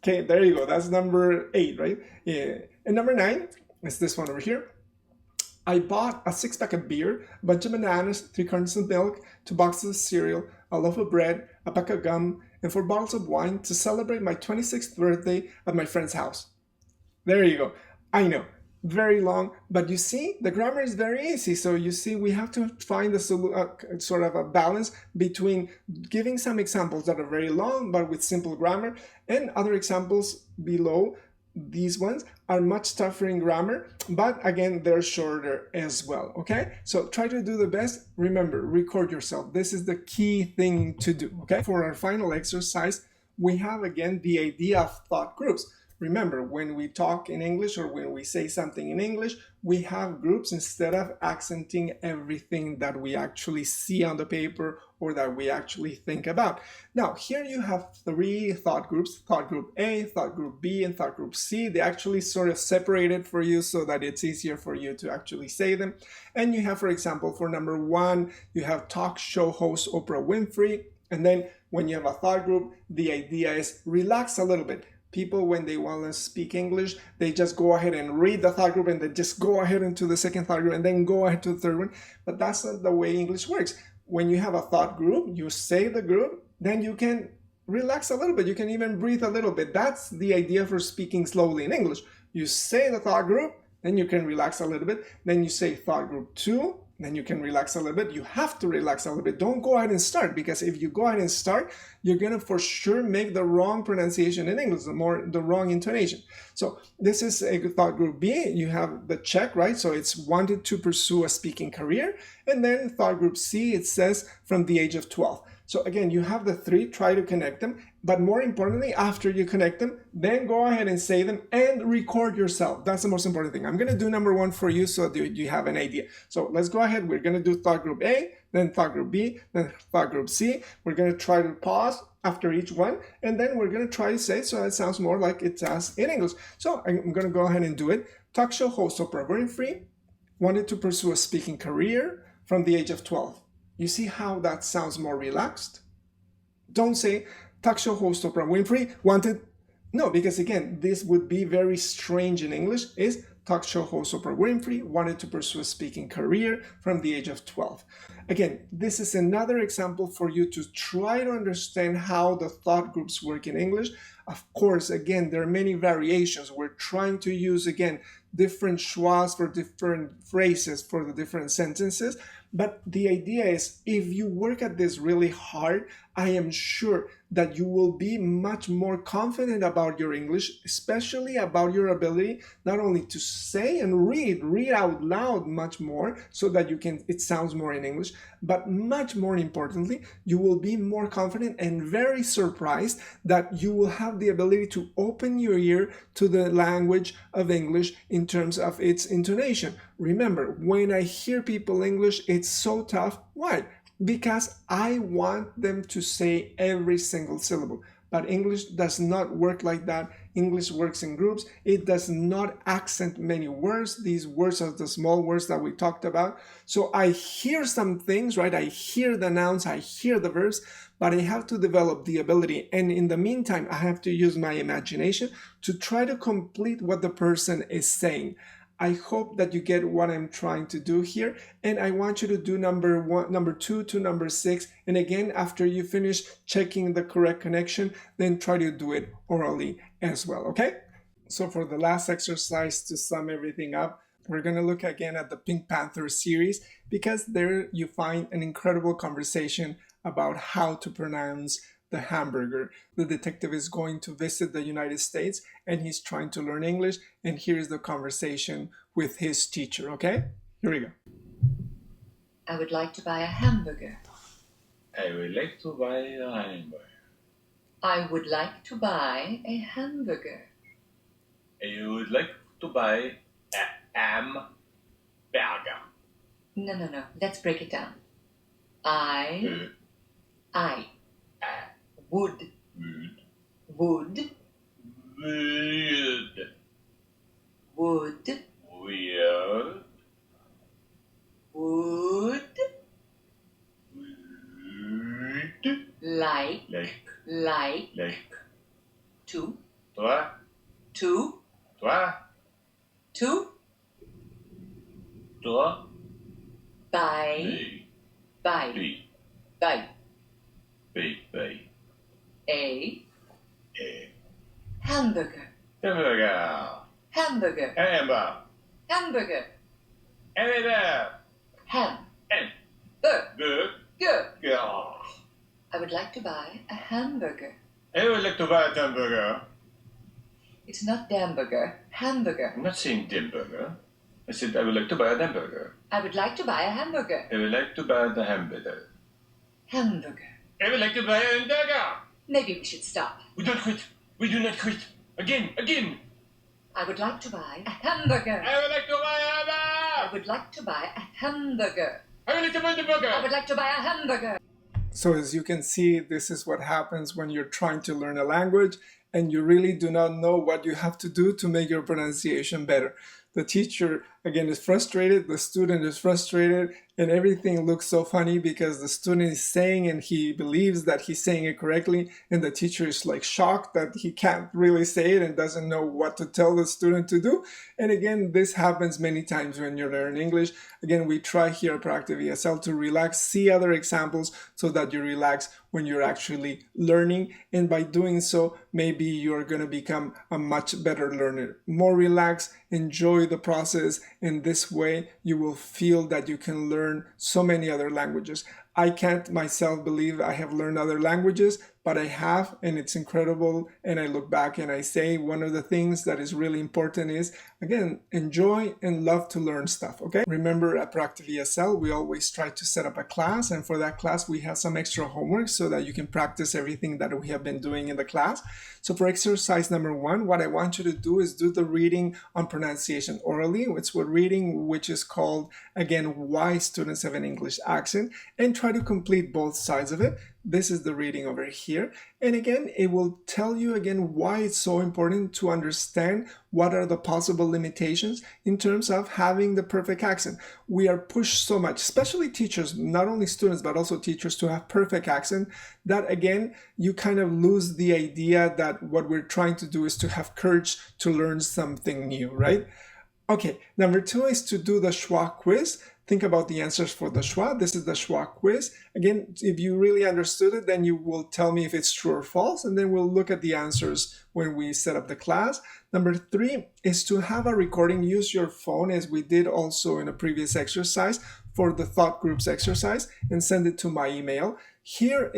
Okay, there you go. That's number 8, right? Yeah. And number 9 is this one over here. I bought a 6-pack of beer, a bunch of bananas, 3 cartons of milk, 2 boxes of cereal, a loaf of bread, a pack of gum, and 4 bottles of wine to celebrate my 26th birthday at my friend's house. There you go. I know, very long, but you see, the grammar is very easy. So you see, we have to find a sort of a balance between giving some examples that are very long, but with simple grammar, and other examples below. These ones are much tougher in grammar, but again, they're shorter as well, okay? So try to do the best. Remember, record yourself. This is the key thing to do, okay? For our final exercise, we have again the idea of thought groups. Remember, when we talk in English or when we say something in English, we have groups instead of accenting everything that we actually see on the paper or that we actually think about. Now, here you have 3 thought groups, thought group A, thought group B, and thought group C. They actually sort of separated for you so that it's easier for you to actually say them. And you have, for example, for number 1, you have talk show host Oprah Winfrey. And then when you have a thought group, the idea is relax a little bit. People, when they want to speak English, they just go ahead and read the thought group and then just go ahead into the second thought group and then go ahead to the third one. But that's not the way English works. When you have a thought group, you say the group, then you can relax a little bit. You can even breathe a little bit. That's the idea for speaking slowly in English. You say the thought group, then you can relax a little bit. Then you say thought group 2, then you can relax a little bit. You have to relax a little bit. Don't go ahead and start, because if you go ahead and start, you're going to for sure make the wrong pronunciation in English, the wrong intonation. So this is a thought group B. You have the check, right? So it's wanted to pursue a speaking career. And then thought group C, it says from the age of 12. So again, you have the 3, try to connect them, but more importantly, after you connect them, then go ahead and say them and record yourself. That's the most important thing. I'm going to do number 1 for you so that you have an idea. So let's go ahead. We're going to do thought group A, then thought group B, then thought group C. We're going to try to pause after each one, and then we're going to try to say it so it sounds more like it sounds in English. So I'm going to go ahead and do it. Talk show host Oprah Winfrey wanted to pursue a speaking career from the age of 12. You see how that sounds more relaxed? Don't say talk show host Oprah Winfrey wanted. No, because again, this would be very strange in English. Is talk show host Oprah Winfrey wanted to pursue a speaking career from the age of 12. Again, this is another example for you to try to understand how the thought groups work in English. Of course, again, there are many variations. We're trying to use, again, different schwas for different phrases for the different sentences. But the idea is, if you work at this really hard, I am sure that you will be much more confident about your English, especially about your ability not only to say and read out loud much more so that it sounds more in English, but much more importantly, you will be more confident and very surprised that you will have the ability to open your ear to the language of English in terms of its intonation. Remember, when I hear people English, it's so tough. Why? Because I want them to say every single syllable. But English does not work like that. English works in groups. It does not accent many words. These words are the small words that we talked about. So I hear some things, right? I hear the nouns, I hear the verbs, but I have to develop the ability. And in the meantime, I have to use my imagination to try to complete what the person is saying. I hope that you get what I'm trying to do here. And I want you to do number 2 to number 6. And again, after you finish checking the correct connection, then try to do it orally as well, okay? So for the last exercise, to sum everything up, we're going to look again at the Pink Panther series, because there you find an incredible conversation about how to pronounce the hamburger. The detective is going to visit the United States and he's trying to learn English, and here's the conversation with his teacher, okay? Here we go. I would like to buy a hamburger. I would like to buy a hamburger. I would like to buy a hamburger. I would like to buy a hamburger. No. Let's break it down. I would Weird. like to Toi. buy a hamburger. I would like to buy a hamburger. I would like to buy a hamburger. It's not Damburger, hamburger. I'm not saying hamburger. I said I would like to buy a hamburger. I would like to buy a hamburger. I would like to buy the hamburger. Hamburger. I would like to buy a hamburger. Maybe we should stop. We don't quit. We do not quit. Again. I would like to buy a hamburger. I would like to buy a hamburger. I would like to buy a hamburger. I would like to buy the burger. I would like to buy a hamburger. So as you can see, this is what happens when you're trying to learn a language and you really do not know what you have to do to make your pronunciation better. The teacher, again, is frustrated, the student is frustrated, and everything looks so funny because the student is saying and he believes that he's saying it correctly, and the teacher is like shocked that he can't really say it and doesn't know what to tell the student to do. And again, this happens many times when you learn English. Again, we try here at Proactive ESL to relax, see other examples so that you relax when you're actually learning, and by doing so, maybe you're going to become a much better learner. More relaxed, enjoy the process, and this way you will feel that you can learn so many other languages. I can't myself believe I have learned other languages, but I have, and it's incredible. And I look back and I say one of the things that is really important is, again, enjoy and love to learn stuff, okay? Remember, at Proactive ESL, we always try to set up a class, and for that class, we have some extra homework so that you can practice everything that we have been doing in the class. So for exercise number 1, what I want you to do is do the reading on pronunciation orally. It's what reading, which is called, again, Why Students Have an English Accent, and try to complete both sides of it. This is the reading over here. And again, it will tell you again why it's so important to understand what are the possible limitations in terms of having the perfect accent. We are pushed so much, especially teachers, not only students, but also teachers, to have perfect accent, that again, you kind of lose the idea that what we're trying to do is to have courage to learn something new, right? Okay, number 2 is to do the SCHWA quiz. Think about the answers for the SCHWA. This is the SCHWA quiz. Again, if you really understood it, then you will tell me if it's true or false, and then we'll look at the answers when we set up the class. Number 3 is to have a recording. Use your phone, as we did also in a previous exercise, for the thought groups exercise, and send it to my email. Here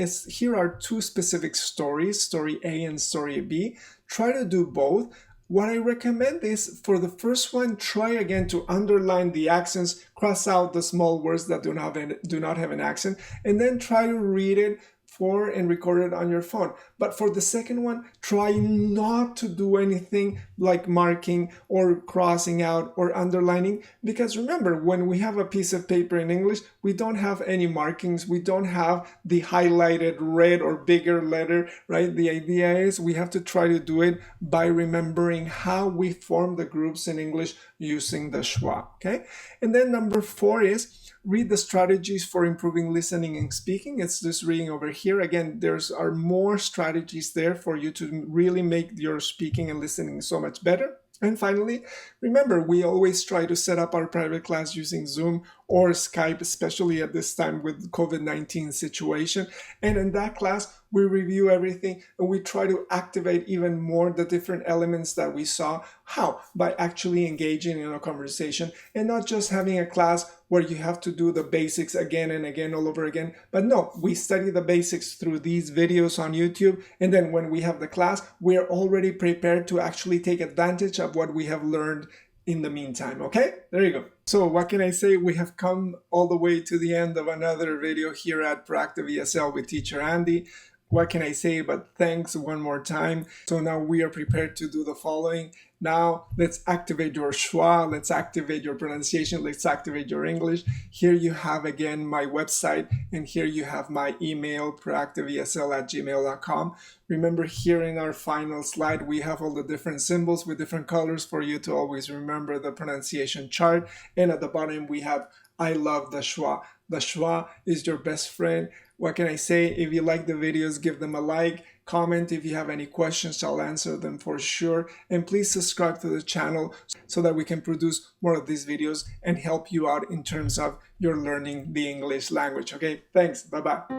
are 2 specific stories, story A and story B. Try to do both. What I recommend is, for the first one, try again to underline the accents, cross out the small words that do not have an accent, and then try to read it and record it on your phone. But for the second one, try not to do anything like marking or crossing out or underlining, because remember, when we have a piece of paper in English, we don't have any markings, we don't have the highlighted red or bigger letter, right? The idea is we have to try to do it by remembering how we form the groups in English using the SCHWA, okay? And then number 4 is read the strategies for improving listening and speaking. It's this reading over here. Again, are more strategies there for you to really make your speaking and listening so much better. And finally, remember, we always try to set up our private class using Zoom or Skype, especially at this time with COVID-19 situation. And in that class, we review everything and we try to activate even more the different elements that we saw. How? By actually engaging in a conversation and not just having a class where you have to do the basics again and again all over again. But no, we study the basics through these videos on YouTube. And then when we have the class, we're already prepared to actually take advantage of what we have learned in the meantime. Okay, there you go. So what can I say? We have come all the way to the end of another video here at Proactive ESL with Teacher Andy. What can I say but thanks one more time. So now we are prepared to do the following. Now let's activate your SCHWA, let's activate your pronunciation, let's activate your English. Here you have again my website, and here you have my email, proactiveesl@gmail.com. Remember, here in our final slide, we have all the different symbols with different colors for you to always remember the pronunciation chart. And at the bottom we have I love the SCHWA. The SCHWA is your best friend. What can I say? If you like the videos, give them a like. Comment if you have any questions, I'll answer them for sure. And please subscribe to the channel so that we can produce more of these videos and help you out in terms of your learning the English language. Okay, thanks. Bye-bye.